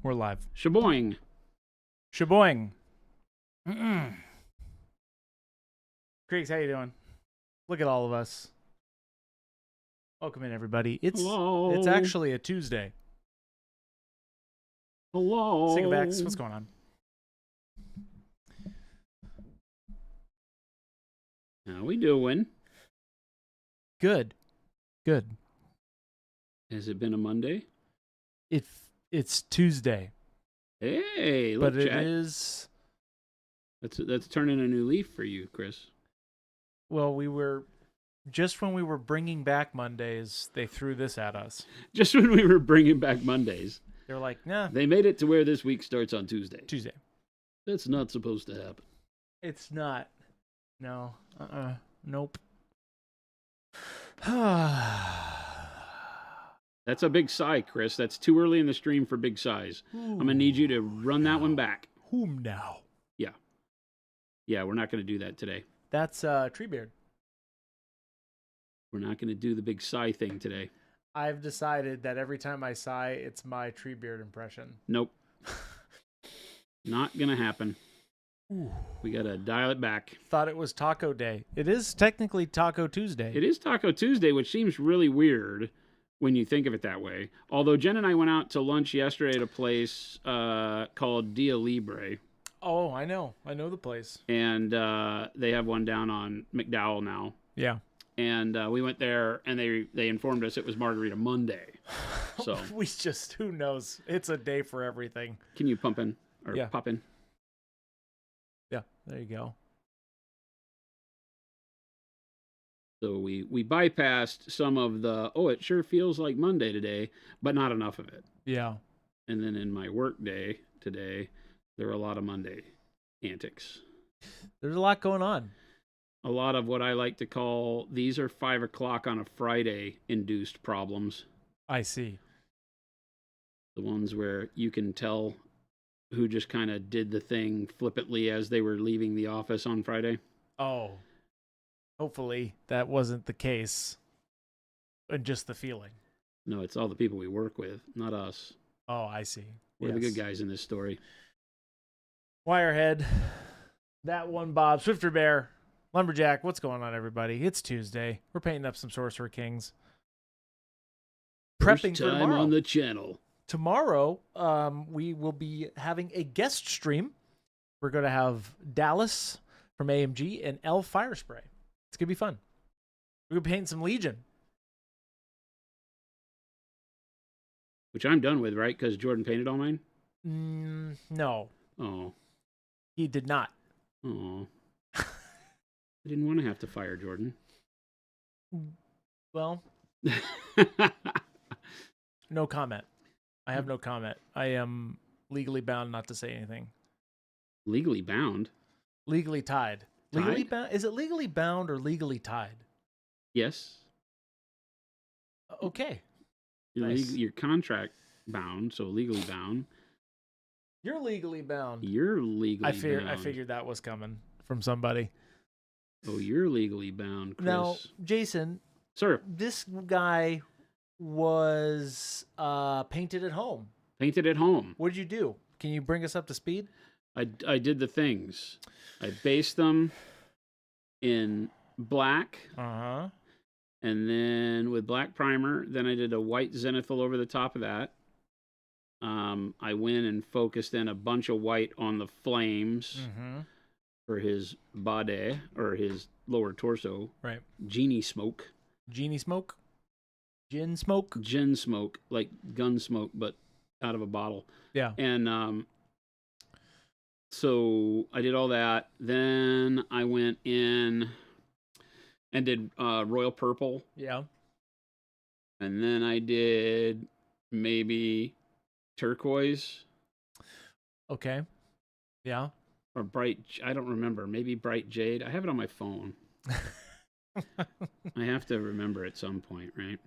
We're live. Shaboing. Shaboing. Creeks, how you doing? Look at all of us. Welcome in, everybody. Hello. It's actually a Tuesday. Hello. Cigavex, what's going on? How we doing? Good. Good. Has it been a Monday? It's Tuesday. Hey, look, But it chat. is... That's turning a new leaf for you, Chris. Well, just when we were bringing back Mondays, they threw this at us. Just when we were bringing back Mondays. They were like, nah. They made it to where this week starts on Tuesday. Tuesday. That's not supposed to happen. It's not. No. Nope. That's a big sigh, Chris. That's too early in the stream for big sighs. I'm going to need you to run that one back. Whom now? Yeah, we're not going to do that today. That's Treebeard. We're not going to do the big sigh thing today. I've decided that every time I sigh, it's my Treebeard impression. Nope. Not going to happen. Ooh. We got to dial it back. Thought it was Taco Day. It is technically Taco Tuesday. It is Taco Tuesday, which seems really weird when you think of it that way. Although Jen and I went out to lunch yesterday at a place called Dia Libre. Oh, I know. I know the place. And they have one down on McDowell now. Yeah. And we went there, and they informed us it was Margarita Monday. So who knows? It's a day for everything. Can you pump in or Yeah. pop in? Yeah, there you go. So we bypassed some of the, it sure feels like Monday today, but not enough of it. Yeah. And then in my work day today, there were a lot of Monday antics. There's a lot going on. A lot of what I like to call, these are 5 o'clock on a Friday induced problems. I see. The ones where you can tell who just kind of did the thing flippantly as they were leaving the office on Friday. Oh. Hopefully that wasn't the case. And just the feeling. No, it's all the people we work with, not us. Oh, I see. We're the good guys in this story. Wirehead. That one, Bob. Swifter Bear. Lumberjack. What's going on, everybody? It's Tuesday. We're painting up some Sorcerer Kings. First Prepping for time tomorrow. on the channel. Tomorrow, we will be having a guest stream. We're going to have Dallas from AMG and L Firespray. It's going to be fun. We're going to paint some Legion. Which I'm done with, right? Because Jordan painted all mine? No. Oh. He did not. Oh. I didn't want to have to fire Jordan. Well, no comment. I have no comment. I am legally bound not to say anything. Legally bound? Legally tied. Tied? Legally bound? Is it legally bound or legally tied? Yes. Okay. Nice. You're contract bound, so legally bound. You're legally bound. You're legally bound. I figured that was coming from somebody. Oh, you're legally bound, Chris. Now, Jason. Sir. This guy was painted at home. Painted at home. What did you do? Can you bring us up to speed? I did the things. I based them in black. Uh-huh. And then with black primer, then I did a white zenithal over the top of that. I went and focused in a bunch of white on the flames for his body, or his lower torso. Right. Genie smoke. Genie smoke? Gin smoke? Gin smoke, like gun smoke, but out of a bottle. Yeah. And so I did all that. Then I went in and did royal purple. Yeah. And then I did maybe turquoise. Okay. Yeah. Or bright, I don't remember. Maybe bright jade. I have it on my phone. I have to remember at some point, right?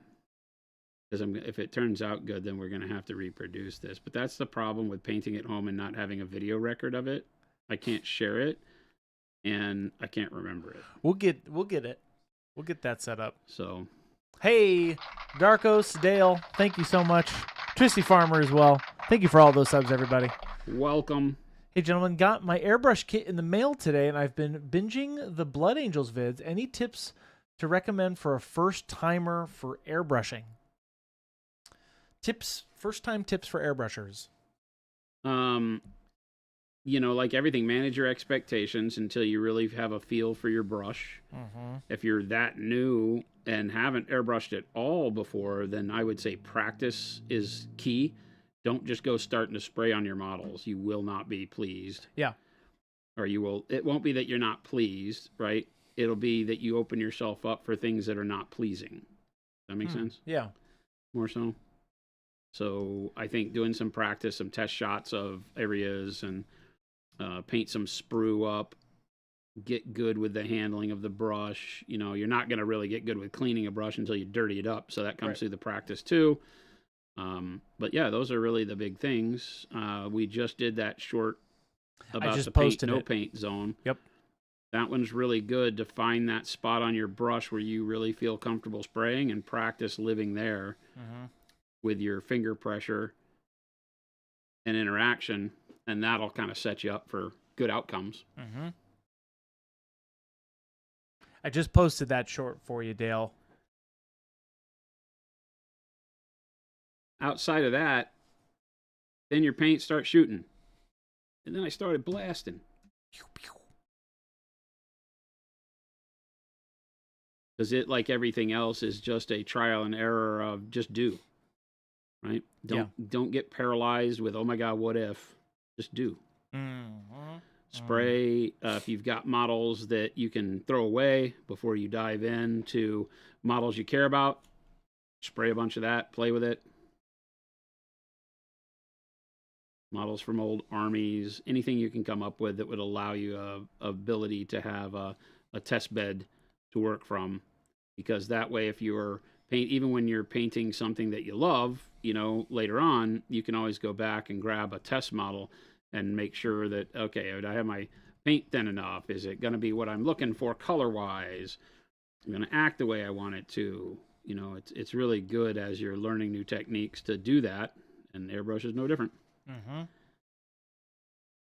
Because if it turns out good, then we're going to have to reproduce this. But that's the problem with painting at home and not having a video record of it. I can't share it, and I can't remember it. We'll get it. We'll get that set up. So, hey, Darkos, Dale, thank you so much. Tristy Farmer as well. Thank you for all those subs, everybody. Welcome. Hey, gentlemen, got my airbrush kit in the mail today, and I've been binging the Blood Angels vids. Any tips to recommend for a first-timer for airbrushing? First-time tips for airbrushers. You know, like everything, manage your expectations until you really have a feel for your brush. If you're that new and haven't airbrushed at all before, then I would say practice is key. Don't just go starting to spray on your models. You will not be pleased. Yeah. Or it won't be that you're not pleased, right? It'll be that you open yourself up for things that are not pleasing. Does that make sense? Yeah. More so. So I think doing some practice, some test shots of areas, and paint some sprue up, get good with the handling of the brush. You know, you're not going to really get good with cleaning a brush until you dirty it up. So that comes through the practice too. But yeah, those are really the big things. We just did that short about the paint, no paint zone. Yep. That one's really good to find that spot on your brush where you really feel comfortable spraying and practice living there with your finger pressure and interaction. And that'll kind of set you up for good outcomes. I just posted that short for you, Dale. Outside of that, then your paint starts shooting. And then I started blasting. Because it, like everything else, is just a trial and error of just do. Right? Don't get paralyzed with, oh my God, what if? Just do. Spray. If you've got models that you can throw away before you dive into models you care about, spray a bunch of that, play with it. Models from old armies, anything you can come up with that would allow you a ability to have a test bed to work from. Because that way, if you're even when you're painting something that you love, you know, later on, you can always go back and grab a test model and make sure that, okay, I have my paint thin enough? Is it going to be what I'm looking for color-wise? I'm going to act the way I want it to. You know, it's really good as you're learning new techniques to do that, and Airbrush is no different.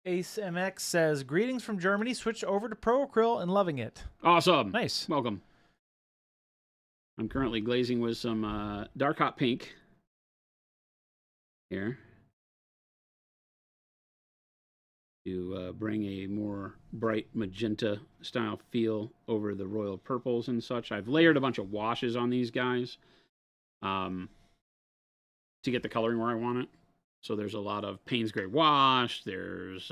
Ace MX says, greetings from Germany. Switched over to Pro Acryl and loving it. Awesome. Nice. Welcome. I'm currently glazing with some dark hot pink here to bring a more bright magenta style feel over the royal purples and such. I've layered a bunch of washes on these guys to get the coloring where I want it. So there's a lot of Payne's Gray wash. There's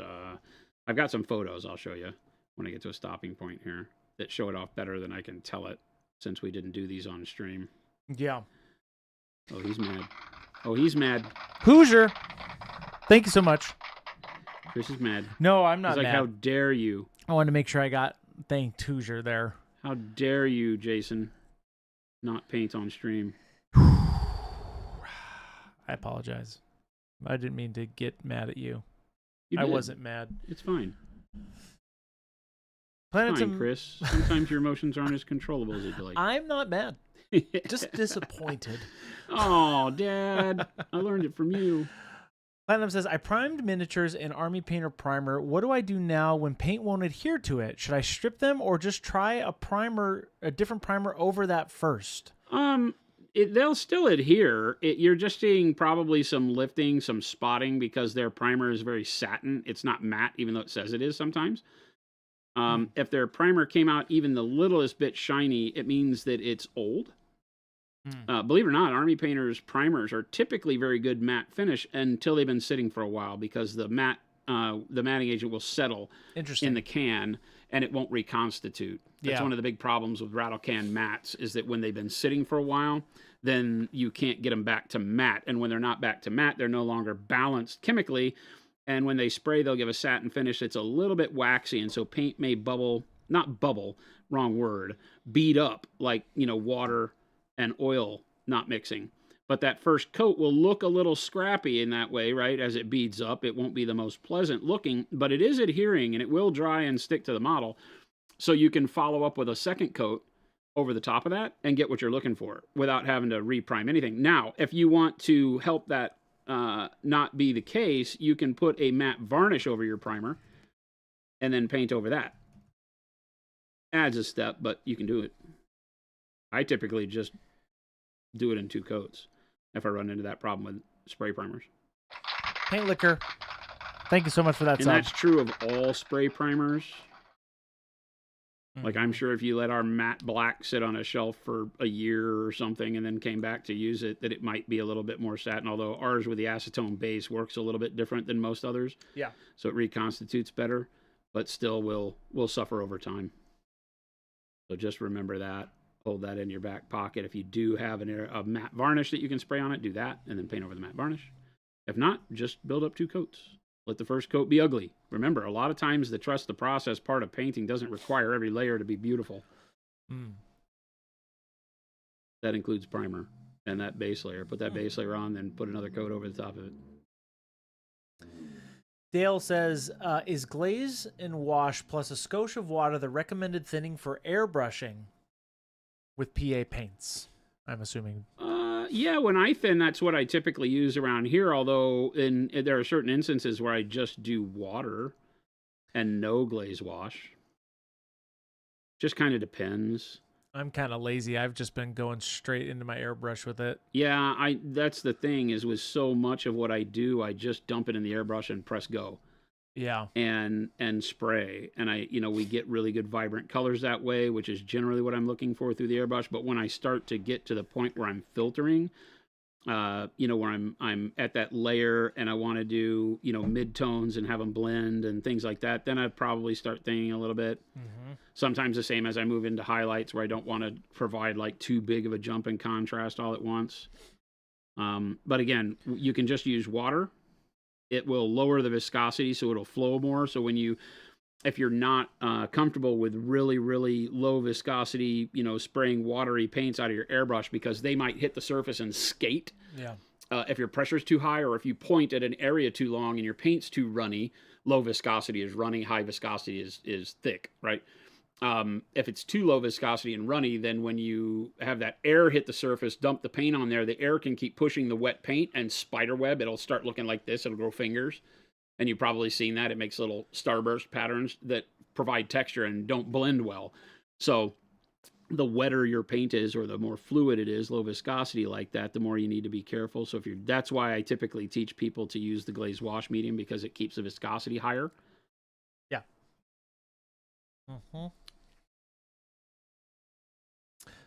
I've got some photos I'll show you when I get to a stopping point here that show it off better than I can tell it, since we didn't do these on stream. Yeah. Oh, he's mad. Oh, he's mad. Hoosier. Thank you so much. Chris is mad. No, I'm not He's like, mad. how dare you? I wanted to make sure I got thanked Hoosier there. How dare you, Jason, not paint on stream? I apologize. I didn't mean to get mad at you. You I did. wasn't mad. It's fine. Planetum... Chris. Sometimes your emotions aren't as controllable as you'd like. I'm not mad. Just disappointed. Oh, Dad. I learned it from you. Platinum says, I primed miniatures in Army Painter Primer. What do I do now when paint won't adhere to it? Should I strip them or just try a different primer over that first? They'll still adhere. You're just seeing probably some lifting, some spotting, because their primer is very satin. It's not matte, even though it says it is sometimes. If their primer came out even the littlest bit shiny, it means that it's old. Believe it or not, Army Painters primers are typically very good matte finish until they've been sitting for a while, because the matting agent will settle in the can and it won't reconstitute. That's one of the big problems with rattle can mattes, is that when they've been sitting for a while, then you can't get them back to matte. And when they're not back to matte, they're no longer balanced chemically. And when they spray, they'll give a satin finish that's a little bit waxy. And so paint may bead up, like, water and oil not mixing. But that first coat will look a little scrappy in that way, right? As it beads up, it won't be the most pleasant looking, but it is adhering and it will dry and stick to the model. So you can follow up with a second coat over the top of that and get what you're looking for without having to reprime anything. Now, if you want to help that not be the case, you can put a matte varnish over your primer and then paint over that. Adds a step, but you can do it. I typically just do it in 2 coats if I run into that problem with spray primers. Paint Liquor, thank you so much for that And sub. that's true of all spray primers. Like, I'm sure if you let our matte black sit on a shelf for a year or something and then came back to use it, that it might be a little bit more satin, although ours with the acetone base works a little bit different than most others. Yeah. So it reconstitutes better, but still will suffer over time. So just remember that. Hold that in your back pocket. If you do have a matte varnish that you can spray on it, do that, and then paint over the matte varnish. If not, just build up 2 coats. Let the first coat be ugly. Remember, a lot of times the trust the process part of painting doesn't require every layer to be beautiful. That includes primer and that base layer. Put that base layer on, then put another coat over the top of it. Dale says, is glaze and wash plus a skosh of water the recommended thinning for airbrushing with PA paints? I'm assuming. Yeah, when I thin, that's what I typically use around here, although there are certain instances where I just do water and no glaze wash. Just kind of depends. I'm kind of lazy. I've just been going straight into my airbrush with it. Yeah, that's the thing, is with so much of what I do, I just dump it in the airbrush and press go. Yeah. And spray. And we get really good vibrant colors that way, which is generally what I'm looking for through the airbrush. But when I start to get to the point where I'm filtering, where I'm at that layer and I want to do, mid-tones and have them blend and things like that, then I'd probably start thinning a little bit. Sometimes the same as I move into highlights, where I don't want to provide like too big of a jump in contrast all at once. But again, you can just use water. It will lower the viscosity, so it'll flow more. So if you're not comfortable with really, really low viscosity, spraying watery paints out of your airbrush, because they might hit the surface and skate. Yeah. If your pressure's too high, or if you point at an area too long and your paint's too runny, low viscosity is runny, high viscosity is thick, right? If it's too low viscosity and runny, then when you have that air hit the surface, dump the paint on there, the air can keep pushing the wet paint and spiderweb. It'll start looking like this. It'll grow fingers. And you've probably seen that. It makes little starburst patterns that provide texture and don't blend well. So the wetter your paint is, or the more fluid it is, low viscosity like that, the more you need to be careful. So that's why I typically teach people to use the glaze wash medium, because it keeps the viscosity higher. Yeah.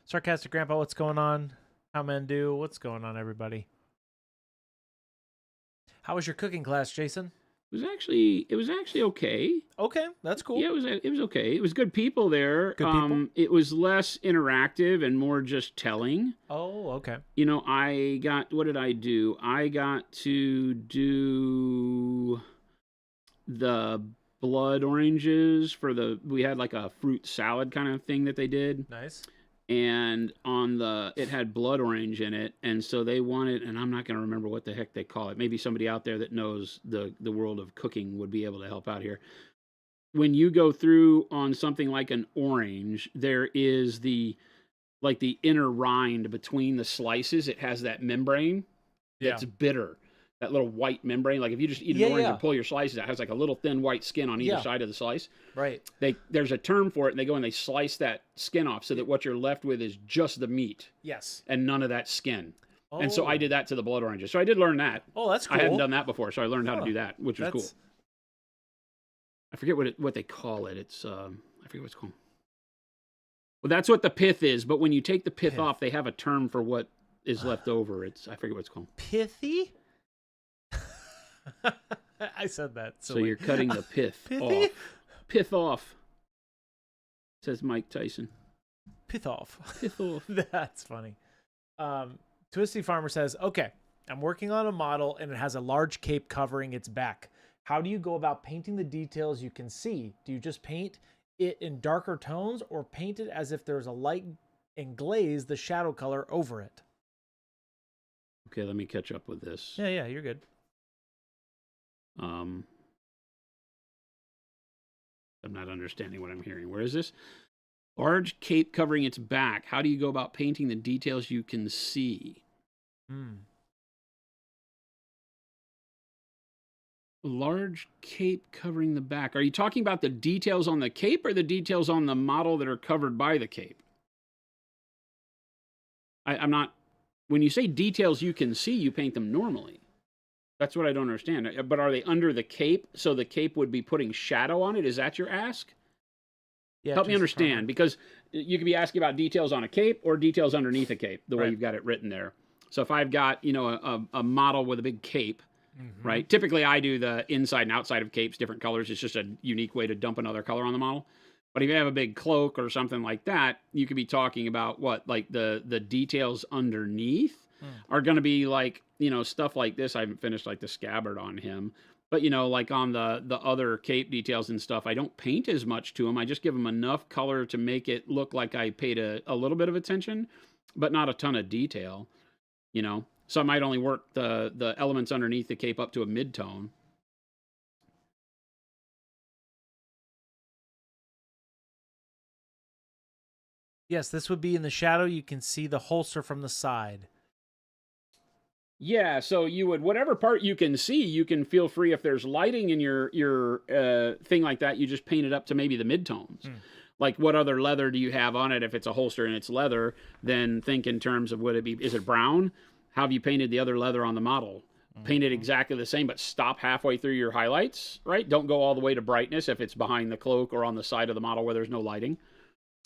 Sarcastic Grandpa, what's going on? How men do? What's going on, everybody? How was your cooking class, Jason? It was actually okay. Okay, that's cool. Yeah, it was okay. It was good people there. Good people? It was less interactive and more just telling. Oh, okay. What did I do? I got to do the blood oranges we had like a fruit salad kind of thing that they did. Nice. And it had blood orange in it, and so they wanted, and I'm not going to remember what the heck they call it. Maybe somebody out there that knows the world of cooking would be able to help out here. When you go through on something like an orange, there is the inner rind between the slices. It has that membrane that's bitter. That little white membrane, like if you just eat an orange and pull your slices out, it has like a little thin white skin on either side of the slice. Right. There's a term for it, and they go and they slice that skin off so that what you're left with is just the meat. Yes. And none of that skin. Oh. And so I did that to the blood oranges. So I did learn that. Oh, that's cool. I hadn't done that before, so I learned how to do that, which was cool. I forget what they call it. It's I forget what it's called. Well, that's what the pith is, but when you take the pith off, they have a term for what is left over. I forget what it's called. Pithy? I said that. So you're cutting the pith off. Pith off, says Mike Tyson. Pith off. Pith off. That's funny. Twisty Farmer says, okay, I'm working on a model and it has a large cape covering its back. How do you go about painting the details you can see? Do you just paint it in darker tones, or paint it as if there's a light and glaze the shadow color over it? Okay, let me catch up with this. Yeah, you're good. I'm not understanding what I'm hearing. Where is this? Large cape covering its back. How do you go about painting the details you can see? Large cape covering the back. Are you talking about the details on the cape or the details on the model that are covered by the cape? I'm not... When you say details you can see, you paint them normally. That's what I don't understand. But are they under the cape, so the cape would be putting shadow on it? Is that your ask? Yeah, Help me understand, because you could be asking about details on a cape or details underneath a cape, the way you've got it written there. So if I've got, you know, a model with a big cape, right? Typically, I do the inside and outside of capes, different colors. It's just a unique way to dump another color on the model. But if you have a big cloak or something like that, you could be talking about what, like the details underneath are going to be like, you know, stuff like this. I haven't finished like the scabbard on him. But, you know, like on the other cape details and stuff, I don't paint as much to them. I just give them enough color to make it look like I paid a little bit of attention, but not a ton of detail, you know. So I might only work the elements underneath the cape up to a mid-tone. Yes, this would be in the shadow. You can see the holster from the side. Yeah, so you would, whatever part you can see, you can feel free, if there's lighting in your thing like that, you just paint it up to maybe the midtones. Like, what other leather do you have on it? If it's a holster and it's leather, then think in terms of, would it be, is it brown? How have you painted the other leather on the model? Paint it exactly the same, but stop halfway through your highlights, right? Don't go all the way to brightness if it's behind the cloak or on the side of the model where there's no lighting.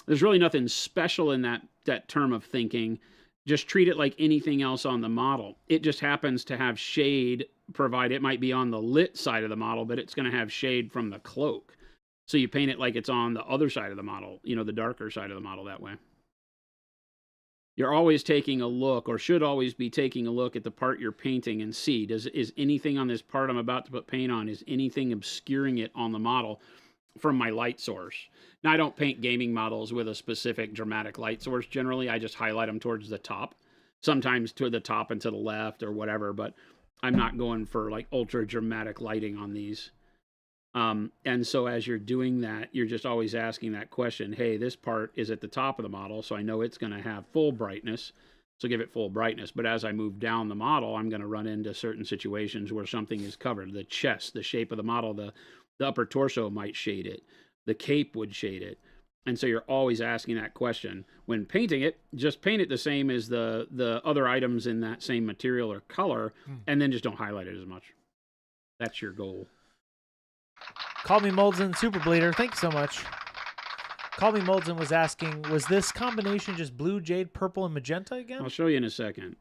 There's really nothing special in that term of thinking. Just treat it like anything else on the model. It just happens to have shade provided. It might be on the lit side of the model, but it's going to have shade from the cloak. So you paint it like it's on the other side of the model, you know, the darker side of the model that way. You're always taking a look, or should always be taking a look at the part you're painting and see, is anything on this part I'm about to put paint on, is anything obscuring it on the model from my light source? Now, I don't paint gaming models with a specific dramatic light source. Generally, I just highlight them towards the top, sometimes to the top and to the left or whatever, but I'm not going for like ultra dramatic lighting on these. And so as you're doing that, you're just always asking that question, hey, this part is at the top of the model, so I know it's going to have full brightness, so give it full brightness. But as I move down the model, I'm going to run into certain situations where something is covered. The chest, the shape of the model, the upper torso might shade it. The cape would shade it. And so you're always asking that question. When painting it, just paint it the same as the other items in that same material or color, and then just don't highlight it as much. That's your goal. Call Me Moldson, Super Bleeder. Thank you so much. Call Me Moldson was asking, was this combination just blue, jade, purple, and magenta again? I'll show you in a second.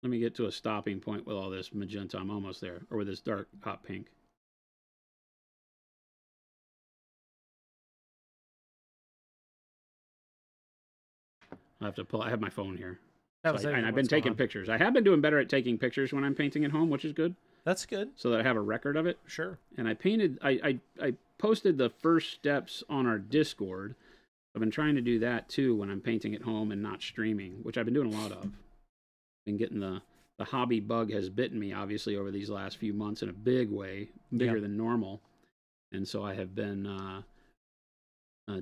Let me get to a stopping point with all this magenta. I'm almost there. Or with this dark hot pink. I have to pull. I have my phone here. And I've been taking pictures. I have been doing better at taking pictures when I'm painting at home, which is good. That's good. So that I have a record of it. Sure. And I painted. I posted the first steps on our Discord. I've been trying to do that too when I'm painting at home and not streaming, which I've been doing a lot of. Been getting the hobby bug has bitten me, obviously, over these last few months in a big way, bigger than normal. And so I have been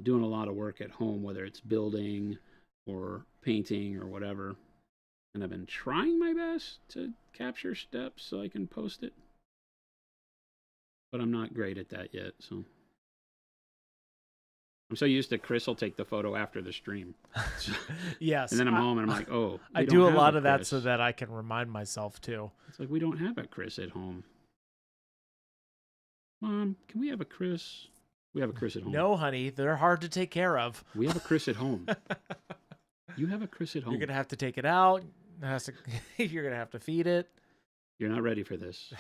doing a lot of work at home, whether it's building or painting or whatever. And I've been trying my best to capture steps so I can post it. But I'm not great at that yet, so. I'm so used to Chris will take the photo after the stream. Yes. And then I'm home and I'm like, oh. I do a lot of that so that I can remind myself too. It's like, we don't have a Chris at home. Mom, can we have a Chris? We have a Chris at home. No, honey, they're hard to take care of. We have a Chris at home. You have a Chris at home. You're going to have to take it out. You're going to have to feed it. You're not ready for this.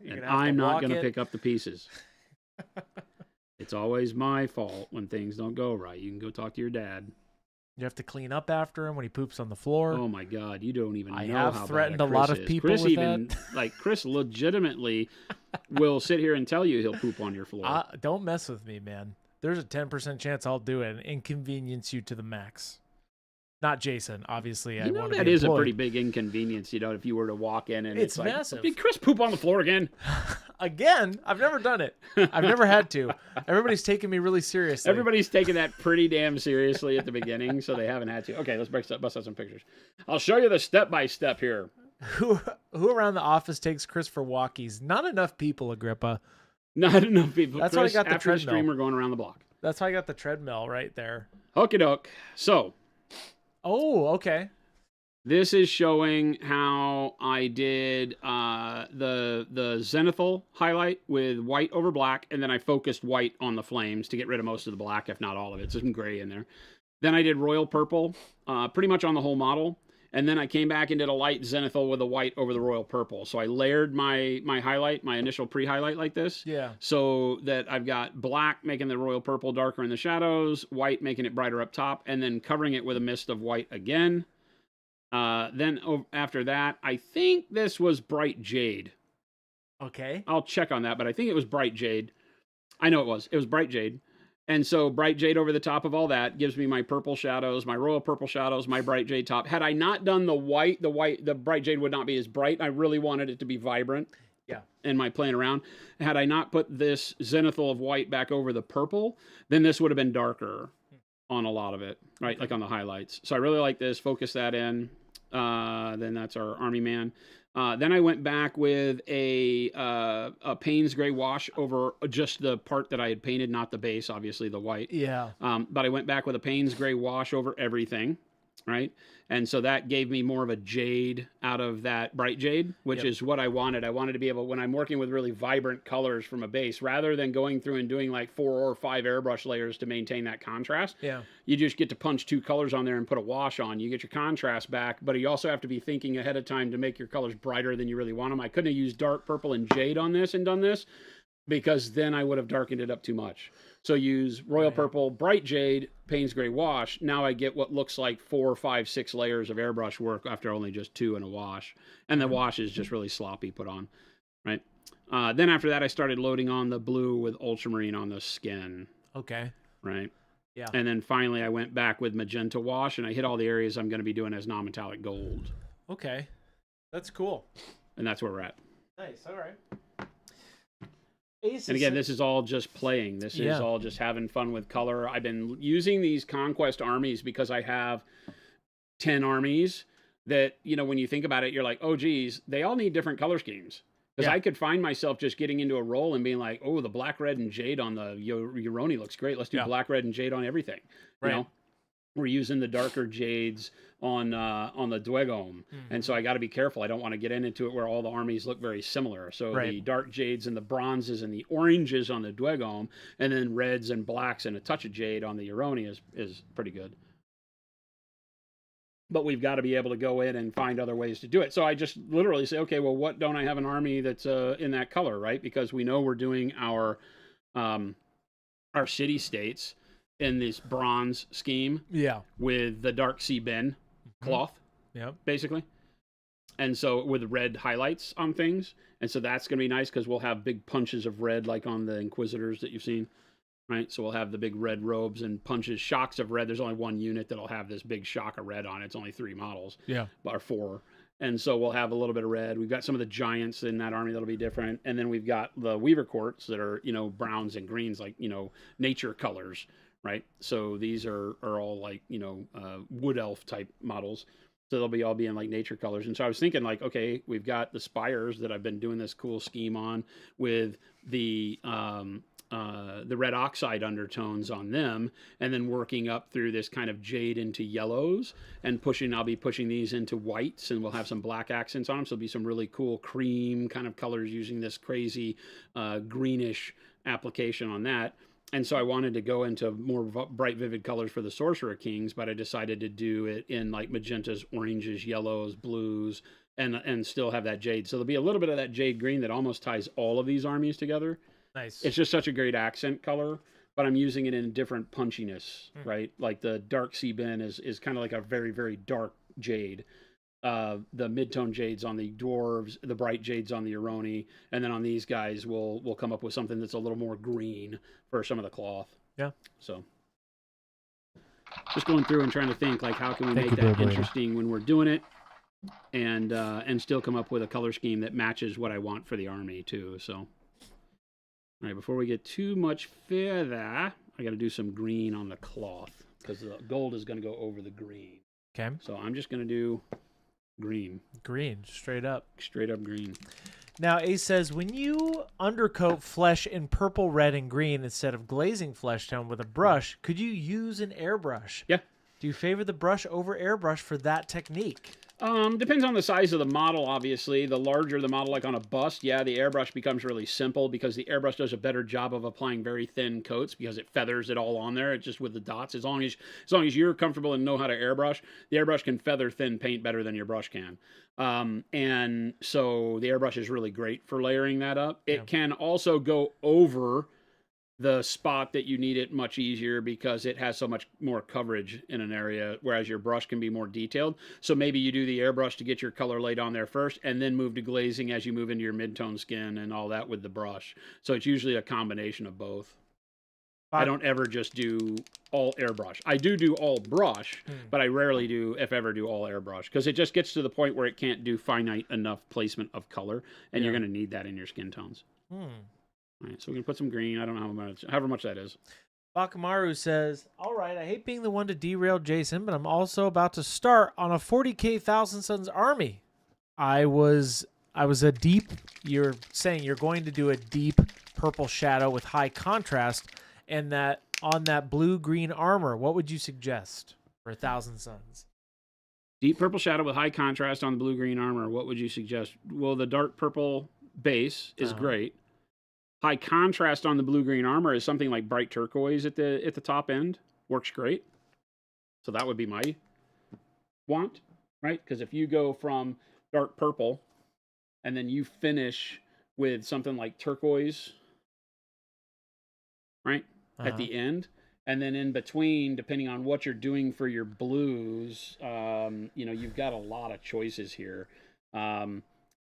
And I'm not going to pick up the pieces. It's always my fault when things don't go right. You can go talk to your dad. You have to clean up after him when he poops on the floor. Oh my God, you don't even know how bad I have threatened a lot of people Chris with even, that. Like, Chris legitimately will sit here and tell you he'll poop on your floor. Don't mess with me, man. There's a 10% chance I'll do it and inconvenience you to the max. Not Jason, obviously. You know, that is a pretty big inconvenience, you know, if you were to walk in and it's like, massive. Did Chris poop on the floor again? Again? I've never done it. I've never had to. Everybody's taking me really seriously. Everybody's taking that pretty damn seriously at the beginning, so they haven't had to. Okay, let's bust out some pictures. I'll show you the step-by-step here. Who around the office takes Chris for walkies? Not enough people, Agrippa. Not enough people. That's Chris, why I got the after the treadmill. stream, we're going around the block. That's how I got the treadmill right there. Okie doke. So. Oh, okay. This is showing how I did the zenithal highlight with white over black, and then I focused white on the flames to get rid of most of the black, if not all of it. There's some gray in there. Then I did royal purple, pretty much on the whole model. And then I came back and did a light zenithal with a white over the royal purple. So I layered my highlight, my initial pre-highlight like this. Yeah. So that I've got black making the royal purple darker in the shadows, white making it brighter up top, and then covering it with a mist of white again. Then after that, I think this was bright jade. Okay. I'll check on that, but I think it was bright jade. I know it was. It was bright jade. And so bright jade over the top of all that gives me my purple shadows, my royal purple shadows, my bright jade top. Had I not done the bright jade would not be as bright. I really wanted it to be vibrant. Yeah. In my playing around. Had I not put this zenithal of white back over the purple, then this would have been darker on a lot of it, right? Like on the highlights. So I really like this. Focus that in. Then that's our army man. Then I went back with a Payne's gray wash over just the part that I had painted, not the base, obviously the white. Yeah. But I went back with a Payne's gray wash over everything, right? And so that gave me more of a jade out of that bright jade, which is what I wanted. I wanted to be able, when I'm working with really vibrant colors from a base, rather than going through and doing like 4 or 5 airbrush layers to maintain that contrast, you just get to punch 2 colors on there and put a wash on. You get your contrast back, but you also have to be thinking ahead of time to make your colors brighter than you really want them. I couldn't have used dark purple and jade on this and done this, because then I would have darkened it up too much. So use royal purple, bright jade, Payne's gray wash. Now I get what looks like 4, 5, 6 layers of airbrush work after only just 2 and a wash. And the wash is just really sloppy put on, right? Then after that, I started loading on the blue with ultramarine on the skin. Okay. Right? Yeah. And then finally I went back with magenta wash, and I hit all the areas I'm going to be doing as non-metallic gold. Okay. That's cool. And that's where we're at. Nice. All right. And again, this is all just playing. This is all just having fun with color. I've been using these Conquest armies because I have 10 armies that, you know, when you think about it, you're like, oh, geez, they all need different color schemes. Because I could find myself just getting into a role and being like, oh, the black, red, and jade on the Uroni looks great. Let's do black, red, and jade on everything. Right. You know? We're using the darker jades on the Dwegome. And so I got to be careful. I don't want to get into it where all the armies look very similar. So the dark jades and the bronzes and the oranges on the Dwegome, and then reds and blacks and a touch of jade on the Uroni is pretty good. But we've got to be able to go in and find other ways to do it. So I just literally say, okay, well, what don't I have an army that's in that color, right? Because we know we're doing our city states in this bronze scheme, with the dark sea bin cloth, basically, and so with red highlights on things, and so that's going to be nice because we'll have big punches of red like on the Inquisitors that you've seen, right? So we'll have the big red robes and punches, shocks of red. There's only one unit that'll have this big shock of red on it. It's only 3 models, or 4. And so we'll have a little bit of red. We've got some of the giants in that army that'll be different. And then we've got the Weaver Courts that are, you know, browns and greens, like, you know, nature colors, right? So these are all like, you know, wood elf type models. So they'll be all being like nature colors. And so I was thinking like, okay, we've got the spires that I've been doing this cool scheme on with the red oxide undertones on them, and then working up through this kind of jade into yellows and I'll be pushing these into whites, and we'll have some black accents on them. So there'll be some really cool cream kind of colors using this crazy greenish application on that. And so I wanted to go into more bright, vivid colors for the Sorcerer Kings, but I decided to do it in like magentas, oranges, yellows, blues, and still have that jade. So there'll be a little bit of that jade green that almost ties all of these armies together. Nice. It's just such a great accent color, but I'm using it in different punchiness, right? Like the dark sea bin is kind of like a very, very dark jade. The mid-tone jades on the dwarves, the bright jades on the Uroni, and then on these guys we'll come up with something that's a little more green for some of the cloth. Yeah. So just going through and trying to think like how can we make that interesting when we're doing it, and still come up with a color scheme that matches what I want for the army too. So all right, before we get too much further, I got to do some green on the cloth because the gold is going to go over the green. Okay. So I'm just going to do Green. Green, straight up. Straight up green. Now, Ace says, when you undercoat flesh in purple, red, and green instead of glazing flesh tone with a brush, could you use an airbrush? Yeah. Do you favor the brush over airbrush for that technique? Depends on the size of the model, obviously. The larger the model, like on a bust, yeah, the airbrush becomes really simple because the airbrush does a better job of applying very thin coats because it feathers it all on there. It's just with the dots. As long as you're comfortable and know how to airbrush, the airbrush can feather thin paint better than your brush can. And so the airbrush is really great for layering that up. It can also go over the spot that you need it much easier because it has so much more coverage in an area, whereas your brush can be more detailed. So maybe you do the airbrush to get your color laid on there first and then move to glazing as you move into your mid-tone skin and all that with the brush. So it's usually a combination of both. I don't ever just do all airbrush. I do all brush, but I rarely do, if ever, do all airbrush because it just gets to the point where it can't do finite enough placement of color, and you're going to need that in your skin tones. All right, so we're going to put some green. I don't know however much that is. Bakamaru says, all right, I hate being the one to derail Jason, but I'm also about to start on a 40K Thousand Suns army. I was a deep, you're saying you're going to do a deep purple shadow with high contrast, and that on that blue-green armor, what would you suggest for Thousand Suns? Deep purple shadow with high contrast on the blue-green armor, what would you suggest? Well, the dark purple base is great. High contrast on the blue-green armor is something like bright turquoise at the top end. Works great. So that would be my want, right? Because if you go from dark purple and then you finish with something like turquoise, right, at the end, and then in between, depending on what you're doing for your blues, you've got a lot of choices here.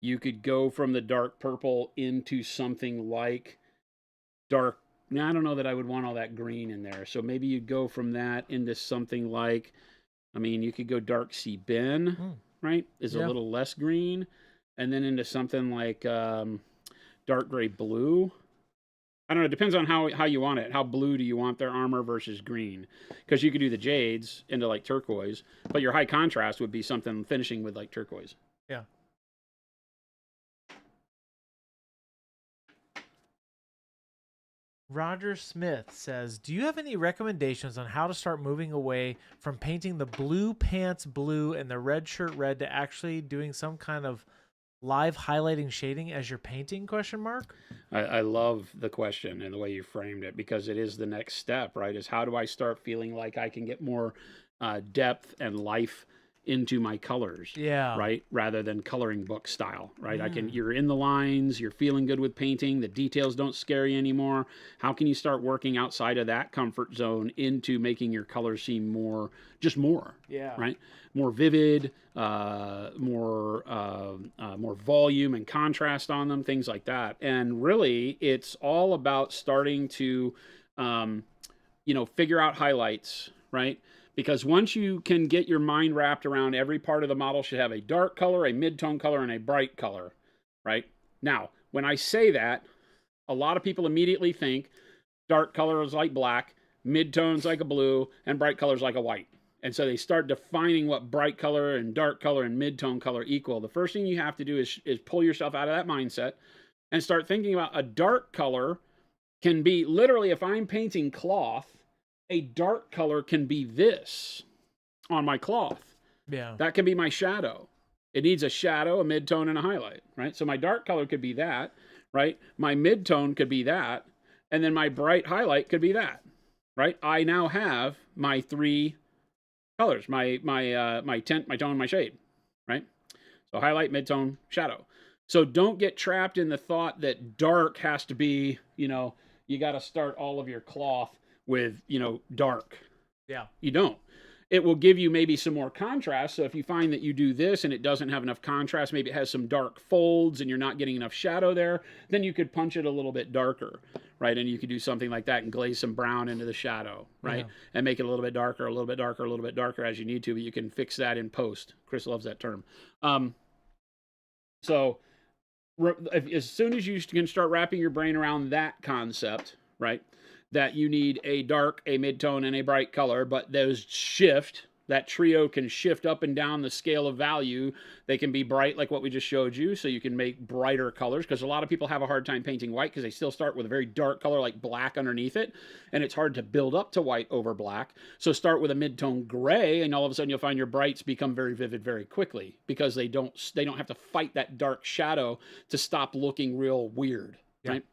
You could go from the dark purple into something like dark. Now, I don't know that I would want all that green in there. So maybe you'd go from that into something like, you could go dark sea Ben, right? Is a little less green. And then into something like dark gray blue. I don't know. It depends on how you want it. How blue do you want their armor versus green? Because you could do the jades into like turquoise, but your high contrast would be something finishing with like turquoise. Yeah. Roger Smith says, do you have any recommendations on how to start moving away from painting the blue pants blue and the red shirt red to actually doing some kind of live highlighting shading as you're painting, ? I love the question and the way you framed it because it is the next step, right? Is how do I start feeling like I can get more depth and life into my colors, right, rather than coloring book style, right? You're in the lines, you're feeling good with painting, the details don't scare you anymore. How can you start working outside of that comfort zone into making your colors seem more right, more vivid, more volume and contrast on them, things like that. And really it's all about starting to figure out highlights, right? Because once you can get your mind wrapped around every part of the model should have a dark color, a mid-tone color, and a bright color, right? Now, when I say that, a lot of people immediately think dark color is like black, mid-tone's like a blue, and bright color's like a white. And so they start defining what bright color and dark color and mid-tone color equal. The first thing you have to do is pull yourself out of that mindset and start thinking about a dark color can be, literally, if I'm painting cloth, a dark color can be this on my cloth. Yeah. That can be my shadow. It needs a shadow, a mid-tone, and a highlight, right? So my dark color could be that, right? My mid-tone could be that, and then my bright highlight could be that, right? I now have my three colors, my tint, my tone, my shade, right? So highlight, mid-tone, shadow. So don't get trapped in the thought that dark has to be, you got to start all of your cloth with, dark. Yeah. You don't. It will give you maybe some more contrast. So if you find that you do this and it doesn't have enough contrast, maybe it has some dark folds and you're not getting enough shadow there, then you could punch it a little bit darker, right? And you could do something like that and glaze some brown into the shadow, right? Yeah. And make it a little bit darker, a little bit darker, a little bit darker as you need to, but you can fix that in post. Chris loves that term. So as soon as you can start wrapping your brain around that concept, right? That you need a dark, a mid-tone, and a bright color, but those shift, That trio can shift up and down the scale of value. They can be bright like what we just showed you, so you can make brighter colors, because a lot of people have a hard time painting white because they still start with a very dark color like black underneath it, and it's hard to build up to white over black. So start with a mid-tone gray, and all of a sudden you'll find your brights become very vivid very quickly, because they don't have to fight that dark shadow to stop looking real weird, right?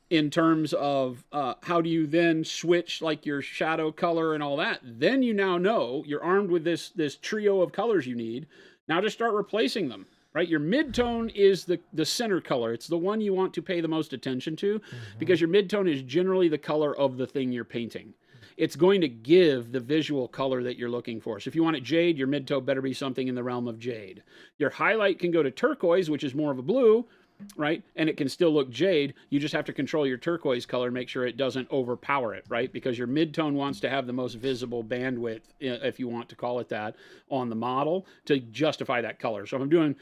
In terms of how do you then switch like your shadow color and all that, then you now know you're armed with this trio of colors you need. Now just start replacing them, right? Your mid-tone is the center color. It's the one you want to pay the most attention to, because your mid-tone is generally the color of the thing you're painting. It's going to give the visual color that you're looking for. So if you want it jade, your mid-tone better be something in the realm of jade. Your highlight can go to turquoise, which is more of a blue, right? And it can still look jade. You just have to control your turquoise color, make sure it doesn't overpower it, right? Because your mid-tone wants to have the most visible bandwidth, if you want to call it that, on the model to justify that color. So if I'm doing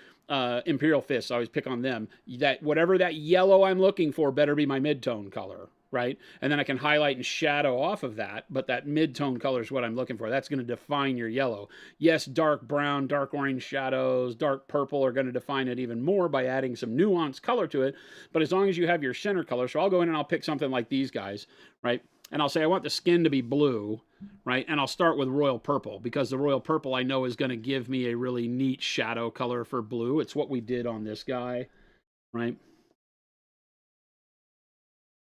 Imperial Fists, I always pick on them. That whatever that yellow I'm looking for better be my mid-tone color, right? And then I can highlight and shadow off of that, but that mid-tone color is what I'm looking for. That's going to define your yellow. Yes, dark brown, dark orange shadows, dark purple are going to define it even more by adding some nuanced color to it, but as long as you have your center color, so I'll go in and I'll pick something like these guys, right? And I'll say I want the skin to be blue, right? And I'll start with royal purple, because the royal purple I know is going to give me a really neat shadow color for blue. It's what we did on this guy, right?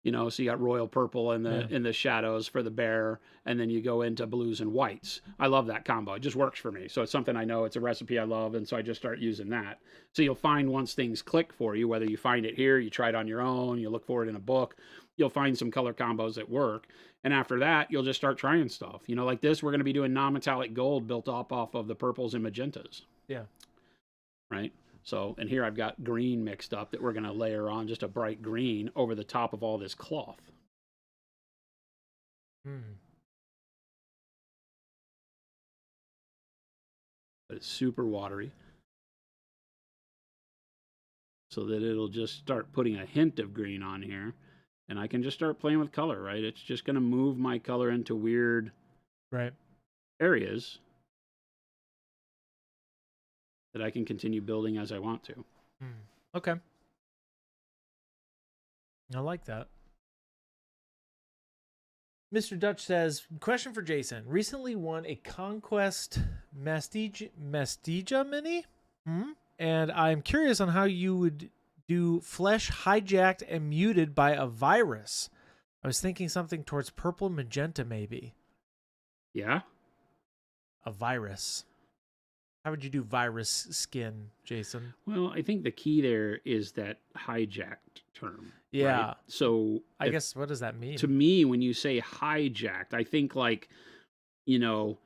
You know, so you got royal purple in the shadows for the bear, and then you go into blues and whites. I love that combo. It just works for me. So it's something I know, it's a recipe I love, and so I just start using that. So you'll find once things click for you, whether you find it here, you try it on your own, you look for it in a book, you'll find some color combos that work. And after that, you'll just start trying stuff. You know, like this, we're going to be doing non-metallic gold built off of the purples and magentas. Yeah. Right? So, and here I've got green mixed up that we're going to layer on, just a bright green over the top of all this cloth. But it's super watery, so that it'll just start putting a hint of green on here, and I can just start playing with color, right? It's just going to move my color into weird areas that I can continue building as I want to. Okay. I like that. Mr. Dutch says, question for Jason. Recently won a Conquest Mastija Mini? And I'm curious on how you would do flesh hijacked and muted by a virus. I was thinking something towards purple magenta, maybe. Yeah? A virus. How would you do virus skin, Jason? Well, I think the key there is that hijacked term. Yeah. Right? So I guess, what does that mean? To me, when you say hijacked, I think like, you know,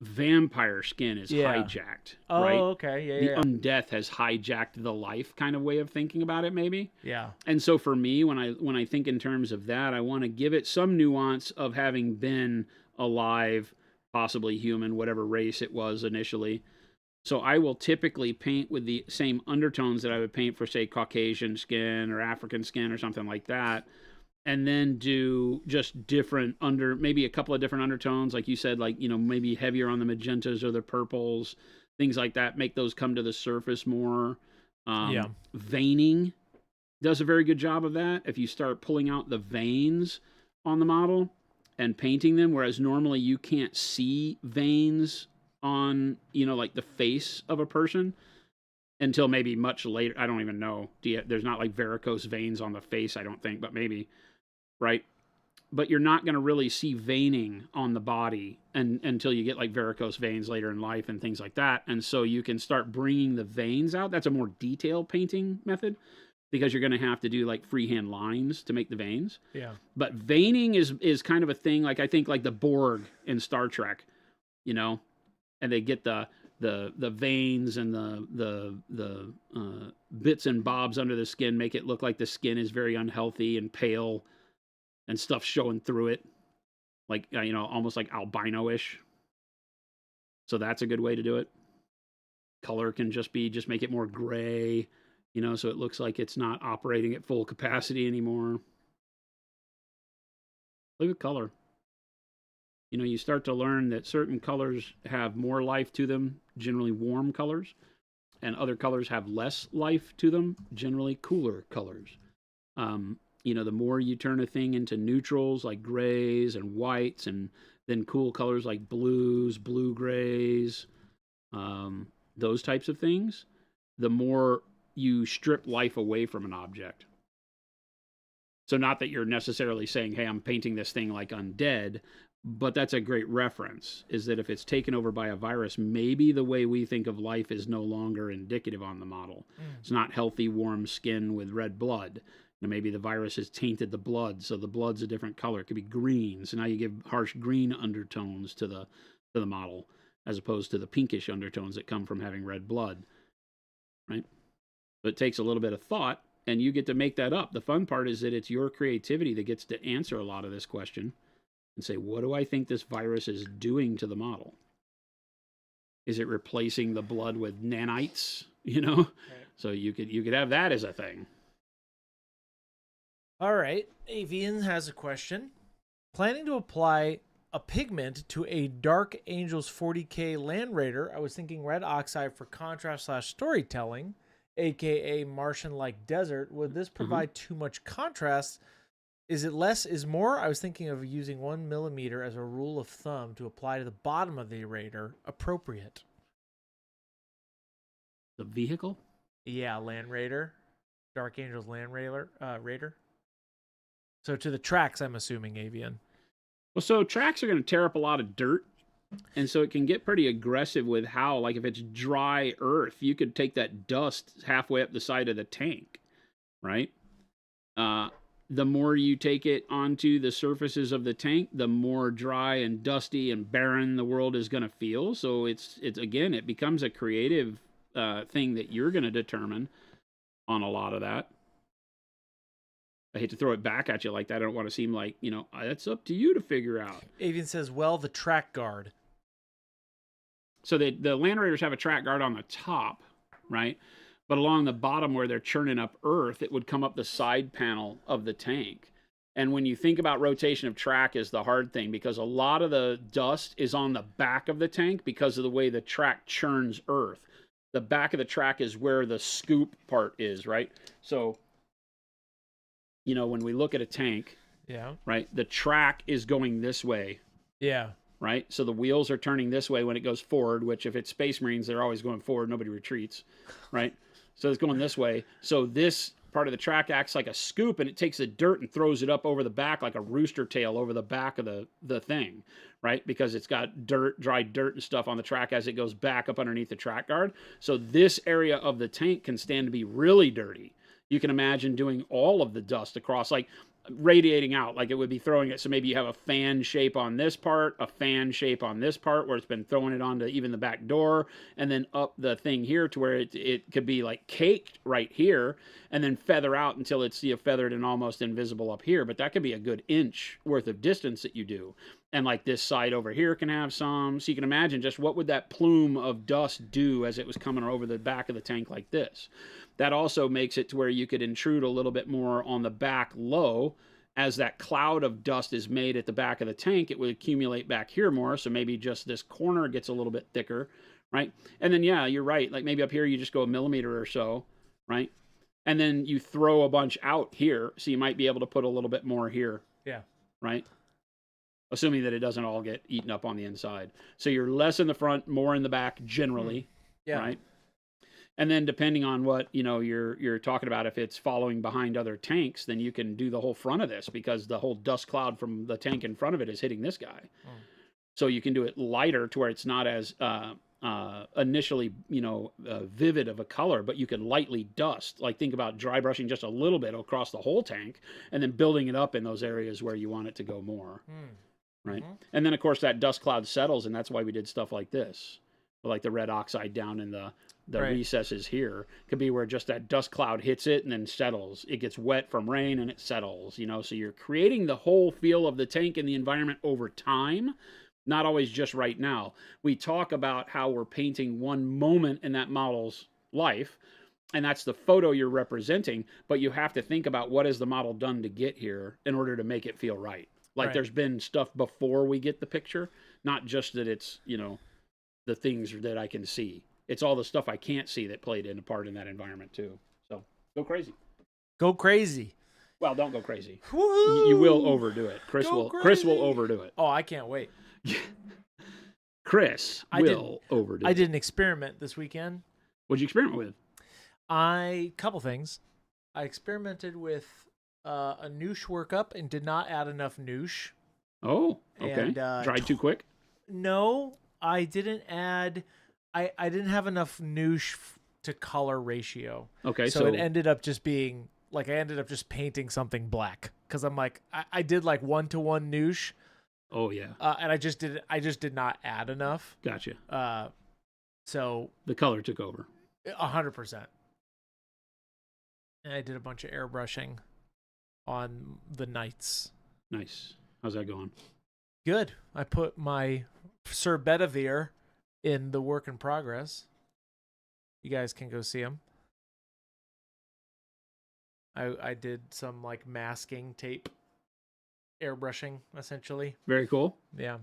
vampire skin is hijacked. Oh, right? Okay. The undeath has hijacked the life kind of way of thinking about it, maybe. Yeah. And so for me, when I think in terms of that, I want to give it some nuance of having been alive, possibly human, whatever race it was initially. So I will typically paint with the same undertones that I would paint for, say, Caucasian skin or African skin or something like that, and then do just different maybe a couple of different undertones, like you said, like, you know, maybe heavier on the magentas or the purples, things like that, make those come to the surface more. Veining does a very good job of that. If you start pulling out the veins on the model and painting them, whereas normally you can't see veins on, you know, like the face of a person until maybe much later. I don't even know. There's not like varicose veins on the face, I don't think, but maybe, right? But you're not going to really see veining on the body until you get like varicose veins later in life and things like that. And so you can start bringing the veins out. That's a more detailed painting method, because you're going to have to do like freehand lines to make the veins. Yeah. But veining is kind of a thing, like I think like the Borg in Star Trek, you know, and they get the veins and the bits and bobs under the skin, make it look like the skin is very unhealthy and pale and stuff showing through it, like, you know, almost like albino-ish. So that's a good way to do it. Color can just make it more gray, you know, so it looks like it's not operating at full capacity anymore. Play with color. You know, you start to learn that certain colors have more life to them, generally warm colors, and other colors have less life to them, generally cooler colors. You know, the more you turn a thing into neutrals like grays and whites, and then cool colors like blues, blue grays, those types of things, the more you strip life away from an object. So not that you're necessarily saying, hey, I'm painting this thing like undead, but that's a great reference, is that if it's taken over by a virus, maybe the way we think of life is no longer indicative on the model. It's not healthy, warm skin with red blood. You know, maybe the virus has tainted the blood, so the blood's a different color. It could be green, so now you give harsh green undertones to the model, as opposed to the pinkish undertones that come from having red blood, right? But it takes a little bit of thought, and you get to make that up. The fun part is that it's your creativity that gets to answer a lot of this question and say, what do I think this virus is doing to the model? Is it replacing the blood with nanites? You know, right. So you could have that as a thing. All right, Avian has a question. Planning to apply a pigment to a Dark Angels 40K Land Raider. I was thinking red oxide for contrast / storytelling, aka Martian-like desert. Would this provide too much contrast? Is it less is more? I was thinking of using 1 millimeter as a rule of thumb to apply to the bottom of the Raider. Appropriate. The vehicle? Yeah, Land Raider. Dark Angels Land Raider. So to the tracks, I'm assuming, Avian. Well, so tracks are going to tear up a lot of dirt. And so it can get pretty aggressive with how, like if it's dry earth, you could take that dust halfway up the side of the tank, right? The more you take it onto the surfaces of the tank, the more dry and dusty and barren the world is going to feel. So it's again, it becomes a creative thing that you're going to determine on a lot of that. I hate to throw it back at you like that. I don't want to seem like, you know, that's up to you to figure out. Avian says, well, the track guard. So the Land Raiders have a track guard on the top, right? But along the bottom where they're churning up earth, it would come up the side panel of the tank. And when you think about rotation of track is the hard thing, because a lot of the dust is on the back of the tank because of the way the track churns earth. The back of the track is where the scoop part is, right? So, you know, when we look at a tank, yeah, right, the track is going this way. Yeah. Right? So the wheels are turning this way when it goes forward, which if it's Space Marines, they're always going forward. Nobody retreats, right? So it's going this way. So this part of the track acts like a scoop, and it takes the dirt and throws it up over the back like a rooster tail over the back of the thing, right? Because it's got dirt, dry dirt and stuff on the track as it goes back up underneath the track guard. So this area of the tank can stand to be really dirty. You can imagine doing all of the dust across, like radiating out, like it would be throwing it. So maybe you have a fan shape on this part, a fan shape on this part where it's been throwing it onto even the back door, and then up the thing here to where it could be like caked right here, and then feather out until it's, you know, feathered and almost invisible up here. But that could be a good inch worth of distance that you do. And like this side over here can have some. So you can imagine just what would that plume of dust do as it was coming over the back of the tank like this. That also makes it to where you could intrude a little bit more on the back low. As that cloud of dust is made at the back of the tank, it would accumulate back here more. So maybe just this corner gets a little bit thicker, right? And then, yeah, you're right. Like maybe up here, you just go a millimeter or so, right? And then you throw a bunch out here. So you might be able to put a little bit more here. Yeah. Right? Assuming that it doesn't all get eaten up on the inside. So you're less in the front, more in the back generally, yeah. Right? And then depending on what, you know, you're talking about, if it's following behind other tanks, then you can do the whole front of this because the whole dust cloud from the tank in front of it is hitting this guy. So you can do it lighter to where it's not as initially, you know, vivid of a color, but you can lightly dust. Like think about dry brushing just a little bit across the whole tank and then building it up in those areas where you want it to go more. Right. And then of course that dust cloud settles, and that's why we did stuff like this. Like the red oxide down in the right. Recesses here could be where just that dust cloud hits it and then settles. It gets wet from rain and it settles, you know, so you're creating the whole feel of the tank and the environment over time, not always just right now. We talk about how we're painting one moment in that model's life, and that's the photo you're representing, but you have to think about what has the model done to get here in order to make it feel right. Like Right. there's been stuff before we get the picture, not just that it's, the things that I can see. It's all the stuff I can't see that played in a part in that environment too. So go crazy. Go crazy. Well, don't go crazy. Woo-hoo! You will overdo it. Chris Go will. Chris will crazy. overdo it. Oh, I can't wait. Chris will overdo it. I did an experiment this weekend. What'd you experiment with? Couple things. I experimented with a noosh workup and did not add enough noosh. Oh, okay. And, dried too quick? No, I didn't add. I didn't have enough noosh to color ratio. Okay, So it ended up just being like I ended up just painting something black because I'm like I did like 1-to-1 noosh. Oh yeah. And I just did not add enough. Gotcha. So the color took over. 100%. And I did a bunch of airbrushing on the nights. Nice. How's that going? Good. I put my Sir Bedivere in the work in progress. You guys can go see him. I did some like masking tape airbrushing essentially. Very cool. Yeah.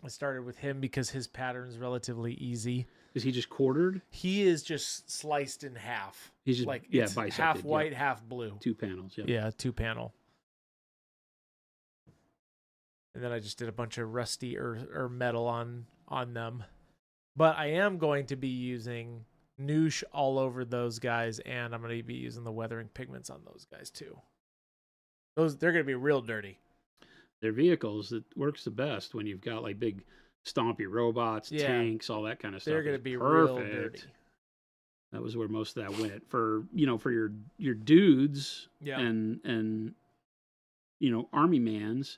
I started with him because his pattern is relatively easy. Is he just quartered? He is just sliced in half. He's just like yeah, it's bisected, half white, half blue. 2 panels. Yeah. Yeah, 2-panel. And then I just did a bunch of rusty or metal on them. But I am going to be using noosh all over those guys, and I'm going to be using the weathering pigments on those guys too. They're going to be real dirty. They're vehicles that works the best when you've got like big stompy robots, tanks, all that kind of stuff. They're going to be perfect. real dirty. That was where most of that went for your dudes Yeah. and army mans.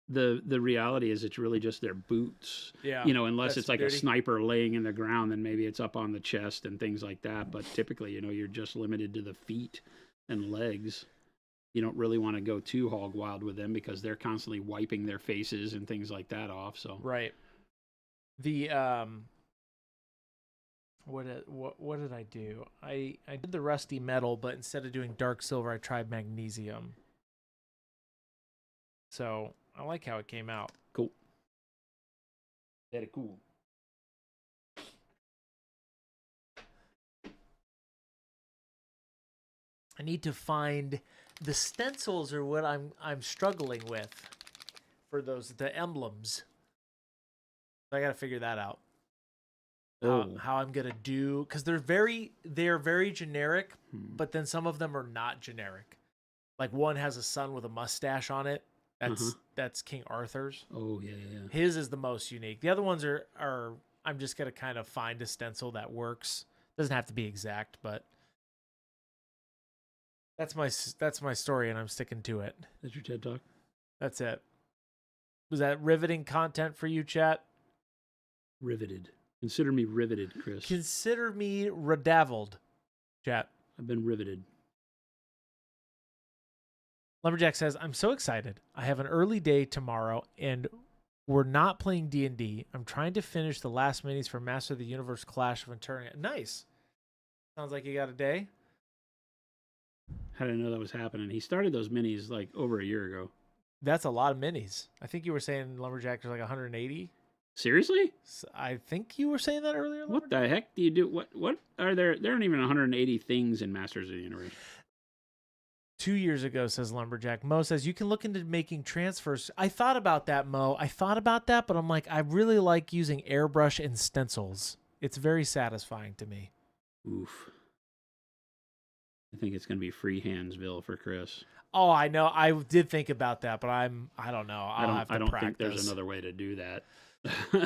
The reality is it's really just their boots. Yeah. Unless that's it's like dirty. a sniper laying in the ground, then maybe it's up on the chest and things like that. But typically, you're just limited to the feet and legs. You don't really want to go too hog wild with them because they're constantly wiping their faces and things like that off. So right. The what did I do? I did the rusty metal, but instead of doing dark silver, I tried magnesium. So I like how it came out. Cool. Very cool. I need to find the stencils are what I'm struggling with for the emblems. I got to figure that out. How I'm gonna do because they're very generic, but then some of them are not generic. Like one has a sun with a mustache on it. That's King Arthur's. Oh yeah. His is the most unique. The other ones are I'm just gonna kind of find a stencil that works. Doesn't have to be exact, but that's my story, and I'm sticking to it. That's your TED Talk? That's it. Was that riveting content for you, chat? Riveted. Consider me riveted, Chris. Consider me redavelled, chat. I've been riveted. Lumberjack says, I'm so excited. I have an early day tomorrow, and we're not playing D&D. I'm trying to finish the last minis for Master of the Universe Clash of Eternia. Nice. Sounds like you got a day. How did I know that was happening? He started those minis like over a year ago. That's a lot of minis. I think you were saying Lumberjack was like 180. Seriously? I think you were saying that earlier. What the heck do you do? What are there? There aren't even 180 things in Masters of the Universe. 2 years ago, says Lumberjack. Mo says, you can look into making transfers. I thought about that, Mo. I thought about that, but I'm like, I really like using airbrush and stencils. It's very satisfying to me. Oof. I think it's going to be Freehandsville for Chris. Oh, I know. I did think about that, but I don't know. I don't think there's another way to do that.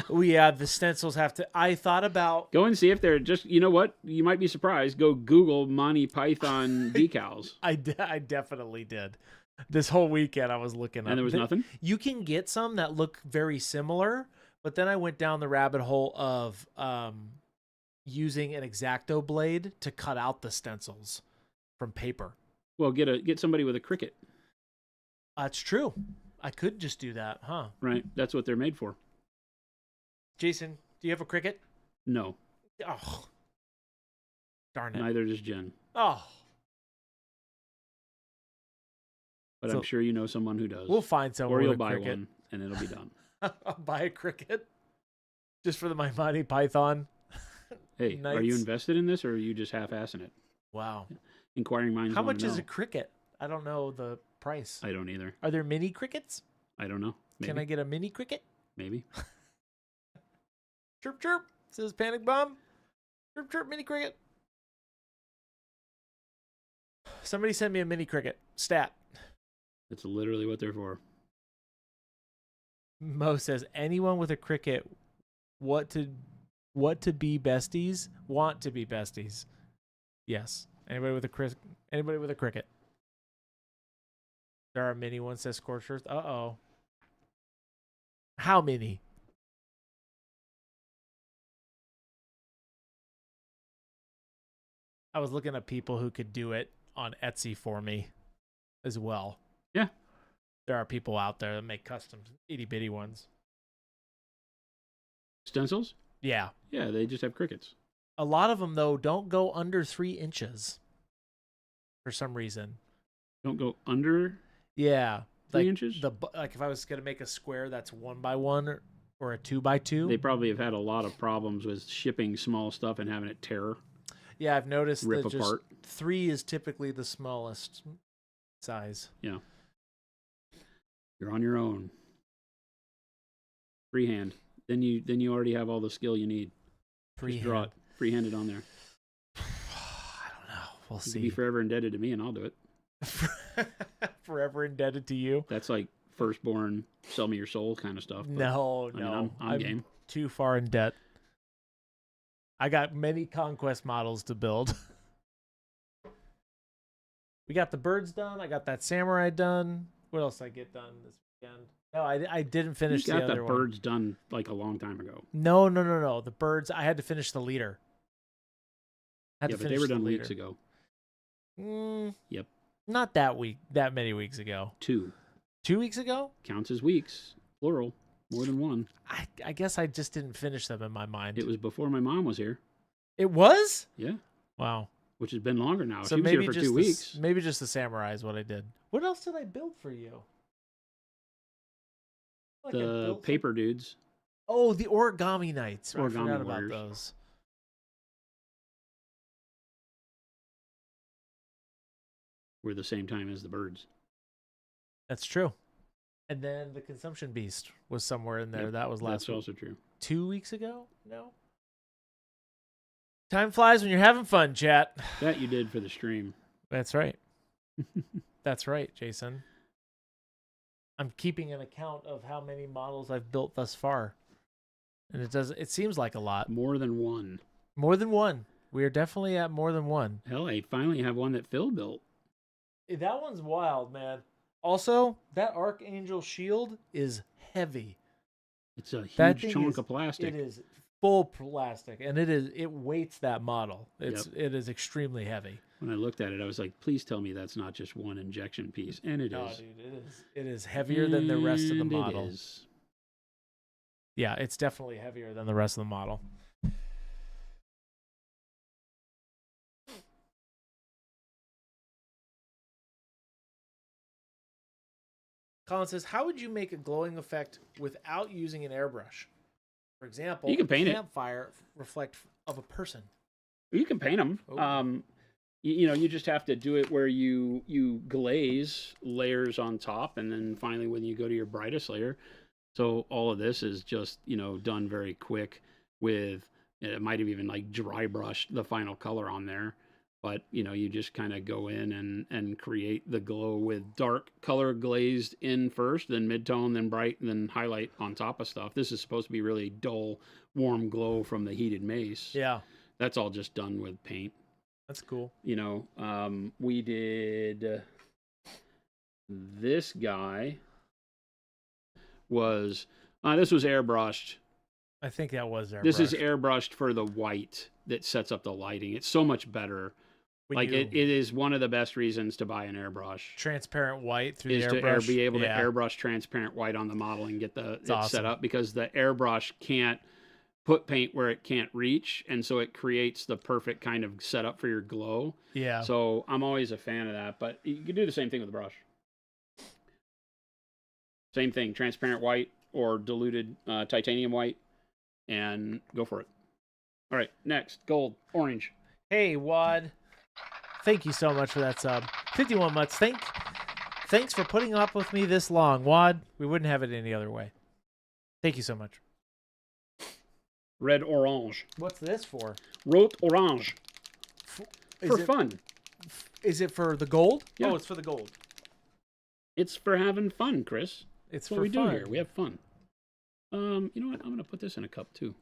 Well, yeah, the stencils have to. I thought about go and see if they're just. You know what? You might be surprised. Go Google Monty Python decals. I definitely did. This whole weekend I was looking up, and there was nothing. You can get some that look very similar, but then I went down the rabbit hole of using an X-Acto blade to cut out the stencils from paper. Well, get somebody with a Cricut. That's true. I could just do that, huh? Right. That's what they're made for. Jason, do you have a Cricut? No. Oh, darn it. Neither does Jen. Oh. but So- I'm sure you know someone who does. We'll find someone or with you'll a buy cricket. one, and it'll be done. I'll buy a cricket just for the my Monty Python. Hey, are you Nights. invested in this, or are you just half-assing it? Wow. Inquiring minds How wanna much is know. a cricket? I don't know the price. I don't either. Are there mini crickets? I don't know. Maybe. Can I get a mini cricket? Maybe. Chirp chirp, says Panic Bomb. Chirp chirp, mini cricket. Somebody send me a mini cricket. Stat. That's literally what they're for. Mo says anyone with a cricket what to be besties? Want to be besties. Yes. Anybody with a cricket. There are mini ones, says Scorched Earth. Uh-oh. How many? I was looking at people who could do it on Etsy for me as well. Yeah. There are people out there that make custom itty bitty ones. Stencils? Yeah. Yeah, they just have crickets. A lot of them, though, don't go under 3 inches for some reason. Don't go under Yeah. 3 inches? Like if I was going to make a square that's 1 by 1 or a 2 by 2. They probably have had a lot of problems with shipping small stuff and having it tear, Yeah, I've noticed rip that just apart. 3 is typically the smallest size. Yeah. You're on your own. Freehand. Then you already have all the skill you need. Just draw it freehanded on there. I don't know. We'll You can see. be forever indebted to me, and I'll do it. Forever indebted to you. That's like firstborn, sell me your soul kind of stuff. but, No, I mean, no. I'm game. Too far in debt. I got many Conquest models to build. We got the birds done. I got that samurai done. What else did I get done this weekend? No, I didn't finish You the got other the one. birds done like a long time ago. No. The birds. I had to finish the leader. Yeah, but they were done weeks ago. Yep. Not that many weeks ago. 2 2 weeks ago? counts as weeks, plural, more than one. I guess I just didn't finish them in my mind. It was before my mom was here. It was? Yeah, Wow. which has been longer now. So She was maybe here for just 2 weeks. maybe just the samurai is what I did. What else did I build for you? Like I The built paper dudes. Oh, the origami nights. I Origami forgot about warriors. those. Were the same time as the birds. That's true. And then the consumption beast was somewhere in there. Yep, That was last That's week. also true. 2 weeks ago? No. Time flies when you're having fun, chat. That you did for the stream. That's right. That's right, Jason. I'm keeping an account of how many models I've built thus far. And it seems like a lot. More than one. More than one. We are definitely at more than one. Hell, I finally have one that Phil built. That one's wild, man. Also, that Archangel shield is heavy. It's a That huge thing chunk is- of plastic. It is full plastic, and it weights that model. It is extremely heavy. When I looked at it, I was like, please tell me that's not just one injection piece. And it No, is. dude, it is heavier than the rest of the And model. It is. Yeah, it's definitely heavier than the rest of the model. Colin says, how would you make a glowing effect without using an airbrush? For example, You can paint it. campfire reflect of a person. You can paint them. Oh. You just have to do it where you glaze layers on top, and then finally when you go to your brightest layer. So all of this is just, done very quick with, it might have even like dry brushed the final color on there. But, you just kind of go in and create the glow with dark color glazed in first, then mid-tone, then bright, and then highlight on top of stuff. This is supposed to be really dull, warm glow from the heated mace. Yeah, That's all just done with paint. that's cool. We did this guy was, this was airbrushed. I think that was airbrush. This is airbrushed for the white that sets up the lighting. It's so much better. It is one of the best reasons to buy an airbrush. Transparent white through Is the to airbrush. be able Yeah. to airbrush transparent white on the model and get it awesome. set up, because the airbrush can't put paint where it can't reach, and so it creates the perfect kind of setup for your glow. Yeah. So I'm always a fan of that, but you can do the same thing with a brush. Same thing, transparent white or diluted titanium white, and go for it. All right, next, gold, orange. Hey, Wad. Thank you so much for that sub. 51 months. Thanks for putting up with me this long, Wad. We wouldn't have it any other way. Thank you so much. Red orange. What's this for? Rot orange. For it, fun. Is it for the gold? Yeah. Oh, it's for the gold. It's for having fun, Chris. It's That's what for we fun. do here. We have fun. You know what? I'm going to put this in a cup, too.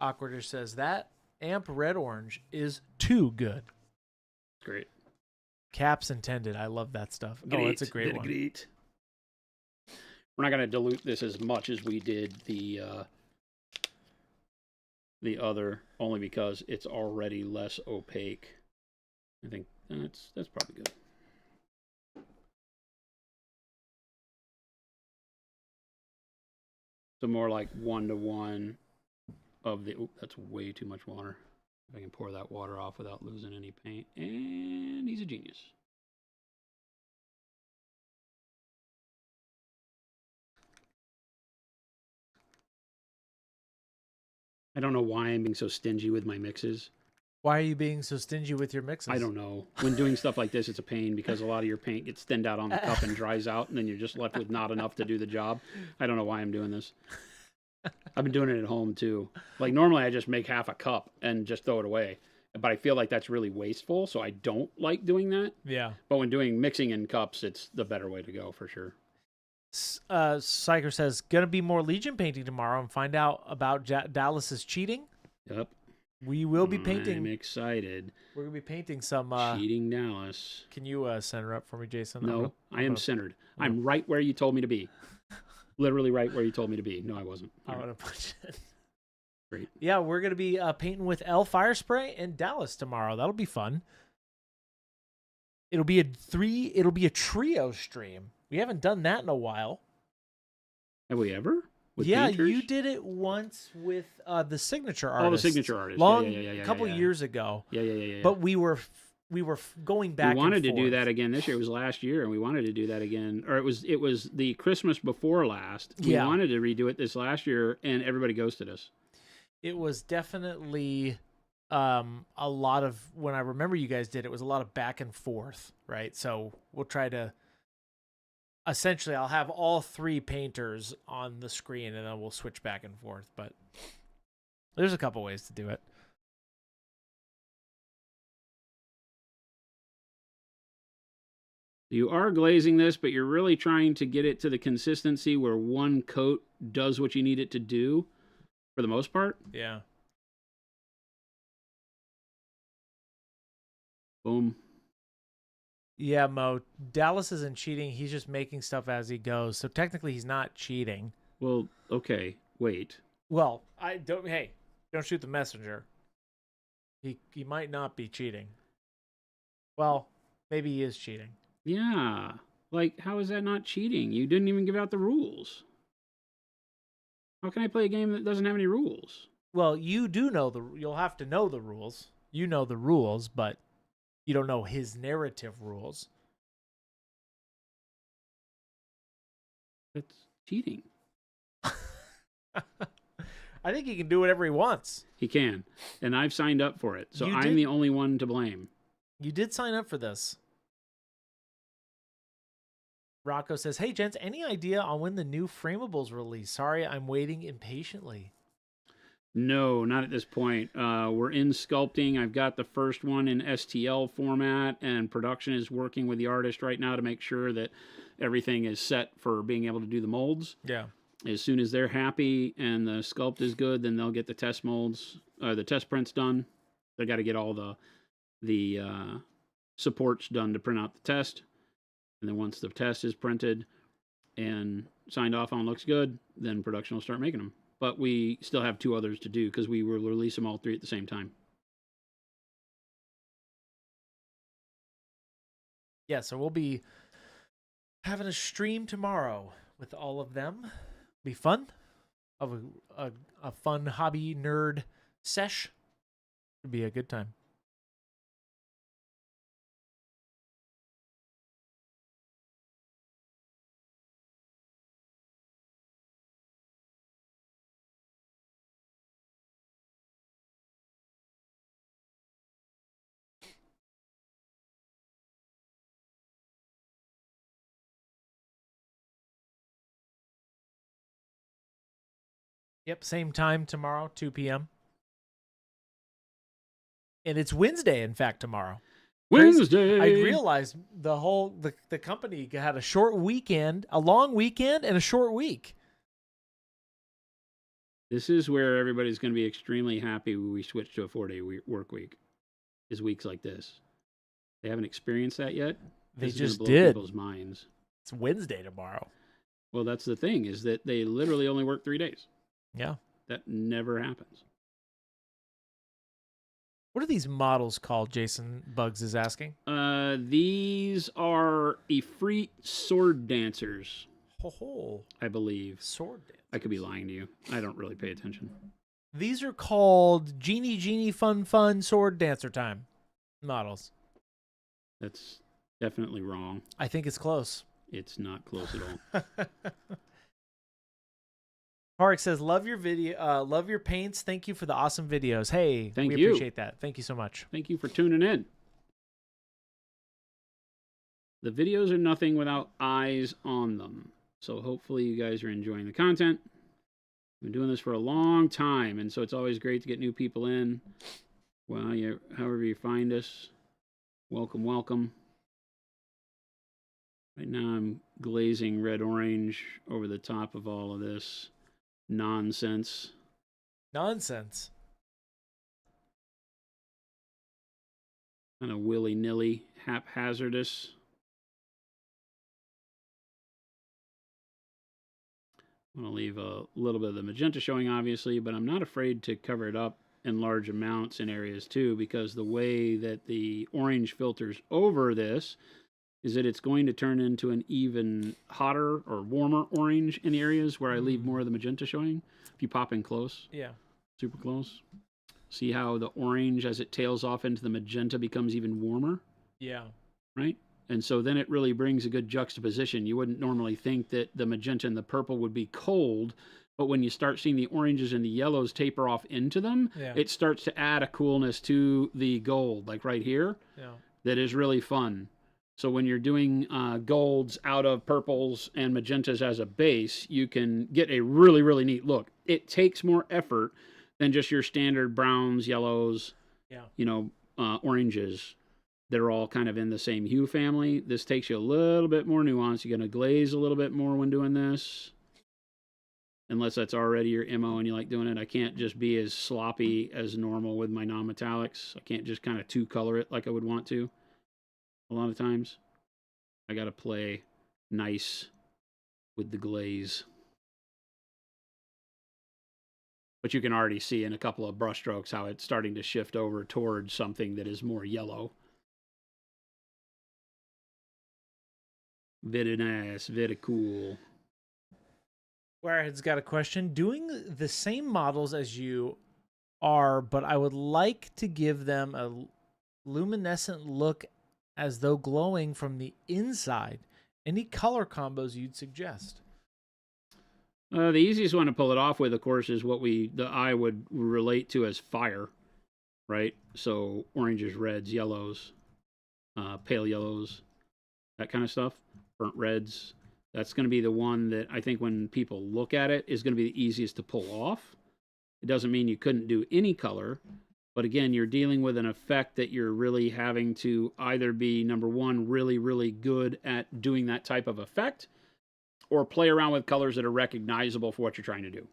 Awkwarder says that amp red orange is too good. Great. Caps intended. I love that stuff. Great. Oh, it's a great one. Great. We're not going to dilute this as much as we did the other, only because it's already less opaque. I think that's probably good. So more like 1-to-1 of the. Oop, that's way too much water. If I can pour that water off without losing any paint, and he's a genius. I don't know why I'm being so stingy with my mixes. Why are you being so stingy with your mixes? I don't know. When doing stuff like this, it's a pain because a lot of your paint gets thinned out on the cup and dries out, and then you're just left with not enough to do the job. I don't know why I'm doing this. I've been doing it at home, too. Like, normally I just make half a cup and just throw it away. But I feel like that's really wasteful, so I don't like doing that. Yeah. But when doing mixing in cups, it's the better way to go, for sure. Psyker says, gonna be more Legion painting tomorrow and find out about Dallas's cheating. Yep. We will be painting. I'm excited. We're gonna be painting some cheating Dallas. Can you center up for me, Jason? No, I am centered. I'm right where you told me to be. Literally right where you told me to be. No, I wasn't. I'm gonna put you in. Great. Yeah, we're gonna be painting with L Fire Spray and Dallas tomorrow. That'll be fun. It'll be a trio stream. We haven't done that in a while. Have we ever? With yeah, painters? you did it once with the signature artist. Oh, the signature artist. A couple years ago. Yeah. But we were going back. We wanted to do that again this year. It was last year, and we wanted to do that again. Or it was the Christmas before last. We wanted to redo it this last year, and everybody ghosted us. It was definitely a lot of, when I remember you guys did, it was a lot of back and forth, right? So we'll try to, essentially I'll have all three painters on the screen and then we'll switch back and forth, but there's a couple ways to do it. You are glazing this, but you're really trying to get it to the consistency where one coat does what you need it to do for the most part. Yeah. Boom. Yeah, Mo. Dallas isn't cheating. He's just making stuff as he goes. So technically he's not cheating. Well, okay. Wait. Well, don't shoot the messenger. He might not be cheating. Well, maybe he is cheating. Yeah. Like, how is that not cheating? You didn't even give out the rules. How can I play a game that doesn't have any rules? Well, you'll have to know the rules. You know the rules, but you don't know his narrative rules. That's cheating. I think he can do whatever he wants. He can. And I've signed up for it. So I'm the only one to blame. You did sign up for this. Rocco says, hey, gents, any idea on when the new Framables release? Sorry, I'm waiting impatiently. No, not at this point. We're in sculpting. I've got the first one in STL format, and production is working with the artist right now to make sure that everything is set for being able to do the molds. Yeah. As soon as they're happy and the sculpt is good, then they'll get the test molds, the test prints done. They got to get all the supports done to print out the test. And then once the test is printed and signed off on looks good, then production will start making them. But we still have 2 others to do because we will release them all 3 at the same time. Yeah, so we'll be having a stream tomorrow with all of them. Be fun. Of a fun hobby nerd sesh. It'll be a good time. Yep, same time tomorrow, 2 p.m. And it's Wednesday, in fact, tomorrow. Crazy. Wednesday. I realized the company had a short weekend, a long weekend, and a short week. This is where everybody's going to be extremely happy when we switch to a 4-day work week. Is weeks like this. They haven't experienced that yet. They This is just gonna blow did. people's minds. It's Wednesday tomorrow. Well, that's the thing, is that they literally only work 3 days. Yeah. That never happens. What are these models called, Jason Bugs is asking? These are Ifrit sword dancers, Ho, I believe. sword dance. I could be lying to you. I don't really pay attention. These are called Genie Fun Sword Dancer Time models. That's definitely wrong. I think it's close. It's not close at all. Park says, love your video, love your paints. Thank you for the awesome videos. Hey, Thank we you. appreciate that. Thank you so much. Thank you for tuning in. The videos are nothing without eyes on them. So hopefully you guys are enjoying the content. We've been doing this for a long time, and so it's always great to get new people in. Well, however you find us, welcome, welcome. Right now I'm glazing red-orange over the top of all of this nonsense. Nonsense. Kind of willy-nilly, haphazardous. I'm going to leave a little bit of the magenta showing, obviously, but I'm not afraid to cover it up in large amounts in areas too, because the way that the orange filters over this is that it's going to turn into an even hotter or warmer orange in the areas where I leave more of the magenta showing. If you pop in close, Yeah. super close, see how the orange, as it tails off into the magenta, becomes even warmer? Yeah. Right? And so then it really brings a good juxtaposition. You wouldn't normally think that the magenta and the purple would be cold, but when you start seeing the oranges and the yellows taper off into them, it starts to add a coolness to the gold, like right here, that is really fun. So when you're doing golds out of purples and magentas as a base, you can get a really, really neat look. It takes more effort than just your standard browns, yellows, oranges. They're all kind of in the same hue family. This takes you a little bit more nuance. You're going to glaze a little bit more when doing this. Unless that's already your MO and you like doing it. I can't just be as sloppy as normal with my non-metallics. I can't just kind of two-color it like I would want to. A lot of times, I got to play nice with the glaze. But you can already see in a couple of brush strokes how it's starting to shift over towards something that is more yellow. Very nice, very cool. Wirehead's got a question. Doing the same models as you are, but I would like to give them a luminescent look as though glowing from the inside. Any color combos you'd suggest? The easiest one to pull it off with, of course, is what the eye would relate to as fire, right? So oranges, reds, yellows, pale yellows, that kind of stuff, burnt reds. That's going to be the one that I think when people look at it is going to be the easiest to pull off. It doesn't mean you couldn't do any color, but again, you're dealing with an effect that you're really having to either be, number one, really, really good at doing that type of effect, or play around with colors that are recognizable for what you're trying to do.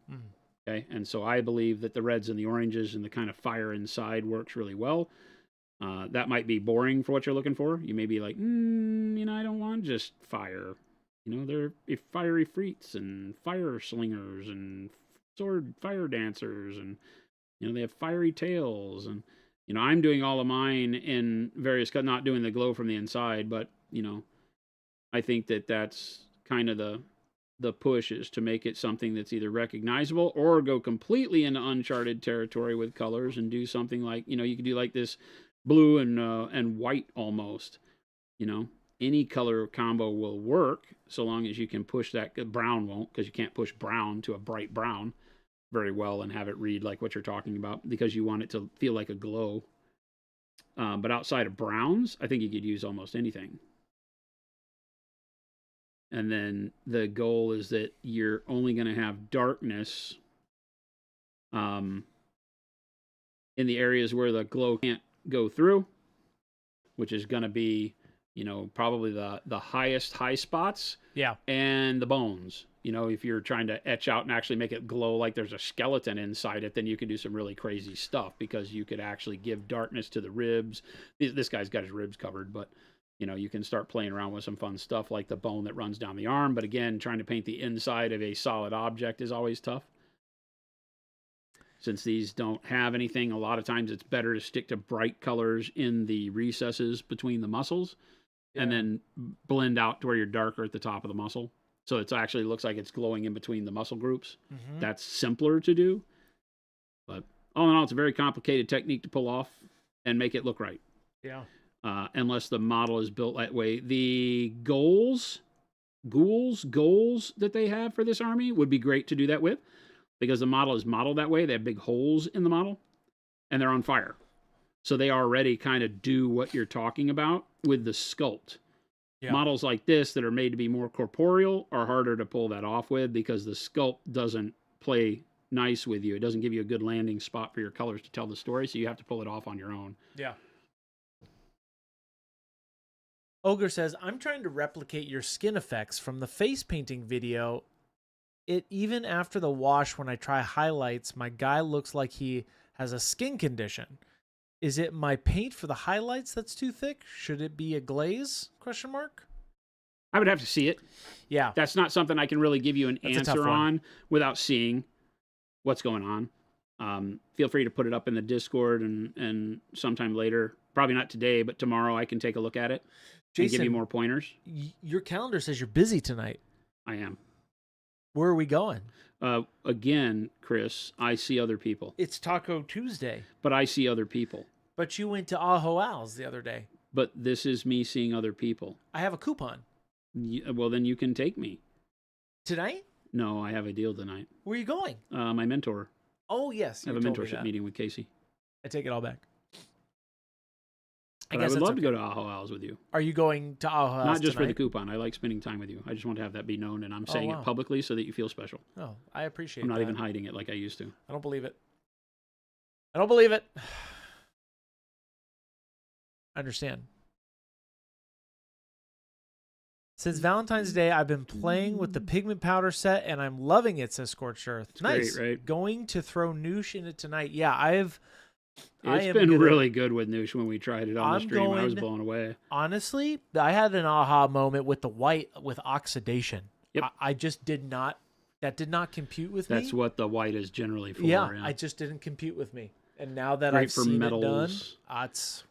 Okay, and so I believe that the reds and the oranges and the kind of fire inside works really well. That might be boring for what you're looking for. You may be like, I don't want just fire. They're fiery freets and fire slingers and sword fire dancers, and they have fiery tails, and I'm doing all of mine in various, not doing the glow from the inside, but I think that that's kind of the push, is to make it something that's either recognizable or go completely into uncharted territory with colors and do something like, you could do like this blue and white almost. Any color combo will work so long as you can push that. Brown won't, because you can't push brown to a bright brown very well and have it read like what you're talking about, because you want it to feel like a glow. But outside of browns, I think you could use almost anything. And then the goal is that you're only going to have darkness in the areas where the glow can't go through, which is going to be, probably the highest high spots. Yeah. And the bones. If you're trying to etch out and actually make it glow like there's a skeleton inside it, then you can do some really crazy stuff, because you could actually give darkness to the ribs. This guy's got his ribs covered, but you can start playing around with some fun stuff like the bone that runs down the arm. But again, trying to paint the inside of a solid object is always tough. Since these don't have anything, a lot of times it's better to stick to bright colors in the recesses between the muscles, and then blend out to where you're darker at the top of the muscle. So it actually looks like it's glowing in between the muscle groups. Mm-hmm. That's simpler to do. But all in all, it's a very complicated technique to pull off and make it look right. Yeah. Unless the model is built that way. The ghouls that they have for this army would be great to do that with, because the model is modeled that way. They have big holes in the model, and they're on fire. So they already kind of do what you're talking about with the sculpt. Yeah. Models like this that are made to be more corporeal are harder to pull that off with, because the sculpt doesn't play nice with you. It doesn't give you a good landing spot for your colors to tell the story, so you have to pull it off on your own. Yeah. Ogre says, I'm trying to replicate your skin effects from the face painting video. Even after the wash, when I try highlights, my guy looks like he has a skin condition. Is it my paint for the highlights that's too thick? Should it be a glaze? ? I would have to see it. Yeah. That's not something I can really give you an answer on without seeing what's going on. Feel free to put it up in the Discord and sometime later, probably not today, but tomorrow I can take a look at it. Jason, and give you more pointers. Your calendar says you're busy tonight. I am. Where are we going? Again, Chris, I see other people. It's Taco Tuesday. But I see other people. But you went to Aho Al's the other day. But this is me seeing other people. I have a coupon. Well, then you can take me. Tonight? No, I have a deal tonight. Where are you going? My mentor. Oh, yes. I have a mentorship meeting with Casey. I take it all back. I would love to go to Aho Al's with you. Are you going to Aho Al's Not just tonight? for the coupon. I like spending time with you. I just want to have that be known, and I'm saying it publicly so that you feel special. Oh, I appreciate it. I'm not even hiding it like I used to. I don't believe it. I don't believe it. I understand. Since Valentine's Day, I've been playing with the pigment powder set, and I'm loving it, says Scorched Earth. It's nice. Great, right? Going to throw Noosh in it tonight. Yeah, It's been really good with Noosh when we tried it on the stream. I was blown away. Honestly, I had an aha moment with the white with oxidation. Yep. I just did not, that did not compute with me. That's what the white is generally for. Yeah, I just didn't compute with me. And now that I've seen it done, it's...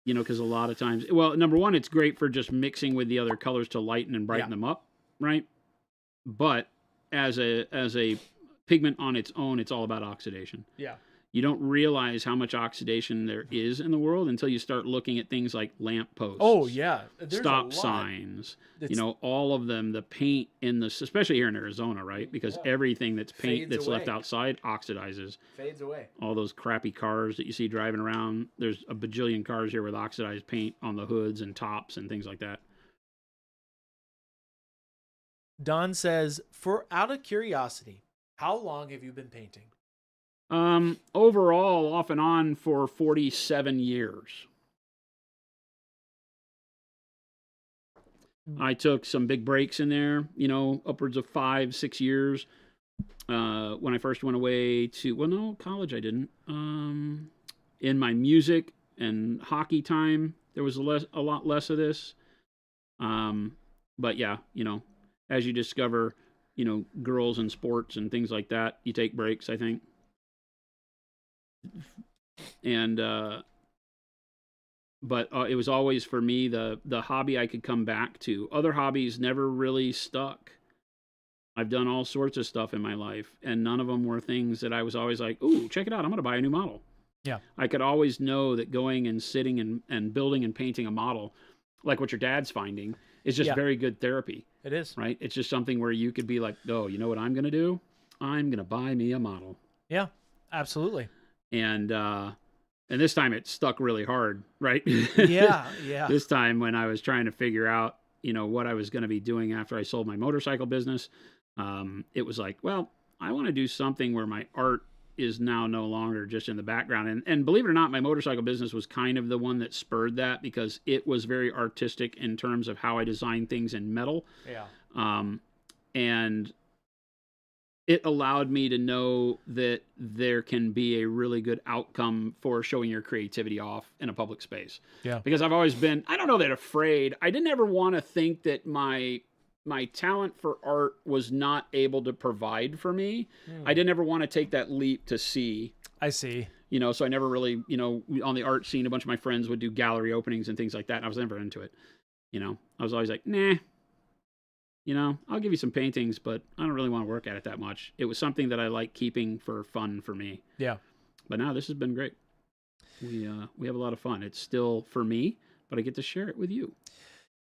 because a lot of times, well, number one, it's great for just mixing with the other colors to lighten and brighten them up, right? But as a pigment on its own, it's all about oxidation. Yeah. You don't realize how much oxidation there is in the world until you start looking at things like lamp posts. Oh, yeah. Stop signs. All of them, the paint in especially here in Arizona, right? Because everything that's paint that's left outside oxidizes. Fades away. All those crappy cars that you see driving around. There's a bajillion cars here with oxidized paint on the hoods and tops and things like that. Don says, out of curiosity, how long have you been painting? Overall, off and on for 47 years. I took some big breaks in there, upwards of 5-6 years. When I first went away to, college I didn't. In my music and hockey time, there was a lot less of this. But yeah, as you discover, girls and sports and things like that, you take breaks, I think. And but it was always for me the hobby I could come back to. Other hobbies never really stuck. I've done all sorts of stuff in my life, and none of them were things that I was always like, ooh, check it out, I'm going to buy a new model. Yeah. I could always know that going and sitting and building and painting a model, like what your dad's finding, is just very good therapy. It is. Right? It's just something where you could be like, oh, you know what I'm going to do? I'm going to buy me a model. Yeah, absolutely. And this time it stuck really hard, right? Yeah. This time when I was trying to figure out, what I was going to be doing after I sold my motorcycle business, it was like, well, I want to do something where my art is now no longer just in the background. And believe it or not, my motorcycle business was kind of the one that spurred that, because it was very artistic in terms of how I designed things in metal. Yeah. And it allowed me to know that there can be a really good outcome for showing your creativity off in a public space. Yeah. Because I've always been, I don't know that afraid. I didn't ever want to think that my talent for art was not able to provide for me. I didn't ever want to take that leap to see. I see. You know, so I never really, you know, on the art scene, a bunch of my friends would do gallery openings and things like that. And I was never into it. You know, I was always like, nah, you know, I'll give you some paintings, but I don't really want to work at it that much. It was something that I like keeping for fun for me. Yeah. But now this has been great. We have a lot of fun. It's still for me, but I get to share it with you.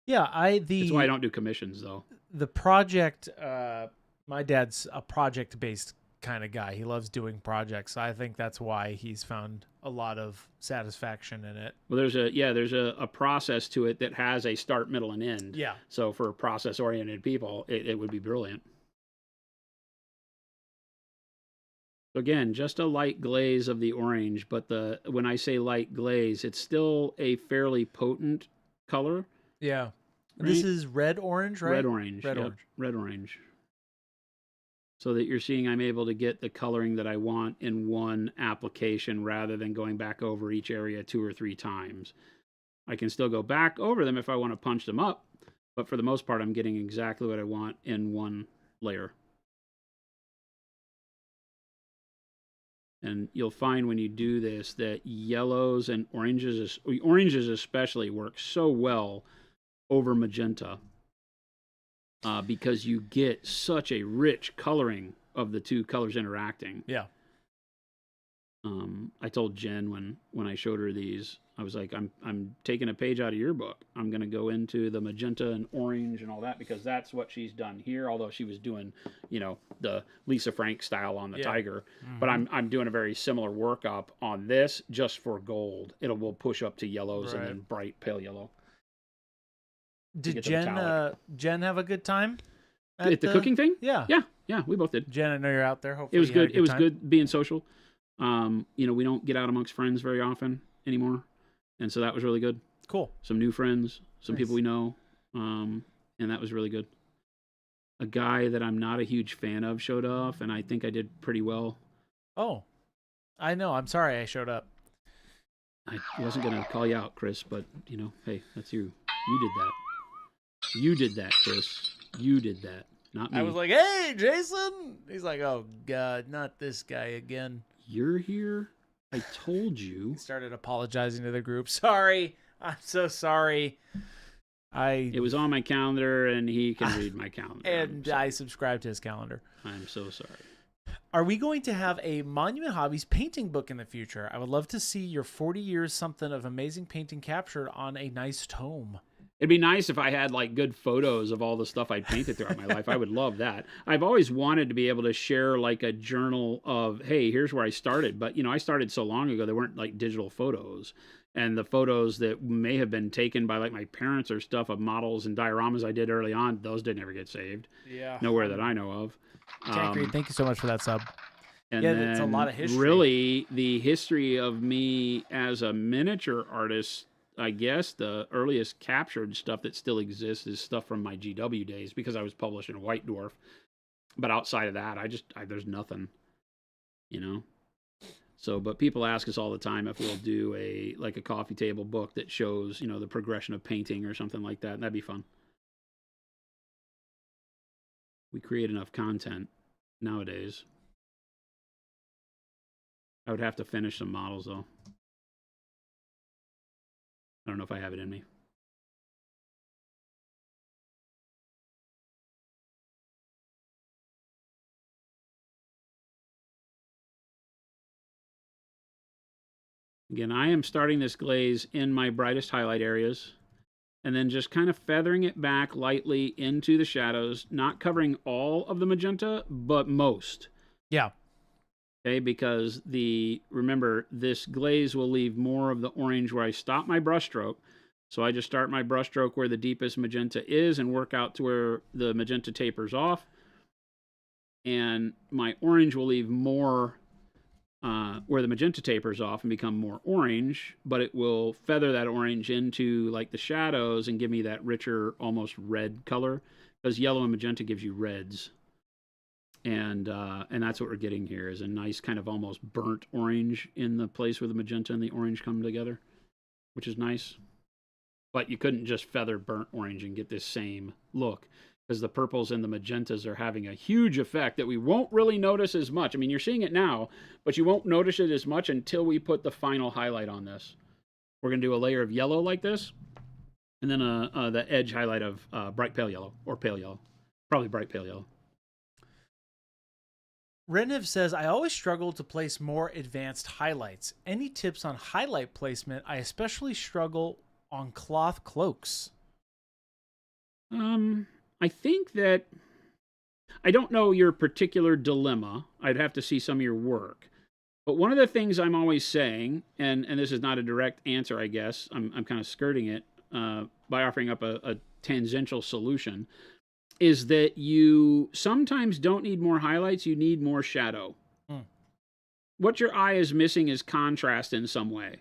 Yeah. That's why I don't do commissions, though. The project, my dad's a project-based kind of guy. He loves doing projects. I think that's why he's found a lot of satisfaction in it. Well, there's a process to it that has a start, middle, and end. Yeah. So for process-oriented people, it would be brilliant. So again, just a light glaze of the orange, but when I say light glaze, it's still a fairly potent color. Yeah. Right? This is red-orange, right? Red-orange. Red Yep. orange. Red-orange. So that you're seeing I'm able to get the coloring that I want in one application rather than going back over each area 2 or 3 times. I can still go back over them if I want to punch them up, but for the most part, I'm getting exactly what I want in one layer. And you'll find when you do this that yellows and oranges especially work so well over magenta. Because you get such a rich coloring of the two colors interacting. Yeah. I told Jen when I showed her these, I was like, I'm taking a page out of your book. I'm going to go into the magenta and orange and all that, because that's what she's done here. Although she was doing, you know, the Lisa Frank style on the tiger, but I'm doing a very similar workup on this just for gold. Will push up to yellows and then bright pale yellow. Did Jen have a good time at the cooking thing? Yeah, we both did. Jen, I know you're out there. Hopefully, it was good. It was time. good being social. You know, we don't get out amongst friends very often anymore, and so that was really good. Cool. Some new friends, some Nice. people we know, and that was really good. A guy that I'm not a huge fan of showed off, and I think I did pretty well. Oh, I know. I'm sorry I showed up. I wasn't gonna call you out, Chris, but you know, hey, that's you. You did that. You did that, Chris. You did that, not me. I was like, "Hey, Jason." He's like, "Oh God, not this guy again." You're here. I told you. He started apologizing to the group. Sorry, I'm so sorry. It was on my calendar, and he can read my calendar. And I subscribed to his calendar. I'm so sorry. Are we going to have a Monument Hobbies painting book in the future? I would love to see your 40 years something of amazing painting captured on a nice tome. It'd be nice if I had like good photos of all the stuff I'd painted throughout my life. I would love that. I've always wanted to be able to share like a journal of, hey, here's where I started. But, you know, I started so long ago, there weren't like digital photos. And the photos that may have been taken by like my parents or stuff of models and dioramas I did early on, those didn't ever get saved. Yeah. Nowhere that I know of. Tank, thank you so much for that sub. And yeah, then it's a lot of history. Really, the history of me as a miniature artist, I guess the earliest captured stuff that still exists is stuff from my GW days, because I was published in White Dwarf. But outside of that, there's nothing, you know? So, but people ask us all the time if we'll do a coffee table book that shows, you know, the progression of painting or something like that. And that'd be fun. We create enough content nowadays. I would have to finish some models though. I don't know if I have it in me. Again, I am starting this glaze in my brightest highlight areas and then just kind of feathering it back lightly into the shadows, not covering all of the magenta, but most. Yeah. Okay, because remember, this glaze will leave more of the orange where I stop my brush stroke. So I just start my brush stroke where the deepest magenta is and work out to where the magenta tapers off. And my orange will leave more where the magenta tapers off and become more orange, but it will feather that orange into like the shadows and give me that richer, almost red color, because yellow and magenta gives you reds. And that's what we're getting here, is a nice kind of almost burnt orange in the place where the magenta and the orange come together, which is nice. But you couldn't just feather burnt orange and get this same look, because the purples and the magentas are having a huge effect that we won't really notice as much. I mean, you're seeing it now, but you won't notice it as much until we put the final highlight on this. We're going to do a layer of yellow like this, and then the edge highlight of bright pale yellow, or pale yellow. Probably bright pale yellow. Redniv says, I always struggle to place more advanced highlights. Any tips on highlight placement? I especially struggle on cloth cloaks. I think that, I don't know your particular dilemma. I'd have to see some of your work. But one of the things I'm always saying, and this is not a direct answer, I guess, I'm kind of skirting it by offering up a tangential solution, is that you sometimes don't need more highlights, you need more shadow. What your eye is missing is contrast in some way.